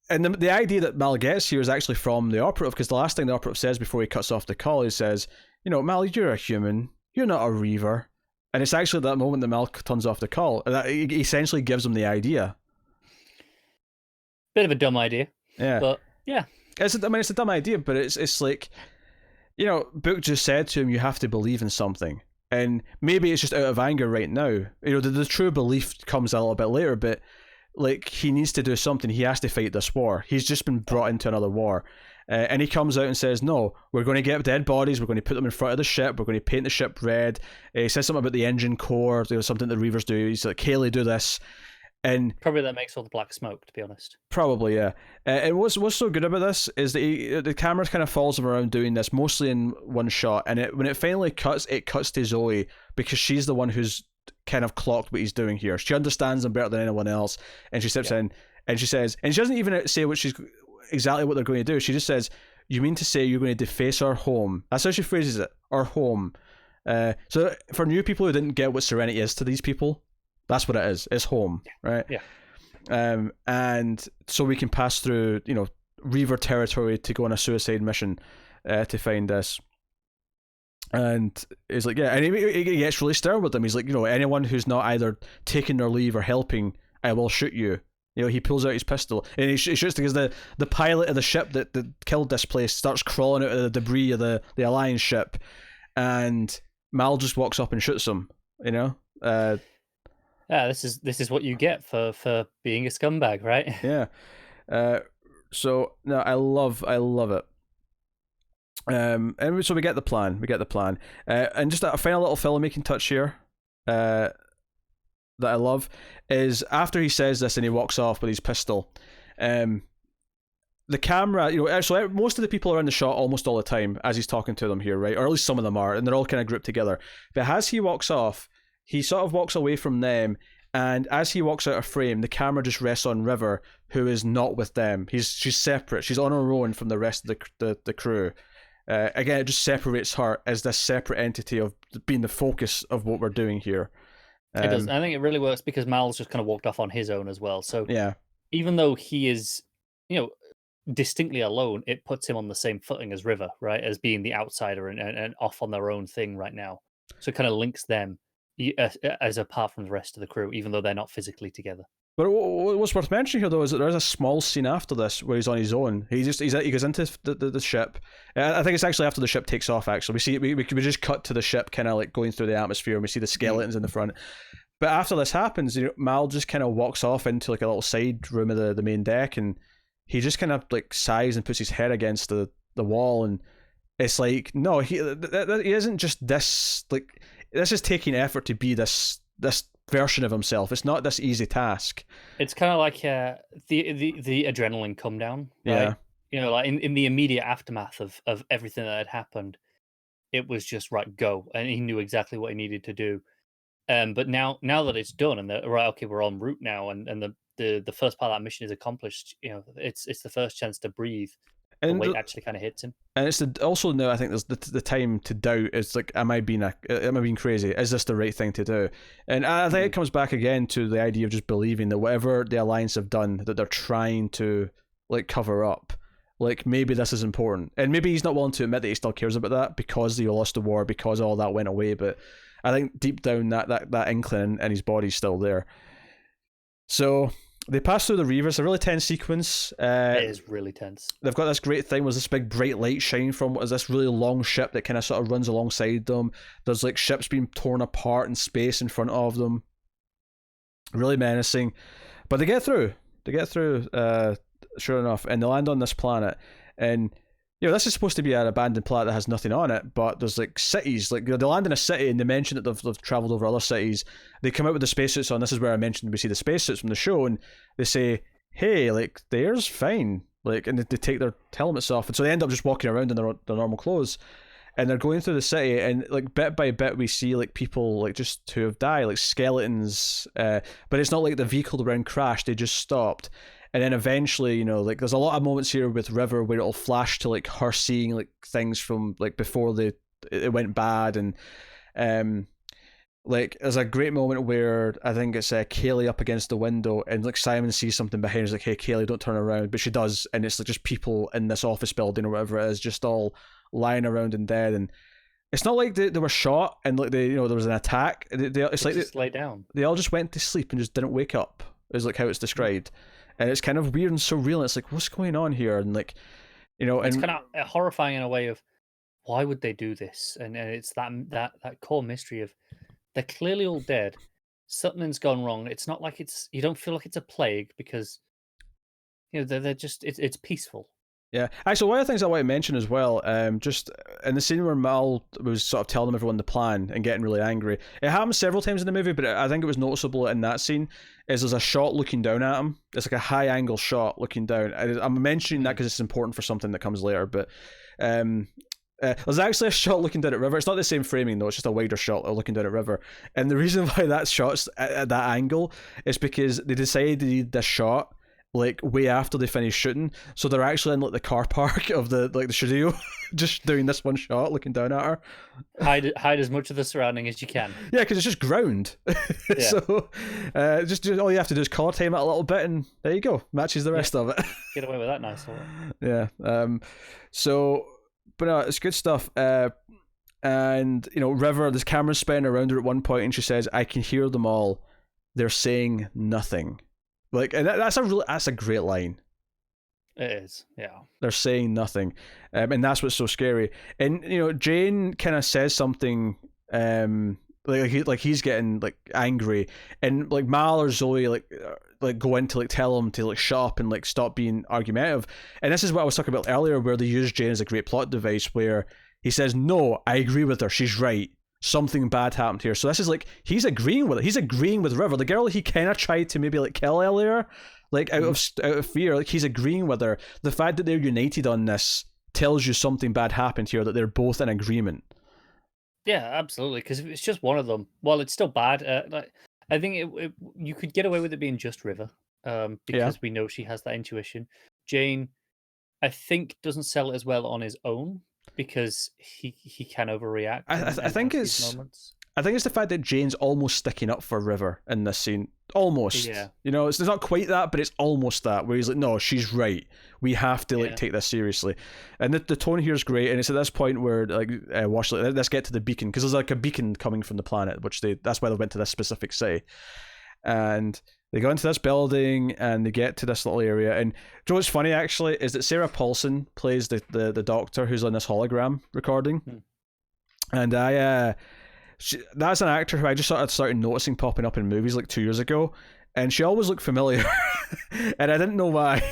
the idea that Mal gets here is actually from the operative, because the last thing the operative says before he cuts off the call, he says, Mal, you're a human. You're not a Reaver. And it's actually that moment that Mal turns off the call. And that essentially gives him the idea. Bit of a dumb idea. Yeah. But, yeah. It's a dumb idea, but it's like, Book just said to him, you have to believe in something. And maybe it's just out of anger right now. The true belief comes a little bit later, but like, he needs to do something. He has to fight this war. He's just been brought into another war. And he comes out and says, no, we're going to get dead bodies. We're going to put them in front of the ship. We're going to paint the ship red. He says something about the engine core, something the Reavers do. He's like, Haley, do this. And probably that makes all the black smoke, to be honest. Probably, yeah. And what's so good about this is that the camera kind of follows him around doing this, mostly in one shot. And when it finally cuts, it cuts to Zoe, because she's the one who's kind of clocked what he's doing here. She understands him better than anyone else, and she steps in and she says, and she doesn't even say exactly what they're going to do. She just says, you mean to say you're going to deface our home? That's how she phrases it, our home. So for new people who didn't get what Serenity is to these people, that's what it is. It's home, right? Yeah. And so we can pass through Reaver territory to go on a suicide mission to find this. And he's like, yeah, and he gets really stern with them. He's like, anyone who's not either taking their leave or helping, I will shoot you. He pulls out his pistol and he shoots because the pilot of the ship that killed this place starts crawling out of the debris of the Alliance ship, and Mal just walks up and shoots him. Yeah, this is what you get for being a scumbag, right? Yeah. So no, I love it. And so we get the plan. And just a final little filmmaking touch here that I love is after he says this and he walks off with his pistol, the camera, so most of the people are in the shot almost all the time as he's talking to them here, right? Or at least some of them are, and they're all kind of grouped together. But as he walks off, he sort of walks away from them, and as he walks out of frame, the camera just rests on River, who is not with them. She's separate. She's on her own from the rest of the crew. Again, it just separates her as this separate entity of being the focus of what we're doing here. It does. I think it really works because Mal's just kind of walked off on his own as well. So yeah, even though he is, distinctly alone, it puts him on the same footing as River, right? As being the outsider and off on their own thing right now. So it kind of links them as apart from the rest of the crew, even though they're not physically together. But what's worth mentioning here, though, is that there's a small scene after this where he's on his own. He goes into the ship. I think it's actually after the ship takes off. Actually, we just cut to the ship, kind of like going through the atmosphere, and we see the skeletons in the front. But after this happens, Mal just kind of walks off into like a little side room of the main deck, and he just kind of like sighs and puts his head against the wall, and it's like, no, he isn't just this. Like, this is taking effort to be this version of himself. It's not this easy task. It's kind of like the adrenaline come down, right? Yeah. Like in the immediate aftermath of everything that had happened, it was just right, go, and he knew exactly what he needed to do. But now that it's done and right, okay, we're en route now, and the first part of that mission is accomplished. It's the first chance to breathe. And the weight actually kind of hits him. And it's also now I think there's the time to doubt. It's like, am I being crazy? Is this the right thing to do? And I think it comes back again to the idea of just believing that whatever the Alliance have done, that they're trying to like cover up. Like, maybe this is important, and maybe he's not willing to admit that he still cares about that because he lost the war, because all that went away. But I think deep down that inkling in his body's still there. So they pass through the Reavers, a really tense sequence. It is really tense. They've got this great thing with this big bright light shine from what is this really long ship that kind of sort of runs alongside them. There's like ships being torn apart in space in front of them. Really menacing. But they get through. Sure enough, and they land on this planet. And this is supposed to be an abandoned planet that has nothing on it, but there's like cities. Like, they land in a city and they mention that they've traveled over other cities. They come out with the spacesuits on. This is where I mentioned we see the spacesuits from the show, and they say, hey, like, the air's fine. Like, and they take their helmets off, and so they end up just walking around in their normal clothes. And they're going through the city, and like bit by bit we see like people like just who have died, like skeletons. But it's not like the vehicle around crashed; they just stopped. And then eventually, you know, like there's a lot of moments here with River where it'll flash to like her seeing like things from like before it went bad, and like there's a great moment where I think it's Kaylee up against the window, and like Simon sees something behind her. He's like, "Hey, Kaylee, don't turn around," but she does, and it's like just people in this office building or whatever it is, just all lying around and dead. And it's not like they were shot and like there was an attack. It's like just lay down. They all just went to sleep and just didn't wake up. Is like how it's described, and it's kind of weird and surreal. And it's like, what's going on here? And like, you know, it's and kind of horrifying in a way of why would they do this? And it's that core mystery of they're clearly all dead. Something's gone wrong. It's not like you don't feel like it's a plague because you know they're just it's peaceful. Yeah, actually, one of the things I want to mention as well, just in the scene where Mal was sort of telling everyone the plan and getting really angry, it happens several times in the movie, but I think it was noticeable in that scene, is there's a shot looking down at him. It's like a high-angle shot looking down. I'm mentioning that because it's important for something that comes later, but there's actually a shot looking down at River. It's not the same framing, though. It's just a wider shot looking down at River. And the reason why that shot's at that angle is because they decided to need this shot like way after they finish shooting, so they're actually in like the car park of the studio, just doing this one shot, looking down at her. Hide as much of the surrounding as you can. Yeah, because it's just ground. Yeah. So, just all you have to do is color time it a little bit, and there you go, matches the rest of it. Get away with that nicely. Yeah. So, but no, it's good stuff. And you know, River, this camera's spinning around her at one point, and she says, "I can hear them all. They're saying nothing." Like, and that's a great line. It is, yeah. They're saying nothing, and that's what's so scary. And you know, Jane kind of says something, like he's getting like angry, and like Mal or Zoe like go in to like tell him to like shut up and like stop being argumentative. And this is what I was talking about earlier, where they use Jane as a great plot device, where he says, "No, I agree with her. She's right. Something bad happened here." So this is like he's agreeing with it. He's agreeing with River, the girl he kind of tried to maybe like kill earlier, like out of fear. Like he's agreeing with her. The fact that they're united on this tells you something bad happened here. That they're both in agreement. Yeah, absolutely. Because if it's just one of them, well, it's still bad. Like, I think you could get away with it being just River, because we know she has that intuition. Jane, I think, doesn't sell it as well on his own, because he can overreact. I think it's the fact that Jane's almost sticking up for River in this scene. Almost. Yeah. You know, it's not quite that, but it's almost that, where he's like, "No, she's right. We have to like take this seriously." And the tone here is great, and it's at this point where like watch, let's get to the beacon, because there's like a beacon coming from the planet, which that's why they went to this specific city. And they go into this building and they get to this little area. And you know what's funny actually is that Sarah Paulson plays the doctor who's on this hologram recording. And that's an actor who I just started noticing popping up in movies like 2 years ago, and she always looked familiar. And I didn't know why.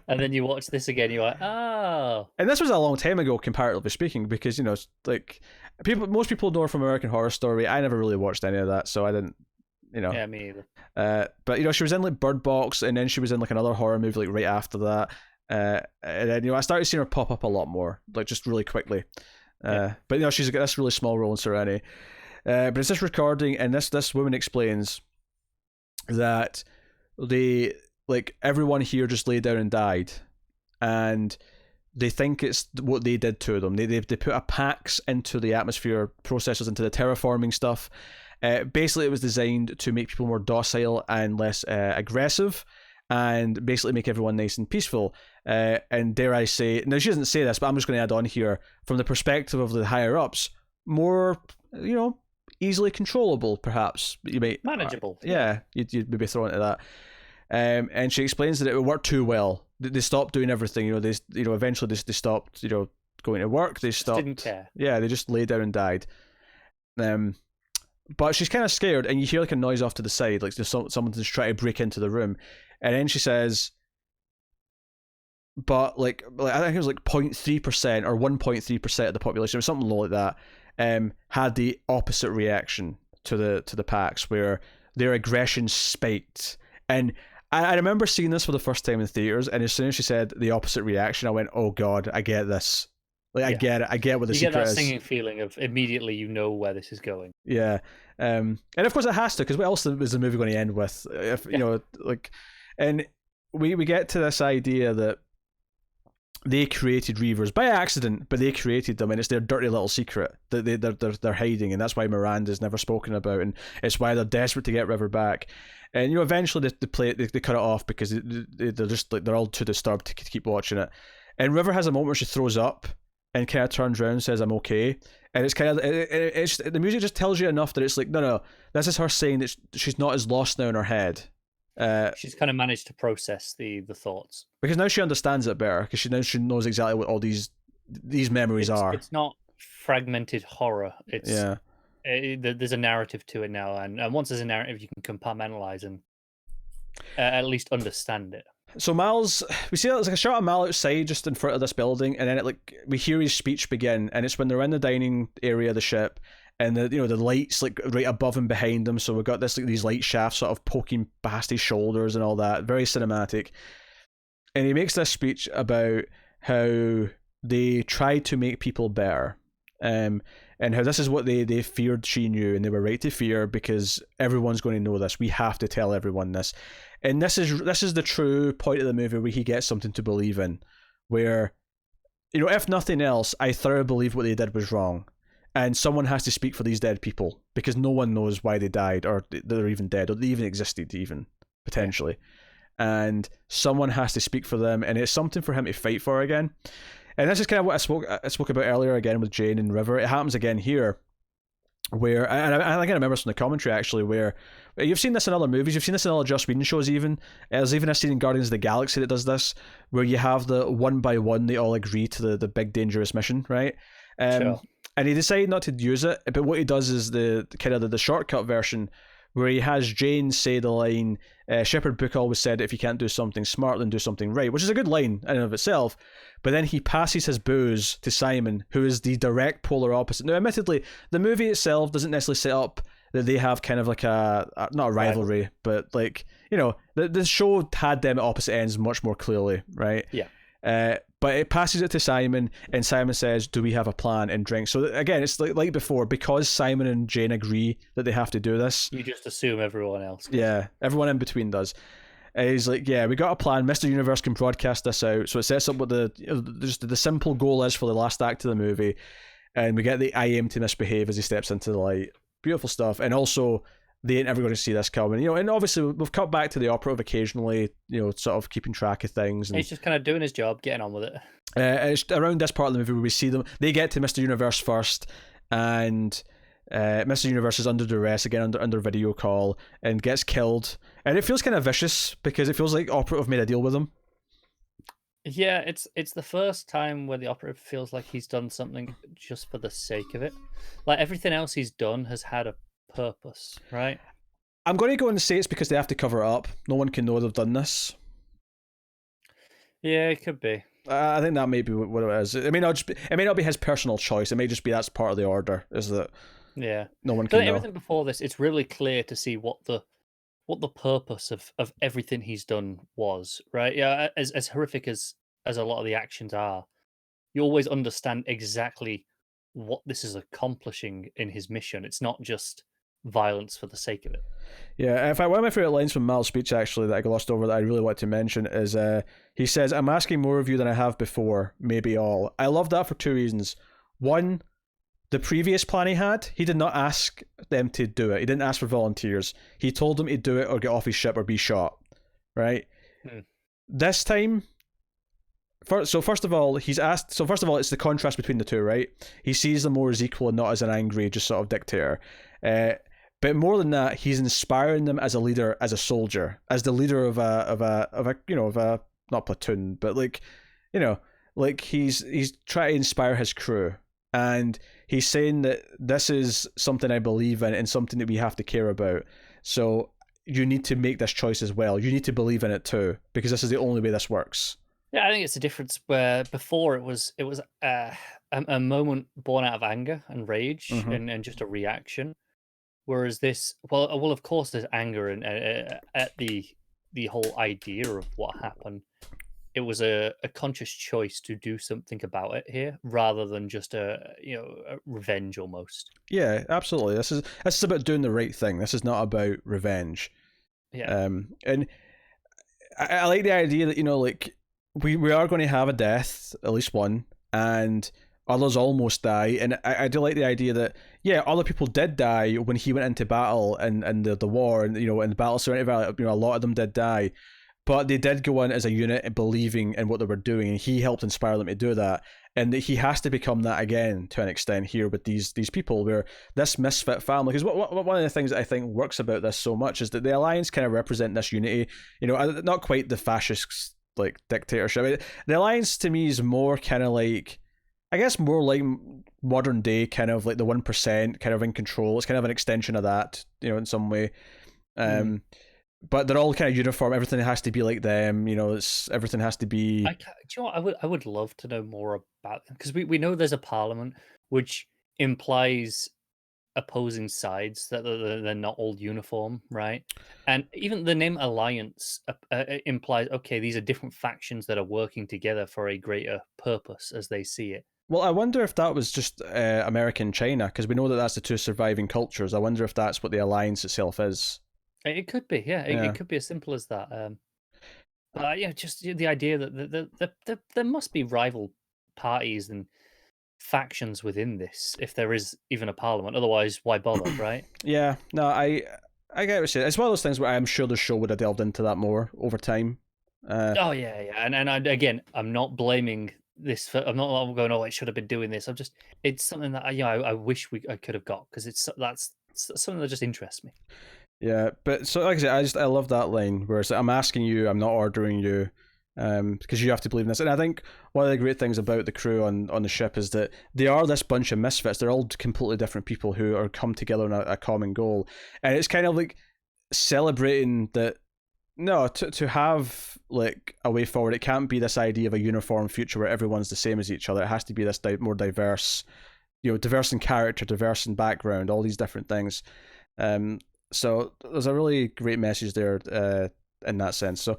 And then you watch this again, you're like, oh. And this was a long time ago, comparatively speaking, because you know, like most people know her from American Horror Story. I never really watched any of that, so I didn't. You know. Yeah, me either. But you know, she was in like Bird Box, and then she was in like another horror movie like right after that. And then you know, I started seeing her pop up a lot more, like just really quickly. But you know, she's got this really small role in Serenity. But it's this recording, and this woman explains that they like everyone here just laid down and died, and they think it's what they did to them. They put a Pax into the atmosphere, processors into the terraforming stuff. Basically, it was designed to make people more docile and less aggressive, and basically make everyone nice and peaceful. And dare I say, now she doesn't say this, but I'm just going to add on here, from the perspective of the higher ups, more, you know, easily controllable, perhaps. You might manageable. You'd maybe throw into that. And she explains that it would work too well. They stopped doing everything. You know, eventually they stopped, you know, going to work. They stopped. Didn't care. Yeah, they just laid down and died. But she's kind of scared, and you hear like a noise off to the side, like someone's just trying to break into the room. And then she says, but like I think it was like 0.3% or 1.3% of the population, or something low like that, had the opposite reaction to the Pax, where their aggression spiked. And I remember seeing this for the first time in theaters, and as soon as she said the opposite reaction, I went, "Oh God, I get this. Like I get it. I get what the secret is." You get that singing feeling of immediately you know where this is going. Yeah, and of course it has to, because what else is the movie going to end with? If you know, like. And we get to this idea that they created Reavers by accident, but they created them, and it's their dirty little secret that they're hiding, and that's why Miranda's never spoken about, and it's why they're desperate to get River back. And eventually they cut it off because they're just like they're all too disturbed to keep watching it. And River has a moment where she throws up and kind of turns around and says, "I'm okay." And it's kind of it's the music just tells you enough that it's like no, this is her saying that she's not as lost now in her head. She's kind of managed to process the thoughts because now she understands it better because she knows exactly what all these memories are. It's not fragmented horror. It's there's a narrative to it now, and once there's a narrative, you can compartmentalize and at least understand it. So Mal's, we see it's like a shot of Mal outside just in front of this building, and then we hear his speech begin, and it's when they're in the dining area of the ship. And the lights like right above and behind them, so we've got this like these light shafts sort of poking past his shoulders and all that, very cinematic. And he makes this speech about how they tried to make people better, and how this is what they feared she knew, and they were right to fear because everyone's going to know this. We have to tell everyone this, and this is the true point of the movie where he gets something to believe in, where if nothing else, I thoroughly believe what they did was wrong. And someone has to speak for these dead people because no one knows why they died or they're even dead or they even existed even, potentially. And someone has to speak for them, and it's something for him to fight for again. And this is kind of what I spoke about earlier again with Jane and River. It happens again here where, and I think I remember this from the commentary actually, where you've seen this in other movies, you've seen this in other Joss Whedon shows even. There's even a scene in Guardians of the Galaxy that does this, where you have the one by one, they all agree to the big dangerous mission, right? Sure. And he decided not to use it, but what he does is the kind of the shortcut version where he has Jane say the line, Shepherd Book always said if you can't do something smart, then do something right, which is a good line in and of itself. But then he passes his booze to Simon, who is the direct polar opposite. Now, admittedly, the movie itself doesn't necessarily set up that they have kind of like not a rivalry, but like, the show had them at opposite ends much more clearly, right? Yeah. But it passes it to Simon, and Simon says, "Do we have a plan?" and drinks. So again, it's like before, because Simon and Jane agree that they have to do this. You just assume everyone else does. Yeah, everyone in between does. And he's like, "Yeah, we got a plan. Mr. Universe can broadcast this out." So it sets up what the simple goal is for the last act of the movie, and we get the "I aim to misbehave" as he steps into the light. Beautiful stuff, and also they ain't ever going to see this coming, and obviously we've cut back to the operative occasionally, sort of keeping track of things. And he's just kind of doing his job, getting on with it. It's around this part of the movie where we see them. They get to Mr. Universe first, and Mr. Universe is under duress again, under video call, and gets killed. And it feels kind of vicious because it feels like operative made a deal with him. Yeah, it's the first time where the operative feels like he's done something just for the sake of it. Like everything else he's done has had a purpose, right? I'm going to go and say it's because they have to cover it up. No one can know they've done this. Yeah, it could be. I think that may be what it is. It may not be his personal choice. It may just be that's part of the order. Is that? Yeah. No one can know. Everything before this, it's really clear to see what the purpose of everything he's done was, right? Yeah, as horrific as a lot of the actions are, you always understand exactly what this is accomplishing in his mission. It's not just violence for the sake of it. Yeah, in fact, one of my favourite lines from Mal's speech, actually, that I glossed over that I really want to mention is he says, "I'm asking more of you than I have before, maybe all." I love that for two reasons. One, the previous plan he did not ask them to do it. He didn't ask for volunteers. He told them to do it or get off his ship or be shot, right? This time, first of all, it's the contrast between the two, right? He sees them more as equal and not as an angry, just sort of dictator. But more than that, he's inspiring them as a leader, as a soldier, as the leader of a not platoon, but he's trying to inspire his crew, and he's saying that this is something I believe in and something that we have to care about. So you need to make this choice as well. You need to believe in it too, because this is the only way this works. Yeah, I think it's a difference where before it was a moment born out of anger and rage and just a reaction. Whereas this, well, of course, there's anger and at the whole idea of what happened. It was a conscious choice to do something about it here, rather than just a revenge almost. Yeah, absolutely. This is about doing the right thing. This is not about revenge. Yeah. And I like the idea that, like, we are going to have a death, at least one, and others almost die. And I do like the idea that, yeah, other people did die when he went into battle and the war, and, in the Battle of Serenity Valley, a lot of them did die. But they did go in as a unit and believing in what they were doing, and he helped inspire them to do that. And that he has to become that again to an extent here with these people, where this misfit family. Because one of the things that I think works about this so much is that the Alliance kind of represent this unity. Not quite the fascist like dictatorship. The Alliance to me is more kind of like, I guess, more like modern day kind of like the 1% kind of in control. It's kind of an extension of that, in some way. But they're all kind of uniform. Everything has to be like them. Everything has to be. Do you know what? I would love to know more about them, because we know there's a parliament, which implies opposing sides, that they're not all uniform, right? And even the name Alliance implies, okay, these are different factions that are working together for a greater purpose as they see it. Well, I wonder if that was just American China, because we know that that's the two surviving cultures. I wonder if that's what the Alliance itself is. It could be, yeah. It could be as simple as that. But yeah, just the idea that there must be rival parties and factions within this, if there is even a parliament. Otherwise, why bother, right? Yeah, no, I get what you're saying. It's one of those things where I'm sure the show would have delved into that more over time. Oh yeah, and again, I'm not blaming this. I'm not going, oh, it should have been doing this. It's something that I wish I could have got, because that's something that just interests me. Yeah, but so like I said, I love that line where it's like, I'm asking you, I'm not ordering you, because you have to believe in this. And I think one of the great things about the crew on the ship is that they are this bunch of misfits. They're all completely different people who are come together on a common goal, and it's kind of like celebrating that. No, to have like a way forward, it can't be this idea of a uniform future where everyone's the same as each other. It has to be this more diverse, diverse in character, diverse in background, all these different things. So there's a really great message there in that sense. So,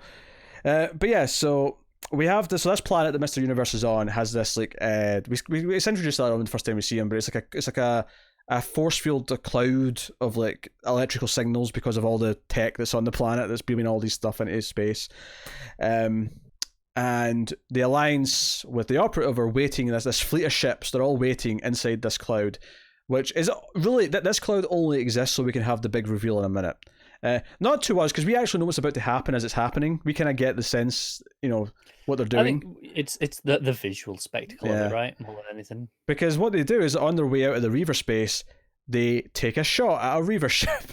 but yeah, so we have this. So this planet that Mr. Universe is on has this like it's introduced that on the first time we see him, but it's like a force field, a cloud of like electrical signals because of all the tech that's on the planet that's beaming all these stuff into space. And the Alliance with the Operative are waiting. There's this fleet of ships. They're all waiting inside this cloud, which is really that this cloud only exists so we can have the big reveal in a minute. Not to us, because we actually know what's about to happen as it's happening. We kind of get the sense, what they're doing. I think it's the visual spectacle of it, right? More than anything. Because what they do is, on their way out of the Reaver space, they take a shot at a Reaver ship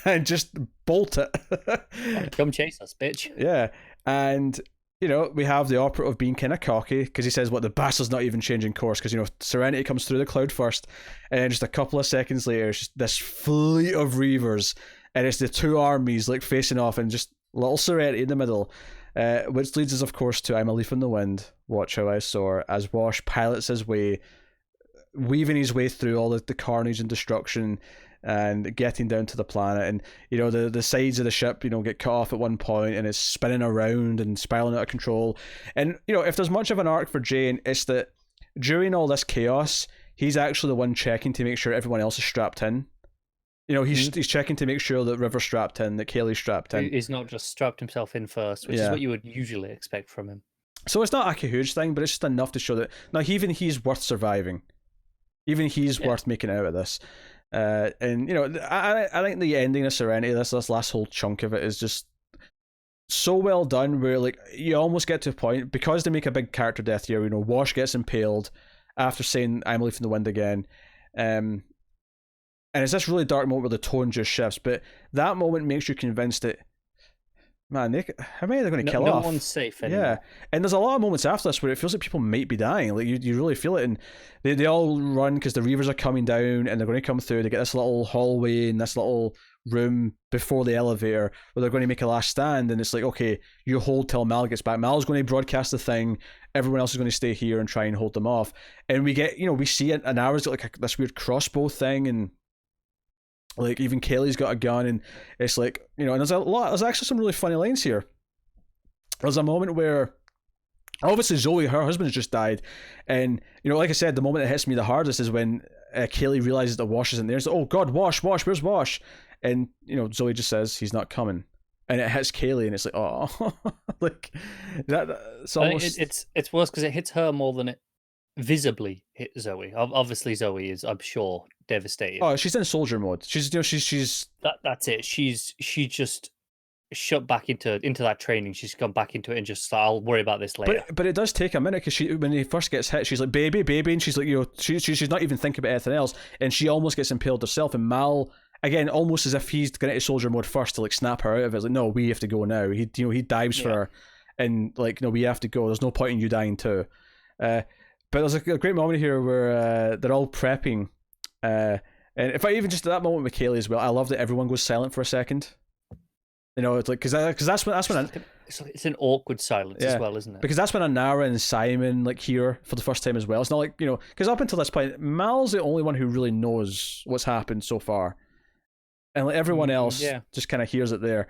and just bolt it. Come chase us, bitch. Yeah, and we have the Operative being kind of cocky because he says, "What, the bastard's not even changing course," because Serenity comes through the cloud first, and then just a couple of seconds later, it's just this fleet of Reavers, and it's the two armies like facing off, and just little Serenity in the middle, which leads us, of course, to "I'm a leaf in the wind, watch how I soar," as Wash pilots his way, weaving his way through all the carnage and destruction, and getting down to the planet. And the sides of the ship get cut off at one point, and it's spinning around and spiraling out of control. And if there's much of an arc for Jane, it's that during all this chaos, he's actually the one checking to make sure everyone else is strapped in. He's checking to make sure that River's strapped in, that Kaylee's strapped in. He's not just strapped himself in first, which is what you would usually expect from him. So it's not like a huge thing, but it's just enough to show that now even he's worth surviving. Even he's worth making out of this. And I think the ending of Serenity, this last whole chunk of it, is just so well done, where like you almost get to a point, because they make a big character death here. Wash gets impaled after saying "I'm a leaf in the wind" again, and it's this really dark moment where the tone just shifts. But that moment makes you convinced that, man, how many are they going to kill off? No one's safe anymore. Yeah, and there's a lot of moments after this where it feels like people might be dying. Like you really feel it, and they all run because the Reavers are coming down, and they're going to come through. They get this little hallway and this little room before the elevator where they're going to make a last stand, and it's like, okay, you hold till Mal gets back. Mal's going to broadcast the thing. Everyone else is going to stay here and try and hold them off. And we get, we see an hour's got like this weird crossbow thing, and like even Kaylee's got a gun, and it's like, and there's actually some really funny lines here. There's a moment where obviously Zoe, her husband's just died, and like I said, the moment that hits me the hardest is when Kaylee realizes that Wash isn't there. It's like, oh god, Wash, where's Wash? And Zoe just says he's not coming. and it hits Kaylee, and it's like, oh, like it's almost. It's worse because it hits her more than it visibly hit Zoe. Obviously, Zoe is, I'm sure, devastated. Oh, she's in soldier mode. She's That's it. She just shut back into that training. She's gone back into it and just I'll worry about this later. But it does take a minute because when he first gets hit, she's like baby, and she's like she's not even thinking about anything else, and she almost gets impaled herself. And Mal again, almost as if he's going into soldier mode first to like snap her out of it. It's like, no, we have to go now. He dives for her, and like, no, we have to go. There's no point in you dying too. But there's a great moment here where they're all prepping, and if I even just at that moment with Kaylee as well, I love that everyone goes silent for a second. You know, it's like because that's when it's an awkward silence as well, isn't it? Because that's when Anara and Simon like hear for the first time as well. It's not like, you know, because up until this point, Mal's the only one who really knows what's happened so far, and like everyone else just kind of hears it there.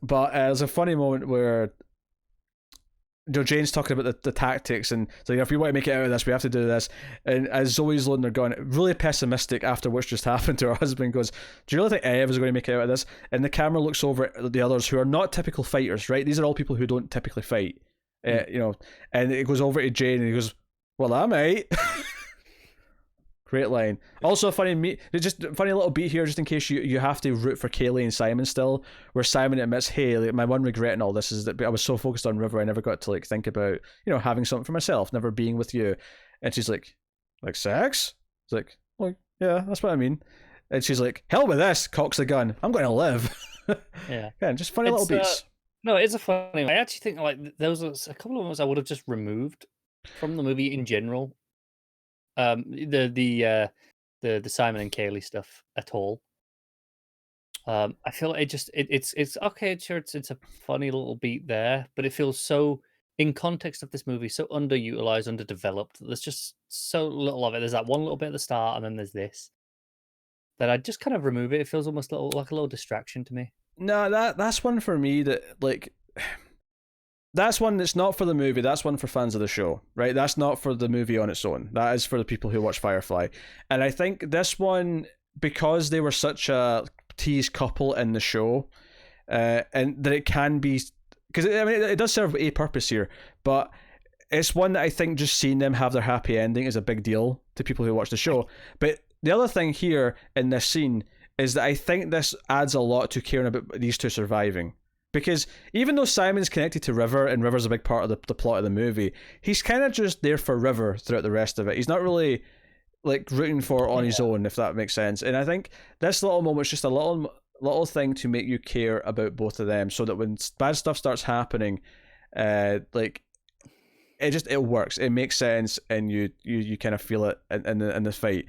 But there's a funny moment where Jane's talking about the tactics, and so if we want to make it out of this, we have to do this. And as Zoe's loading her gun, really pessimistic after what's just happened to her husband, goes, "Do you really think Ev is going to make it out of this?" And the camera looks over at the others who are not typical fighters, right? These are all people who don't typically fight, you know. And it goes over to Jane, and he goes, "Well, I might." Great line. Also, funny little beat here, just in case you have to root for Kaylee and Simon still, where Simon admits, "Hey, like, my one regret in all this is that I was so focused on River, I never got to like think about, you know, having something for myself, never being with you." And she's like sex? It's like, well, yeah, that's what I mean. And she's like, "Hell with this," cocks the gun. "I'm going to live." Yeah, just funny little beats. No, it's a funny. I actually think like there was a couple of ones I would have just removed from the movie in general. The Simon and Kaylee stuff at all. I feel like it's okay. Sure, it's a funny little beat there, but it feels so, in context of this movie, so underutilized, underdeveloped. There's just so little of it. There's that one little bit at the start, and then there's this. That I just kind of remove it. It feels almost like a little distraction to me. No, that's one for me that like. That's one that's not for the movie. That's one for fans of the show, right? That's not for the movie on its own. That is for the people who watch Firefly. And I think this one, because they were such a teased couple in the show, and that it can be, because I mean it does serve a purpose here, but it's one that I think just seeing them have their happy ending is a big deal to people who watch the show. But the other thing here in this scene is that I think this adds a lot to caring about these two surviving. Because even though Simon's connected to River, and River's a big part of the plot of the movie, he's kind of just there for River throughout the rest of it. He's not really like rooting for on his own, if that makes sense. And I think this little moment's just a little thing to make you care about both of them, so that when bad stuff starts happening, like it works. It makes sense, and you kind of feel it in the fight.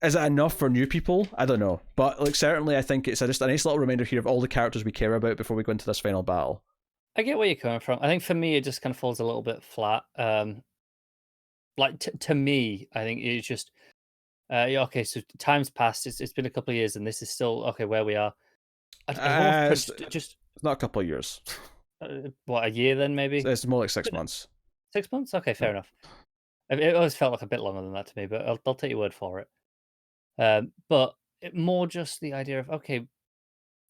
Is it enough for new people? I don't know. But like certainly I think it's just a nice little reminder here of all the characters we care about before we go into this final battle. I get where you're coming from. I think for me it just kind of falls a little bit flat. Like to me, I think it's just okay, so time's passed. It's been a couple of years and this is still okay where we are. It's not a couple of years. What, a year then maybe? It's more like 6 months. 6 months? Okay, fair enough. It always felt like a bit longer than that to me, but I'll take your word for it. But more just the idea of, okay,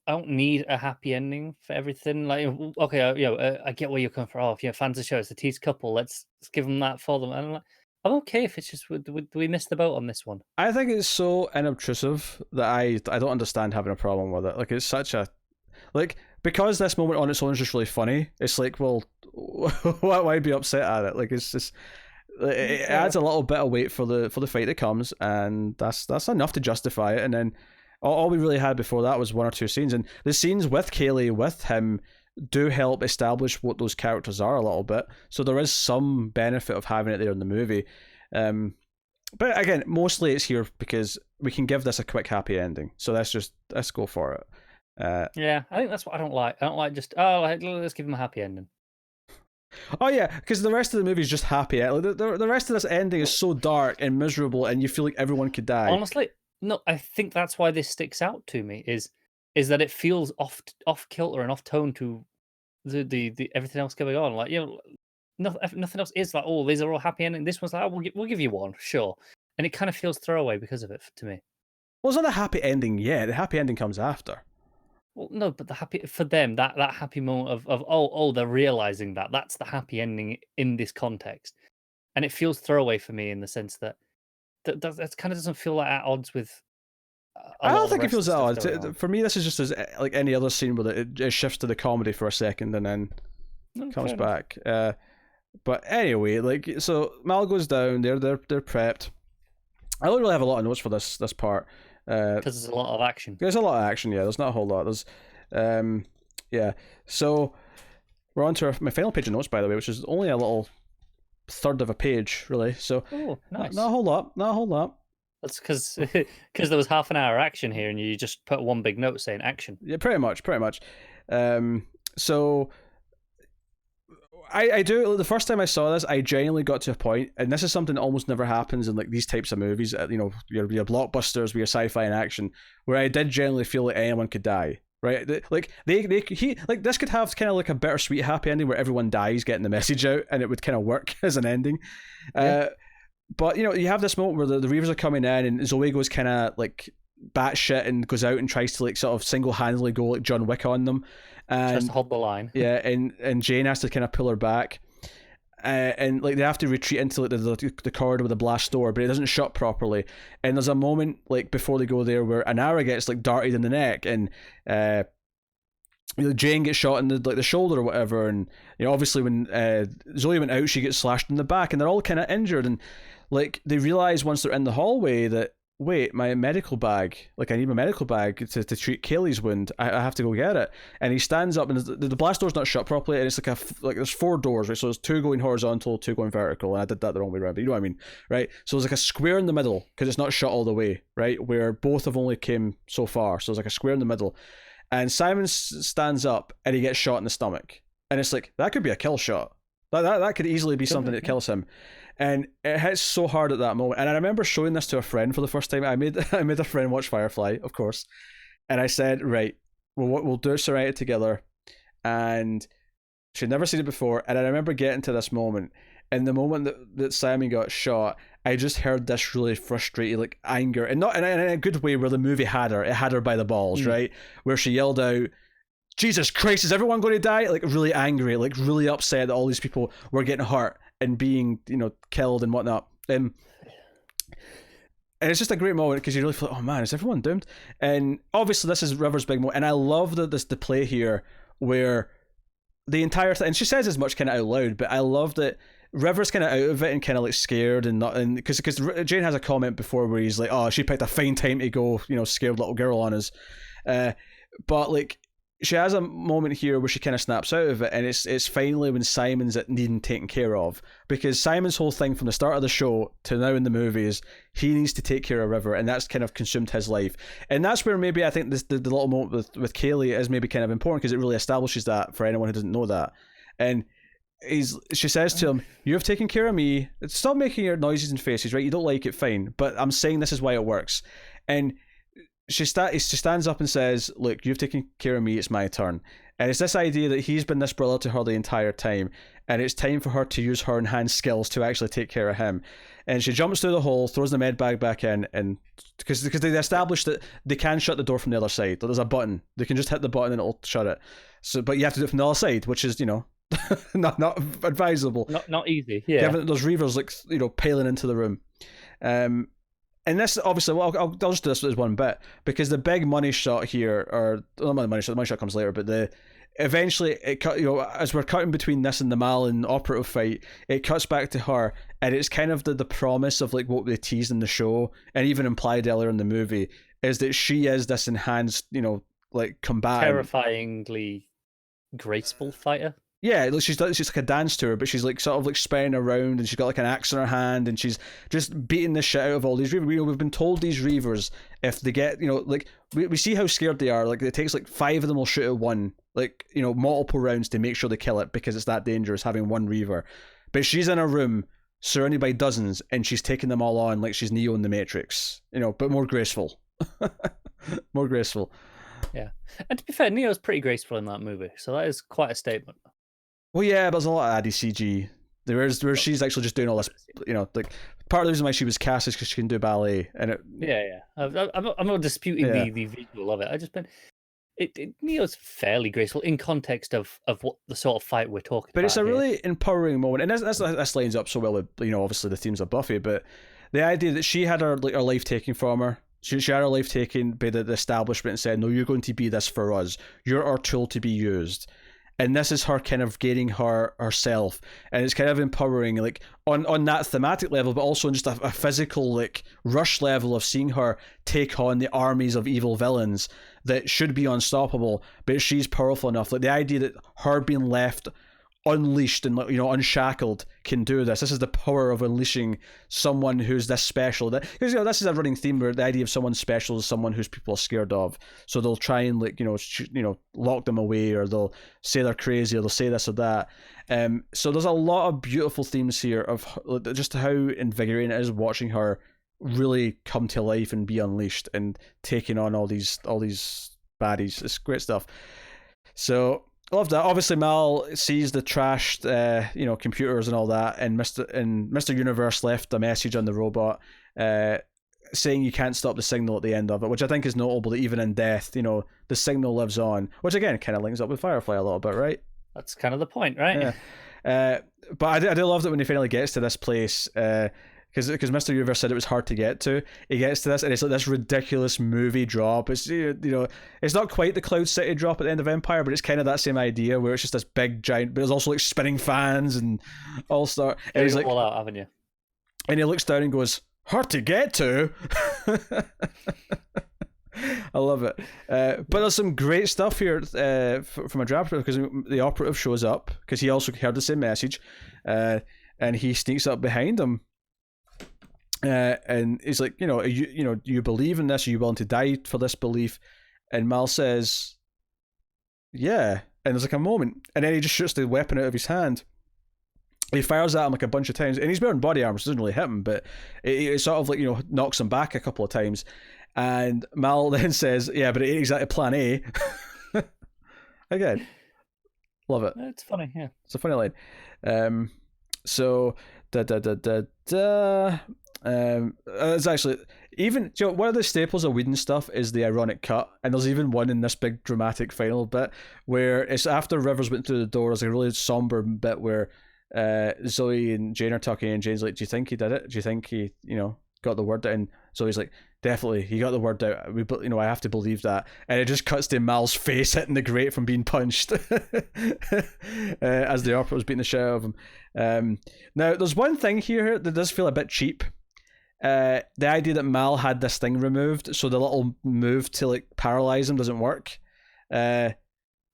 I don't need a happy ending for everything. Like, okay, I get where you're coming from. Oh, if you're fans of the show, it's a teased couple. Let's give them that for them. And I'm okay if it's just, do we miss the boat on this one? I think it's so unobtrusive that I don't understand having a problem with it. Like, it's such a, like, because this moment on its own is just really funny. It's like, well, why be upset at it? Like, it's just. It adds a little bit of weight for the fight that comes, and that's enough to justify it. And then all we really had before that was one or two scenes, and the scenes with Kaylee, with him, do help establish what those characters are a little bit. So there is some benefit of having it there in the movie. But again, mostly it's here because we can give this a quick happy ending. So let's go for it. Yeah, I think that's what I don't like. I don't like just let's give him a happy ending. Oh yeah, because the rest of the movie is just happy. The rest of this ending is so dark and miserable, and you feel like everyone could die. Honestly, no. I think that's why this sticks out to me is that it feels off kilter and off tone to the everything else going on. Like, you know, nothing else is like, oh, these are all happy ending. This one's like, oh, we'll give you one, sure, and it kind of feels throwaway because of it to me. Well, it's not a happy ending yet. The happy ending comes after. Well, no, but the happy for them, that happy moment of oh, they're realizing that's the happy ending in this context, and it feels throwaway for me in the sense that that kind of doesn't feel like at odds with a I lot don't of the think it rest of feels the that stuff going on. odd. For me, this is just as like any other scene where it shifts to the comedy for a second and then comes back. But anyway, like so, Mal goes down. They're prepped. I don't really have a lot of notes for this part. Because there's a lot of action. There's a lot of action. Yeah, there's not a whole lot. There's, yeah. So we're on to my final page of notes, by the way, which is only a little third of a page, really. So nice. Not a whole lot. Not a whole lot. That's because there was half an hour action here, and you just put one big note saying action. Yeah, pretty much. So I do. The first time I saw this, I genuinely got to a point, and this is something that almost never happens in like these types of movies. You know, your blockbusters, your sci-fi and action, where I did genuinely feel like anyone could die. Right, like he like this could have kind of like a bittersweet happy ending where everyone dies, getting the message out, and it would kind of work as an ending. Yeah. But you know, you have this moment where the Reavers are coming in, and Zoe goes kind of like batshit and goes out and tries to like sort of single-handedly go like John Wick on them, and tries to hold the line. Yeah, and Jane has to kind of pull her back, and like they have to retreat into like the corridor with the blast door, but it doesn't shut properly. And there's a moment like before they go there where an arrow gets like darted in the neck, and you know, Jane gets shot in the shoulder or whatever, and you know obviously when Zoe went out, she gets slashed in the back, and they're all kind of injured, and like they realize once they're in the hallway that wait, my medical bag, like I need my medical bag to treat Kaylee's wound. I have to go get it. And he stands up, and the blast door's not shut properly, and it's like there's 4 doors, right? So there's 2 going horizontal, 2 going vertical, and I did that the wrong way around, but you know what I mean, right? So there's like a square in the middle because it's not shut all the way, right? Where both have only came so far, so there's like a square in the middle, and Simon stands up and he gets shot in the stomach, and it's like that could be a kill shot. That could easily be something that kills him. And it hits so hard at that moment. And I remember showing this to a friend for the first time. I made a friend watch Firefly, of course. And I said, right, we'll do Serenity together. And she'd never seen it before. And I remember getting to this moment. And the moment that Simon got shot, I just heard this really frustrated like anger. And not in a good way where the movie had her. It had her by the balls, right? Where she yelled out, Jesus Christ, is everyone going to die? Like really angry, like really upset that all these people were getting hurt and being, you know, killed and whatnot. And it's just a great moment because you really feel like, oh man, is everyone doomed? And obviously this is River's big moment. And I love the play here where the entire thing, and she says as much kind of out loud, but I love that River's kind of out of it and kind of like scared and not, and because Jane has a comment before where he's like, oh, she picked a fine time to go, you know, scared little girl on us. But like, she has a moment here where she kind of snaps out of it, and it's finally when Simon's needing taken care of, because Simon's whole thing from the start of the show to now in the movie is he needs to take care of River, and that's kind of consumed his life. And that's where maybe I think the little moment with Kaylee is maybe kind of important because it really establishes that for anyone who doesn't know that. And she says to him, you have taken care of me, stop making your noises and faces, right? You don't like it, fine, but I'm saying this is why it works. And she stands up and says, look, you've taken care of me, it's my turn. And it's this idea that he's been this brother to her the entire time, and it's time for her to use her enhanced skills to actually take care of him. And she jumps through the hole, throws the med bag back in, and because they established that they can shut the door from the other side. There's a button. They can just hit the button and it'll shut it. So, but you have to do it from the other side, which is, you know, not advisable. Not easy. Yeah. Given that there's Reavers like, you know, piling into the room. And this, obviously, well, I'll just do this as one bit, because the big money shot here, or not the money shot comes later, but eventually it cut, you know, as we're cutting between this and the Mal and operative fight, it cuts back to her, and it's kind of the promise of like what they teased in the show and even implied earlier in the movie, is that she is this enhanced, you know, like combatant, terrifyingly graceful fighter. Yeah, she's like a dance to her, but she's like sort of like spinning around, and she's got like an axe in her hand, and she's just beating the shit out of all these Reavers. You know, we've been told these Reavers, if they get, you know, like we see how scared they are. Like it takes like 5 of them will shoot at one, like, you know, multiple rounds to make sure they kill it, because it's that dangerous having one Reaver. But she's in a room surrounded by dozens, and she's taking them all on like she's Neo in the Matrix, you know, but more graceful. More graceful. Yeah, and to be fair, Neo's pretty graceful in that movie, so that is quite a statement. Well, yeah, but there's a lot of Addy CG. Where she's actually just doing all this, you know, like part of the reason why she was cast is because she can do ballet, and it. Yeah. I'm not disputing the visual of it. I just been Neo's fairly graceful in context of what the sort of fight we're talking But about. it's a here. really empowering moment, and this lines up so well with obviously the themes of Buffy, but the idea that she had her life taken from her. She had her life taken by the establishment and said, "No, you're going to be this for us. You're our tool to be used." And this is her kind of gaining herself, and it's kind of empowering, like on that thematic level, but also on just a physical like rush level of seeing her take on the armies of evil villains that should be unstoppable, but she's powerful enough. Like the idea that her being left unleashed and unshackled can do this. This is the power of unleashing someone who's this special. Because this is a running theme where the idea of someone special is someone who's people are scared of. So they'll try and lock them away, or they'll say they're crazy, or they'll say this or that. So there's a lot of beautiful themes here of just how invigorating it is watching her really come to life and be unleashed and taking on all these baddies. It's great stuff. So I love that. Obviously, Mal sees the trashed, computers and all that, and Mr. Universe left a message on the robot, saying you can't stop the signal at the end of it, which I think is notable. That even in death, the signal lives on, which again kind of links up with Firefly a little bit, right? That's kind of the point, right? Yeah. But I do love that when he finally gets to this place, because Mr. Universe said it was hard to get to. He gets to this, and it's like this ridiculous movie drop. It's it's not quite the Cloud City drop at the end of Empire, but it's kind of that same idea where it's just this big giant, but there's also like spinning fans and all stuff. And he's like, all out, haven't you? And he looks down and goes, "Hard to get to." I love it. But there's some great stuff here from a draft, because the operative shows up because he also heard the same message, and he sneaks up behind him. And he's like, you believe in this? Are you willing to die for this belief? And Mal says, yeah. And there's like a moment, and then he just shoots the weapon out of his hand. He fires at him like a bunch of times, and he's wearing body armor, so it doesn't really hit him, but it sort of like knocks him back a couple of times. And Mal then says, yeah, but it ain't exactly plan A. Again, love it. It's funny, yeah. It's a funny line. It's actually even one of the staples of Whedon stuff is the ironic cut, and there's even one in this big dramatic final bit where it's after Rivers went through the door. There's a really somber bit where Zoe and Jane are talking, and Jane's like, "Do you think he did it? Do you think he got the word out?" And Zoe's like, "Definitely, he got the word out. I have to believe that." And it just cuts to Mal's face hitting the grate from being punched as the operative was beating the shit out of him. Now, there's one thing here that does feel a bit cheap. The idea that Mal had this thing removed, so the little move to like paralyze him doesn't work. It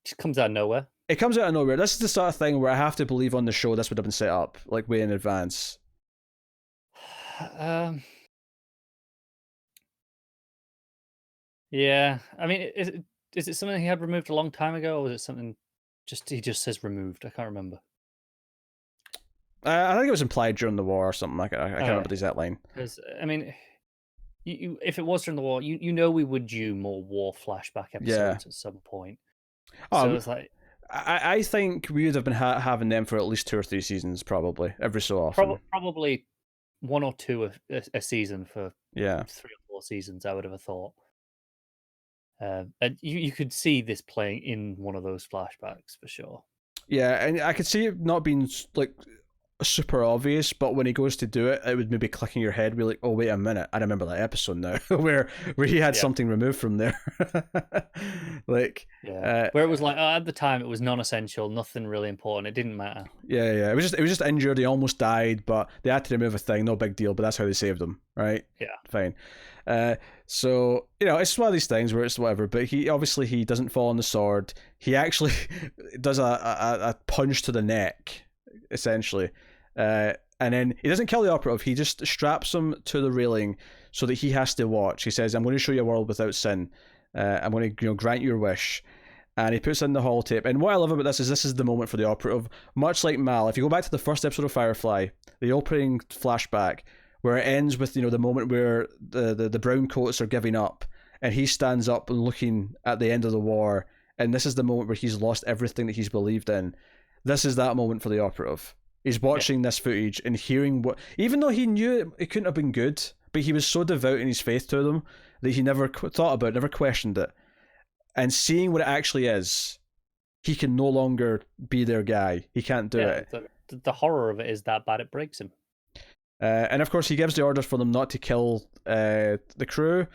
just comes out of nowhere. It comes out of nowhere. This is the sort of thing where I have to believe on the show this would have been set up like way in advance. Yeah, I mean, is it something he had removed a long time ago, or was it something he just says removed? I can't remember. I think it was implied during the war or something. I can't remember the exact line. Because I mean, you if it was during the war, we would do more war flashback episodes at some point. So it's like, I think we would have been having them for at least 2 or 3 seasons, probably every so often. Probably 1 or 2 a season for 3 or 4 seasons. I would have thought. And you could see this playing in one of those flashbacks for sure. Yeah, and I could see it not being like super obvious, but when he goes to do it, it would maybe click in your head, be like, "Oh, wait a minute, I remember that episode now," where he had something removed from there. Like, where it was like, at the time it was non-essential, nothing really important, it didn't matter. Yeah, it was just injured, he almost died, but they had to remove a thing, no big deal, but that's how they saved him, right? Yeah, fine. So it's one of these things where it's whatever, but he doesn't fall on the sword. He actually does a punch to the neck, essentially, and then he doesn't kill the operative. He just straps him to the railing so that he has to watch. He says, "I'm going to show you a world without sin. I'm going to grant your wish." And he puts in the holotape. And what I love about this is the moment for the operative. Much like Mal, if you go back to the first episode of Firefly, the opening flashback, where it ends with the moment where the brown coats are giving up, and he stands up and looking at the end of the war, and this is the moment where he's lost everything that he's believed in. This is that moment for the operative. He's watching this footage and hearing what, even though he knew it couldn't have been good, but he was so devout in his faith to them that he never thought about it, never questioned it. and seeing what it actually is, he can no longer be their guy. He can't do it. The horror of it is that bad it breaks him. And of course, he gives the orders for them not to kill the crew,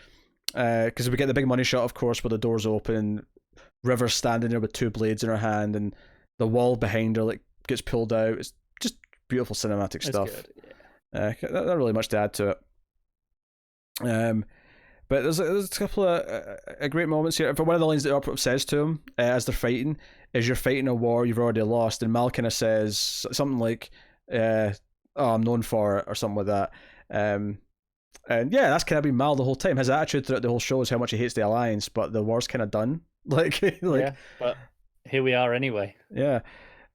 because we get the big money shot, of course, where the doors open, River's standing there with two blades in her hand, and the wall behind her like gets pulled out. It's just beautiful cinematic stuff. Good, yeah. Not really much to add to it. But there's a couple of great moments here. For one of the lines that the operative says to him as they're fighting is, "You're fighting a war you've already lost," and Mal kind of says something like, "Oh, I'm known for it," or something like that. And yeah, that's kind of been Mal the whole time. His attitude throughout the whole show is how much he hates the Alliance, but the war's kind of done. Yeah, but here we are anyway. Yeah.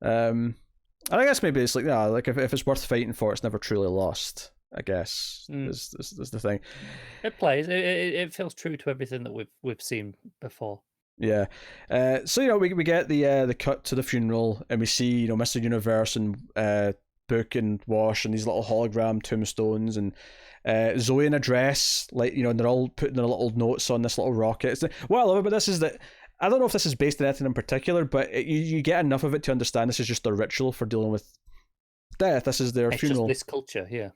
I guess maybe it's like, yeah, like if it's worth fighting for, it's never truly lost, I guess. Is the thing. It plays. It feels true to everything that we've seen before. Yeah. So we get the cut to the funeral, and we see Mr. Universe and Book and Wash and these little hologram tombstones, and Zoe in a dress, and they're all putting their little notes on this little rocket. What I love about this is that I don't know if this is based on anything in particular, but you get enough of it to understand this is just a ritual for dealing with death. This is their funeral. Just this culture, yeah.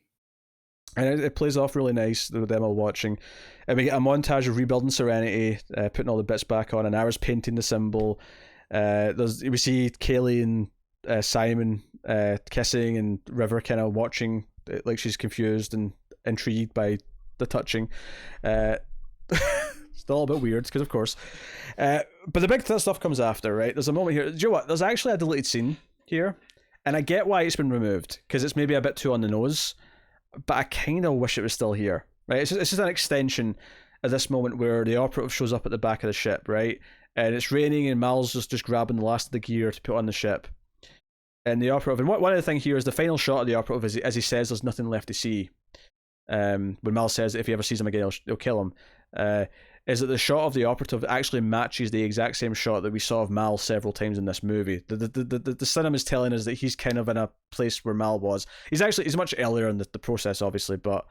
And it plays off really nice with them all watching. And we get a montage of rebuilding Serenity, putting all the bits back on, and Ara's painting the symbol. We see Kaylee and Simon kissing, and River kind of watching, like she's confused and intrigued by the touching. Still a bit weird, because of course. But the big stuff comes after, right? There's a moment here. Do you know what? There's actually a deleted scene here, and I get why it's been removed, because it's maybe a bit too on the nose, but I kind of wish it was still here, right? It's just an extension of this moment where the operative shows up at the back of the ship, right? And it's raining, and Mal's just grabbing the last of the gear to put on the ship. And the operative, and one of the things here is the final shot of the operative, as he says, there's nothing left to see. When Mal says that if he ever sees him again, he'll kill him. Is that the shot of the operative actually matches the exact same shot that we saw of Mal several times in this movie. The cinema is telling us that he's kind of in a place where Mal was. He's much earlier in the process, obviously, but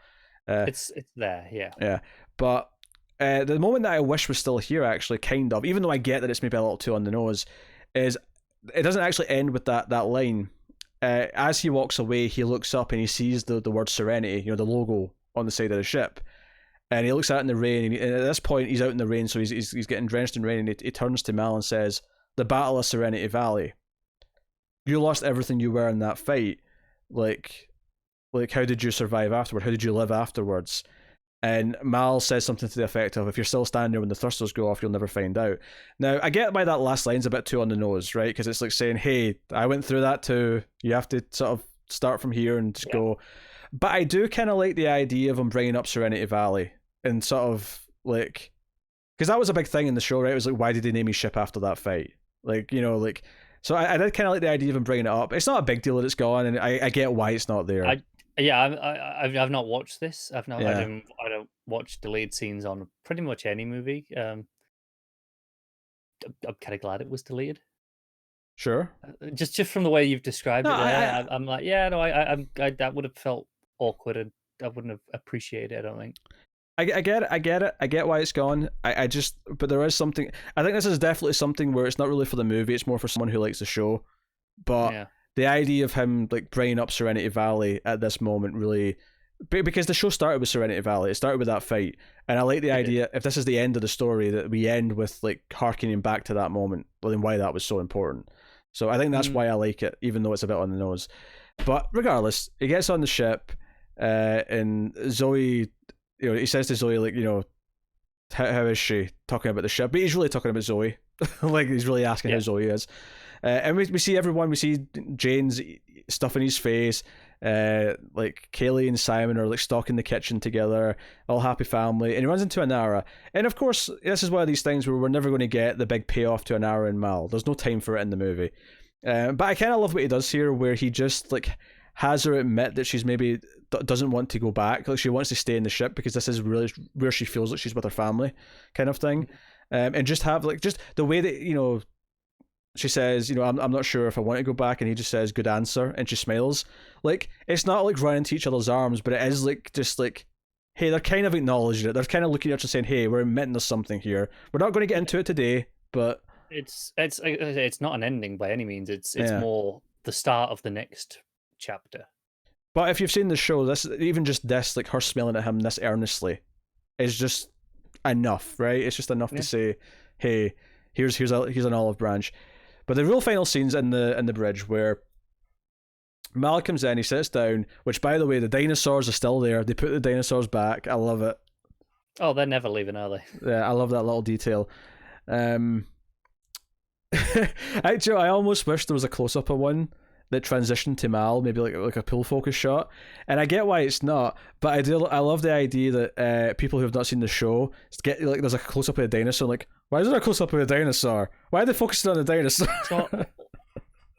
it's there, yeah. Yeah, but the moment that I wish was still here, actually, kind of, even though I get that it's maybe a little too on the nose, is it doesn't actually end with that line. As he walks away, he looks up and he sees the word Serenity, the logo on the side of the ship. And he looks out in the rain, and at this point he's out in the rain, so he's getting drenched in rain, and he turns to Mal and says, "The Battle of Serenity Valley. You lost everything you were in that fight. Like how did you survive afterward? How did you live afterwards?" And Mal says something to the effect of, "If you're still standing there when the thrusters go off, you'll never find out." Now, I get why that last line's a bit too on the nose, right? Because it's like saying, hey, I went through that too. You have to sort of start from here and just go. But I do kind of like the idea of him bringing up Serenity Valley and sort of like, because that was a big thing in the show, right? It was like, why did he name his ship after that fight? So I did kind of like the idea of him bringing it up. It's not a big deal that it's gone, and I get why it's not there. I've not watched this. I don't watch deleted scenes on pretty much any movie. I'm kind of glad it was deleted. Sure. Just from the way you've described it, I'm like, yeah, no, I that would have felt awkward, and I wouldn't have appreciated it, I don't think. I get it. I get why it's gone. But there is something. I think this is definitely something where it's not really for the movie. It's more for someone who likes the show. But the idea of him like bringing up Serenity Valley at this moment really, because the show started with Serenity Valley. It started with that fight, and I like the idea. If this is the end of the story, that we end with like harkening back to that moment, well, then why that was so important. So I think that's why I like it, even though it's a bit on the nose. But regardless, he gets on the ship, and Zoe. He says to Zoe, like, how is she? Talking about the ship. But he's really talking about Zoe. Like, he's really asking how Zoe is. And we see everyone. We see Jane's stuff in his face. Like, Kaylee and Simon are, like, stalking the kitchen together. All happy family. And he runs into Anara. And, of course, this is one of these things where we're never going to get the big payoff to Anara and Mal. There's no time for it in the movie. But I kind of love what he does here, where he just, like, has her admit that she's maybe doesn't want to go back. Like, she wants to stay in the ship because this is really where she feels like she's with her family, kind of thing. And just have like just the way that she says, I'm not sure if I want to go back, and he just says, "Good answer," and she smiles. Like, it's not like running into each other's arms, but it is like just like hey, they're kind of acknowledging it. They're kind of looking at us and saying, hey, we're admitting there's something here. We're not going to get into it today, but it's not an ending by any means. It's Yeah. more the start of the next chapter. But if you've seen the show, this even just this, like her smelling at him this earnestly, is just enough, right? It's just enough to say, hey, here's an olive branch. But the real final scene's in the bridge where Mal comes in, he sits down, which, by the way, the dinosaurs are still there. They put the dinosaurs back. I love it. Oh, they're never leaving, are they? Yeah, I love that little detail. Actually, I almost wish there was a close-up of one that transitioned to Mal, maybe like a pull focus shot. And I get why it's not, but I love the idea that people who have not seen the show get like there's a close-up of a dinosaur. Like, why is there a close-up of a dinosaur? Why are they focusing on the dinosaur? So,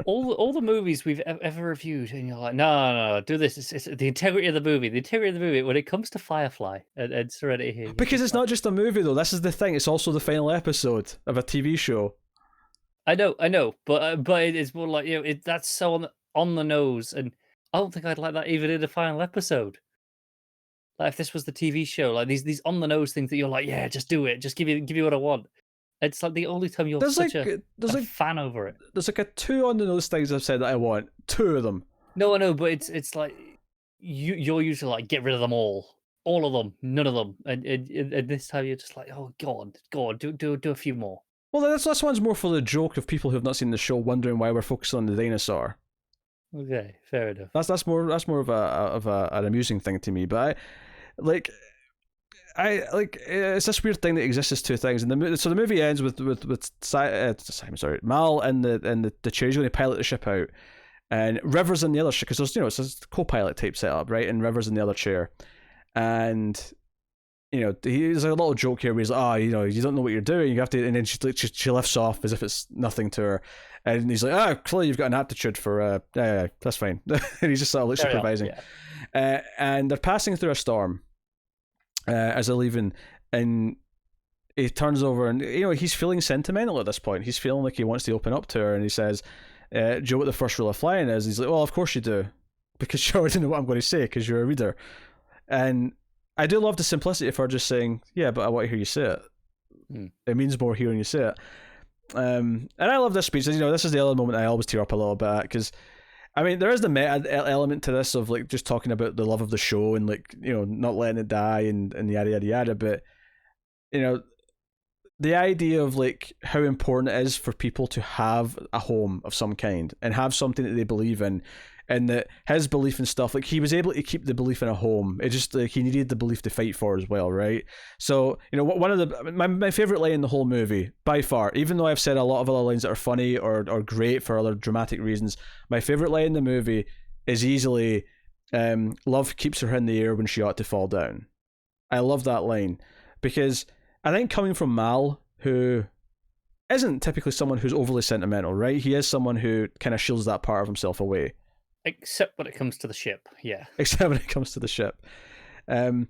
all the movies we've ever reviewed, and you're like, no, do this. It's the integrity of the movie. The integrity of the movie. When it comes to Firefly and Serenity here, because it's not just a movie though. This is the thing. It's also the final episode of a TV show. I know, but it's more like, you know, that's so on the nose, and I don't think I'd like that even in the final episode. Like if this was the TV show, like these on the nose things that you're like, yeah, just do it, just give you what I want. It's like the only time you're There's such like a fan over it. There's like a 2 on the nose things I've said that I want. 2 of them. No, I know, but it's like you're usually like, get rid of them all of them, none of them, and this time you're just like, oh, go on, do a few more. Well, this one's more for the joke of people who have not seen the show wondering why we're focusing on the dinosaur. Okay, fair enough. That's more of an amusing thing to me. But I it's this weird thing that exists as 2 things. And the movie ends with Mal and the chair. He's going to pilot the ship out, and River's in the other ship because there's it's a co-pilot type setup, right? And River's in the other chair, and there's a little joke here where he's like, you don't know what you're doing, you have to, and then she lifts off as if it's nothing to her, and he's like, clearly you've got an aptitude for yeah, that's fine. And he's just sort of like supervising. And they're passing through a storm as they're leaving, and he turns over and he's feeling sentimental at this point. He's feeling like he wants to open up to her, and he says, do you know what the first rule of flying is? He's like, well, of course you do, because you already know what I'm going to say because you're a reader. And I do love the simplicity of her just saying, yeah, but I want to hear you say it. It means more hearing you say it. And I love this speech. This is the other moment I always tear up a little bit, because I mean, there is the meta element to this of like just talking about the love of the show and like, not letting it die and yada yada yada. But the idea of like how important it is for people to have a home of some kind and have something that they believe in, and that his belief in stuff, like he was able to keep the belief in a home. It just like he needed the belief to fight for as well, right? So one of my favorite line in the whole movie by far, even though I've said a lot of other lines that are funny or great for other dramatic reasons, my favorite line in the movie is easily, love keeps her in the air when she ought to fall down. I love that line because I think coming from Mal, who isn't typically someone who's overly sentimental, right? He is someone who kind of shields that part of himself away. Except when it comes to the ship, yeah. Except when it comes to the ship. But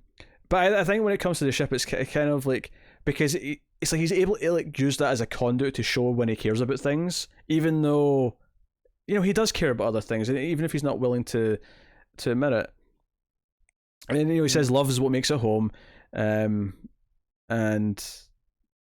I think when it comes to the ship, it's kind of like, because it's like he's able to like use that as a conduit to show when he cares about things, even though, he does care about other things, and even if he's not willing to admit it. And he says love is what makes it home, and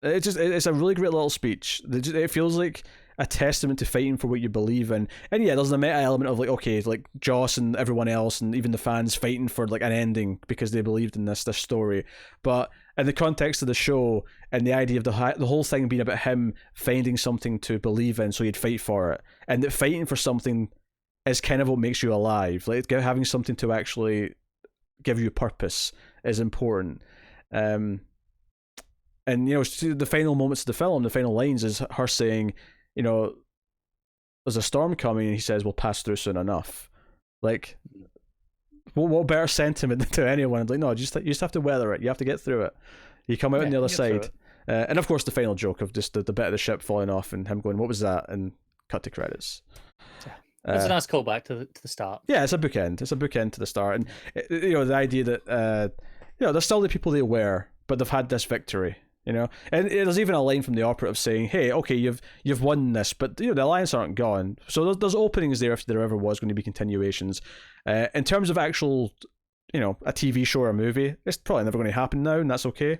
it's a really great little speech. It feels like a testament to fighting for what you believe in. And yeah, there's the meta element of like, okay, like Joss and everyone else and even the fans fighting for like an ending because they believed in this story. But in the context of the show and the idea of the whole thing being about him finding something to believe in so he'd fight for it, and that fighting for something is kind of what makes you alive. Like having something to actually give you purpose is important. And the final moments of the film, the final lines is her saying, there's a storm coming, and he says, we'll pass through soon enough. Like, what better sentiment to anyone? Like, no, you just have to weather it. You have to get through it. You come out on the other side. And of course, the final joke of just the bit of the ship falling off and him going, what was that? And cut to credits. It's a nice callback to the start. Yeah, it's a bookend. It's a bookend to the start. And, the idea that, they're still the people they were, but they've had this victory. And there's even a line from the operative saying, hey, okay, you've won this, but the Alliance aren't gone. So there's openings there if there ever was going to be continuations. In terms of actual a TV show or a movie. It's probably never going to happen now, and that's okay.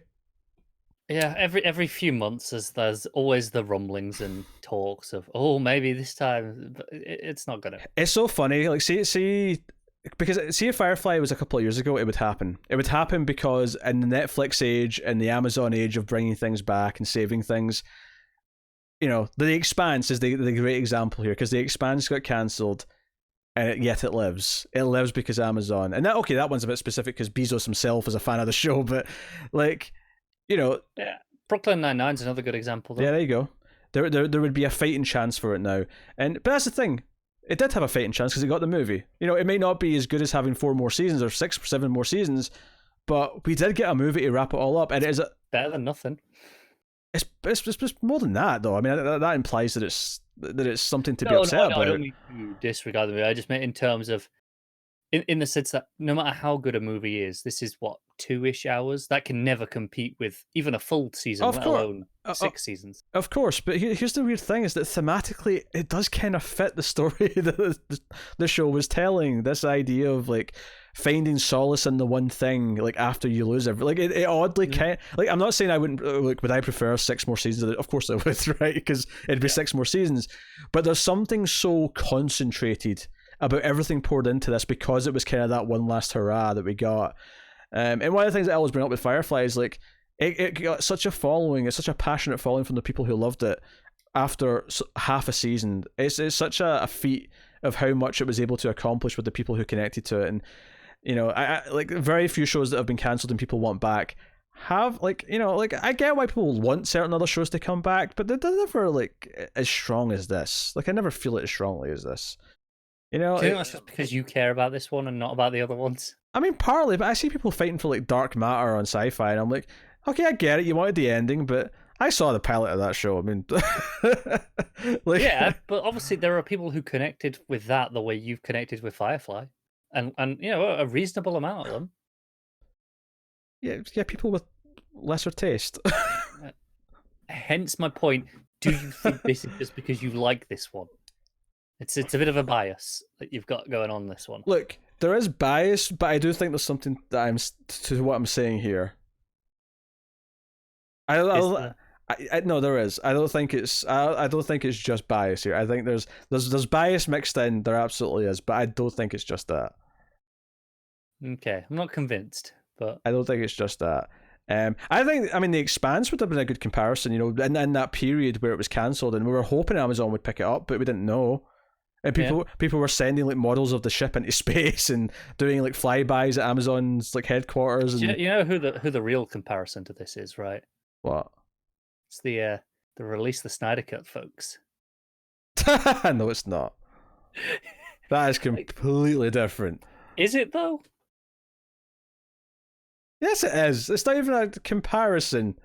Yeah, every few months, there's always the rumblings and talks of, maybe this time, but it's not gonna. It's so funny. Like, see, because see if Firefly was a couple of years ago, it would happen. It would happen because in the Netflix age and the Amazon age of bringing things back and saving things, The Expanse is the great example here, because The Expanse got cancelled, and yet it lives. It lives because Amazon. And that one's a bit specific because Bezos himself is a fan of the show, but like. Yeah, Brooklyn Nine-Nine's another good example, though. Yeah, there you go. There would be a fighting chance for it now. But that's the thing. It did have a fighting chance because it got the movie. It may not be as good as having 4 more seasons or 6 or 7 more seasons, but we did get a movie to wrap it all up, and it is better than nothing. It's more than that, though. I mean, that implies that it's something to be upset about. I don't mean to disregard the movie. I just meant in terms of, in the sense that no matter how good a movie is, this is 2-ish hours. That can never compete with even a full season, let alone 6 seasons. Of course, but here's the weird thing: is that thematically, it does kind of fit the story that the show was telling. This idea of like finding solace in the one thing, like after you lose everything. Like it oddly kind. Like, I'm not saying I wouldn't. Like, would I prefer 6 more seasons? Of course I would, right? Because it'd be 6 more seasons. But there's something so concentrated about everything poured into this, because it was kind of that one last hurrah that we got. And one of the things that I always bring up with Firefly is like it got such a following, it's such a passionate following from the people who loved it after half a season. It's such a feat of how much it was able to accomplish with the people who connected to it. And I like very few shows that have been cancelled and people want back have I get why people want certain other shows to come back, but they're never like as strong as this. Like, I never feel it as strongly as this. Do you think that's just because you care about this one and not about the other ones? I mean, partly, but I see people fighting for like dark matter on Sci-Fi, and I'm like, okay, I get it. You wanted the ending, but I saw the pilot of that show. I mean, yeah, but obviously there are people who connected with that the way you've connected with Firefly, and a reasonable amount of them. Yeah, people with lesser taste. Hence my point. Do you think this is just because you like this one? It's a bit of a bias that you've got going on this one. Look, there is bias, but I do think there's something that to what I'm saying here. No, there is. I don't think it's just bias here. I think there's bias mixed in. There absolutely is, but I don't think it's just that. Okay, I'm not convinced, but I don't think it's just that. I mean, The Expanse would have been a good comparison, in that period where it was cancelled, and we were hoping Amazon would pick it up, but we didn't know. And people were sending like models of the ship into space and doing like flybys at Amazon's like headquarters. And you know who the real comparison to this is, right? What? It's the release the Snyder Cut, folks. No, it's not. That is completely different. Is it though? Yes, it is. It's not even a comparison.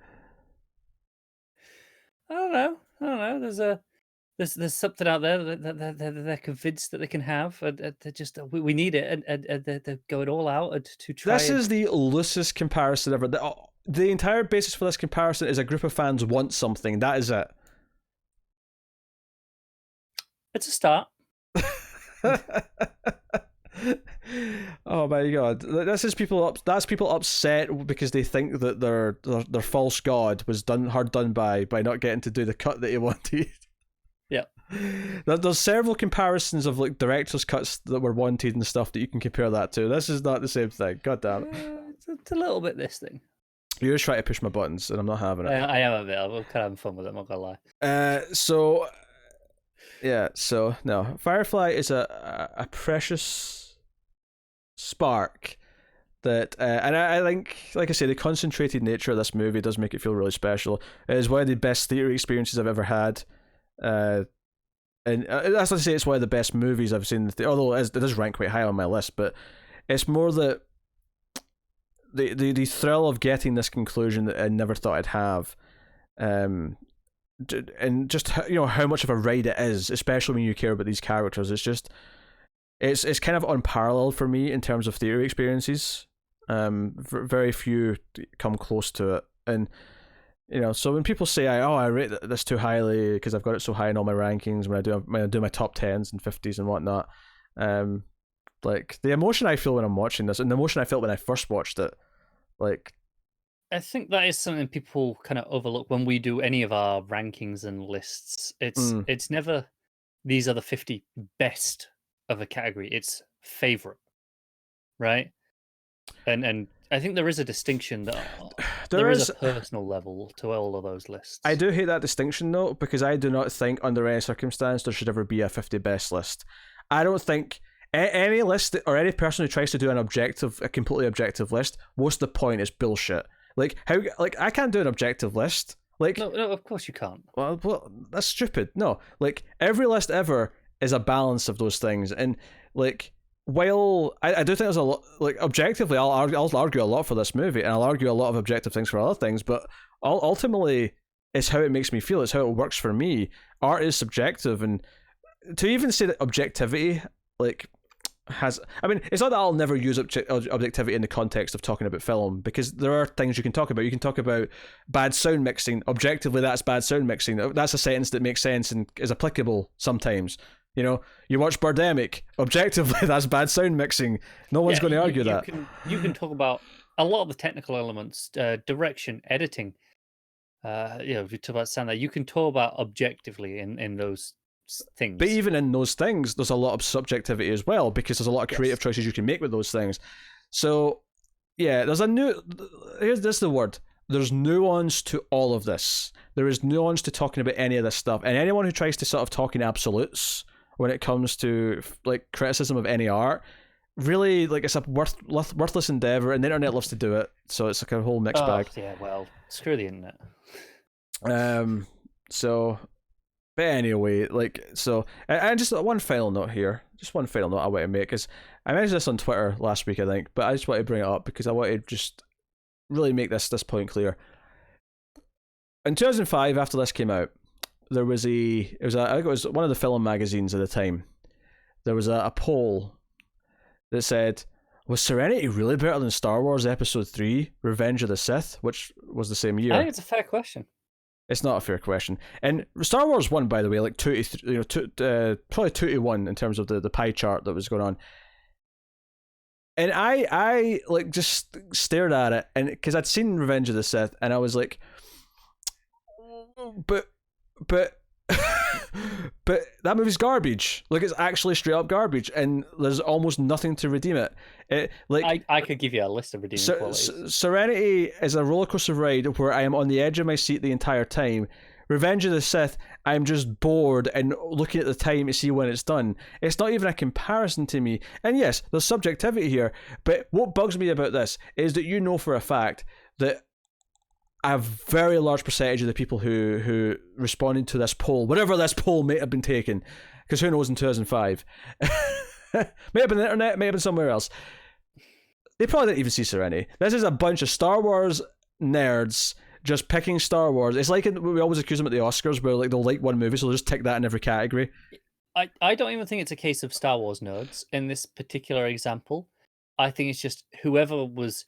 I don't know. There's something out there that they're convinced that they can have. They just we need it, and they're going all out to try. This is the loosest comparison ever. The entire basis for this comparison is a group of fans want something. That is it. It's a start. Oh my god! That's people upset because they think that their false god was hard done by not getting to do the cut that he wanted. Yeah. There's several comparisons of like director's cuts that were wanted and stuff that you can compare that to. This is not the same thing. God damn it. It's a little bit this thing. You're just trying to push my buttons and I'm not having it. I am a bit. I'm kind of having fun with it, I'm not gonna lie. So no. Firefly is a precious spark that and I think, like I say, the concentrated nature of this movie does make it feel really special. It is one of the best theatre experiences I've ever had. And that's not to say it's one of the best movies I've seen, although it does rank quite high on my list, but it's more that the thrill of getting this conclusion that I never thought I'd have, and just how much of a ride it is, especially when you care about these characters. It's kind of unparalleled for me in terms of theatre experiences. Very few come close to it, and so when people say I rate this too highly because I've got it so high in all my rankings when I do my top 10s and 50s and whatnot, Like the emotion I feel when I'm watching this, and the emotion I felt when I first watched it, like I think that is something people kind of overlook when we do any of our rankings and lists. It's never these are the 50 best of a category. It's favorite, right? And I think there is a distinction that there is a personal level to all of those lists. I do hate that distinction though, because I do not think under any circumstance there should ever be a 50 best list. I don't think any list or any person who tries to do a completely objective list, what's the point? It's bullshit. Like I can't do an objective list. Like no, of course you can't. Well, that's stupid. No, like every list ever is a balance of those things, and like while I do think there's a lot, like objectively, I'll argue a lot for this movie, and I'll argue a lot of objective things for other things, but ultimately, it's how it makes me feel. It's how it works for me. Art is subjective, and to even say that objectivity, like it's not that I'll never use objectivity in the context of talking about film, because there are things you can talk about. You can talk about bad sound mixing. Objectively, that's bad sound mixing. That's a sentence that makes sense and is applicable sometimes. You know, you watch Birdemic. Objectively, that's bad sound mixing. No one's going to argue that. You can talk about a lot of the technical elements, direction, editing. If you talk about sound, you can talk about objectively in those things. But even in those things, there's a lot of subjectivity as well, because there's a lot of creative choices you can make with those things. So, yeah, this is the word. There's nuance to all of this. There is nuance to talking about any of this stuff. And anyone who tries to sort of talk in absolutes when it comes to like criticism of any art, really, like, it's a worthless endeavor, and the internet loves to do it. So it's like a whole mixed bag. Yeah, well, screw the internet. But anyway, and just one final note here. Just one final note I want to make is I mentioned this on Twitter last week, I think, but I just want to bring it up because I want to just really make this point clear. In 2005, after this came out, there was I think it was one of the film magazines at the time. There was a poll that said, was Serenity really better than Star Wars Episode 3, Revenge of the Sith, which was the same year? I think it's a fair question. It's not a fair question. And Star Wars won, by the way, like 2-3, probably 2-1 in terms of the pie chart that was going on. And I like just stared at it, and because I'd seen Revenge of the Sith, and I was like, but but that movie's garbage. Like, it's actually straight up garbage, and there's almost nothing to redeem it. I could give you a list of redeeming qualities. Serenity is a roller coaster ride where I am on the edge of my seat the entire time. Revenge of the Sith, I'm just bored and looking at the time to see when it's done. It's not even a comparison to me. And yes, there's subjectivity here, but what bugs me about this is that you know for a fact that a very large percentage of the people who responded to this poll, whatever this poll may have been taken, because who knows in 2005, may have been the internet, may have been somewhere else, they probably didn't even see Serenity. This is a bunch of Star Wars nerds just picking Star Wars. It's like we always accuse them at the Oscars where like they'll like one movie, so they'll just tick that in every category. I don't even think it's a case of Star Wars nerds in this particular example. I think it's just whoever was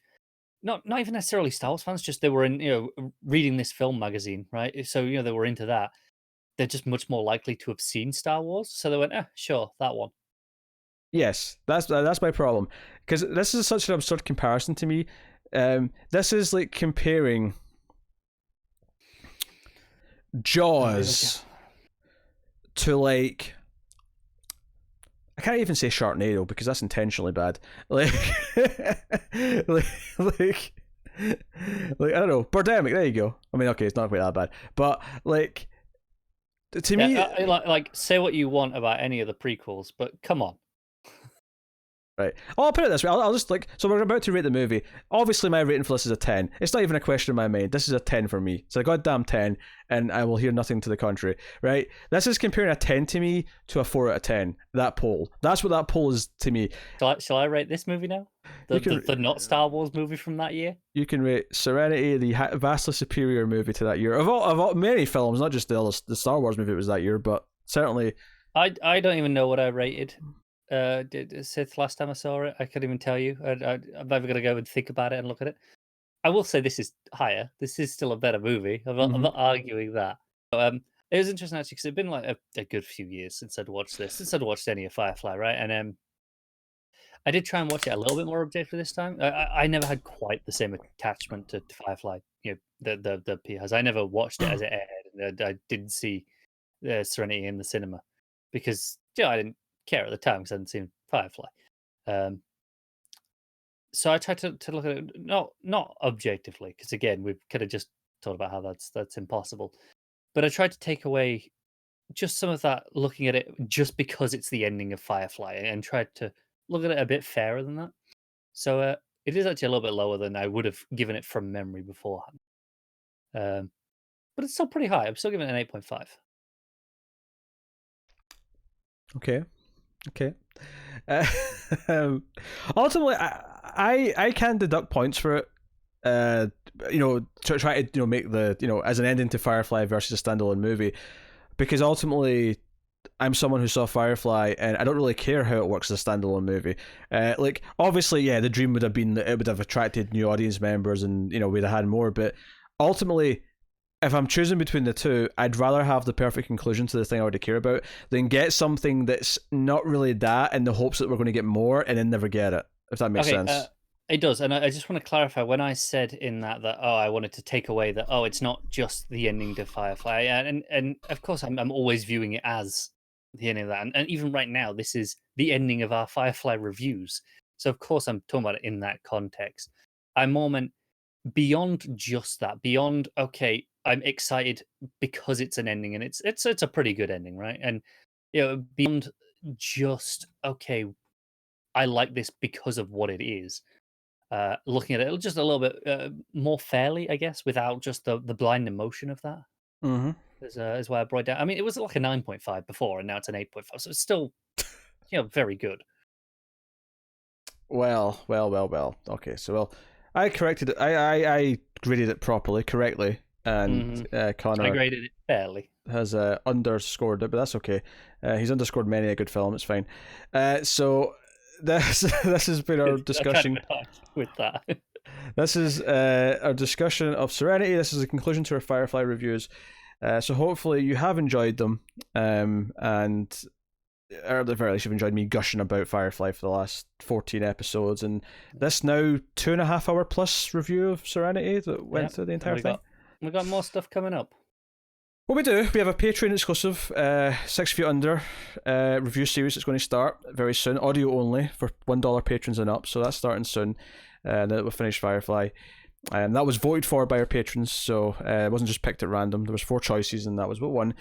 not even necessarily Star Wars fans, just they were in reading this film magazine, right? So they were into that. They're just much more likely to have seen Star Wars, so they went, sure, that one. Yes, that's my problem, because this is such an absurd comparison to me. This is like comparing Jaws to like, I can't even say Sharknado because that's intentionally bad. Like I don't know, Birdemic. There you go. I mean, okay, it's not quite that bad, but like to me, like say what you want about any of the prequels, but come on. Right. I'll put it this way. I'll just so we're about to rate the movie. Obviously, my rating for this is a 10. It's not even a question in my mind. This is a 10 for me. It's a goddamn 10, and I will hear nothing to the contrary. Right? This is comparing a 10 to me to a 4 out of 10. That poll. That's what that poll is to me. Shall I rate this movie now? The not Star Wars movie from that year? You can rate Serenity the vastly superior movie to that year. Of all many films, not just the Star Wars movie that was that year, but certainly. I don't even know what I rated Sith last time I saw it. I couldn't even tell you. I'm never gonna go and think about it and look at it. I will say this is higher. This is still a better movie. I'm not arguing that. But, it was interesting actually because it'd been like a good few years since I'd watched this. Since I'd watched any of Firefly, right? And I did try and watch it a little bit more objectively this time. I never had quite the same attachment to Firefly, the P has. I never watched it as it aired. I didn't see Serenity in the cinema because I didn't care at the time because I hadn't seen Firefly. So I tried to look at it not objectively because again we've kind of just talked about how that's impossible. But I tried to take away just some of that, looking at it just because it's the ending of Firefly, and tried to look at it a bit fairer than that. So it is actually a little bit lower than I would have given it from memory beforehand. But it's still pretty high. I'm still giving it an 8.5. Okay. Ultimately, I can deduct points for it. Try to make the as an ending to Firefly versus a standalone movie, because ultimately I'm someone who saw Firefly and I don't really care how it works as a standalone movie. Obviously, yeah, the dream would have been that it would have attracted new audience members and we'd have had more, but ultimately, if I'm choosing between the two, I'd rather have the perfect conclusion to the thing I already care about than get something that's not really that in the hopes that we're going to get more and then never get it, if that makes sense. It does, and I just want to clarify, when I said in that I wanted to take away that it's not just the ending to Firefly, and of course I'm always viewing it as the ending of that, and even right now this is the ending of our Firefly reviews, so of course I'm talking about it in that context. I more meant beyond just that, beyond I'm excited because it's an ending and it's a pretty good ending, right? And beyond just I like this because of what it is. Looking at it just a little bit more fairly, I guess, without just the blind emotion of that. Mm-hmm. Is why I brought it down. I mean, it was like a 9.5 before, and now it's an 8.5, so it's still, very good. Well. Okay, so I corrected it. I graded it correctly, and Connor. I graded it fairly. Has underscored it, but that's okay. He's underscored many a good film. It's fine. So this has been our discussion with that. This is our discussion of Serenity. This is a conclusion to our Firefly reviews. So hopefully you have enjoyed them, and or at the very least you've enjoyed me gushing about Firefly for the last 14 episodes, and this now 2.5 hour plus review of Serenity that went through the entire thing. We got more stuff coming up. What we do, we have a Patreon exclusive 6 Feet Under review series that's going to start very soon, audio only for $1 patrons and up, so that's starting soon. Now that we've finished Firefly, and that was voted for by our patrons, so it wasn't just picked at random. There was 4 choices and that was what won.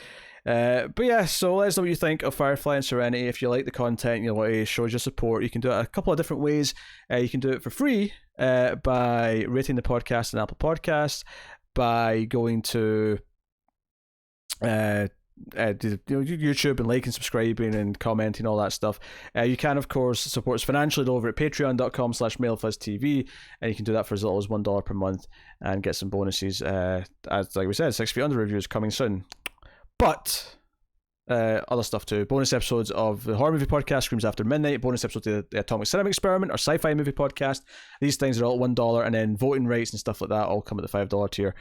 But yeah, so let us know what you think of Firefly and Serenity. If you like the content, you want to show us your support, you can do it a couple of different ways. You can do it for free by rating the podcast on Apple Podcasts, by going to YouTube and liking, subscribing and commenting, all that stuff. You can of course support us financially over at patreon.com/MailFuzzTV, and you can do that for as little as $1 per month and get some bonuses, as like we said, 6 Feet Under reviews coming soon, but other stuff too. Bonus episodes of the Horror Movie Podcast, Screams After Midnight, bonus episodes of the Atomic Cinema Experiment, or Sci-Fi Movie Podcast. These things are all at $1, and then voting rights and stuff like that all come at the $5 tier.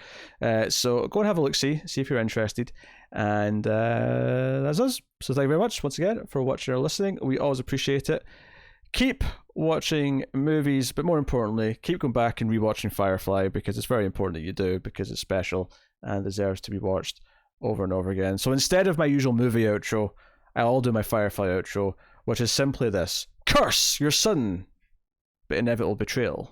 So go and have a look, see if you're interested. And that's us. So thank you very much once again for watching or listening. We always appreciate it. Keep watching movies, but more importantly, keep going back and rewatching Firefly, because it's very important that you do, because it's special and deserves to be watched over and over again. So instead of my usual movie outro, I'll do my Firefly outro, which is simply this: curse your sudden but inevitable betrayal.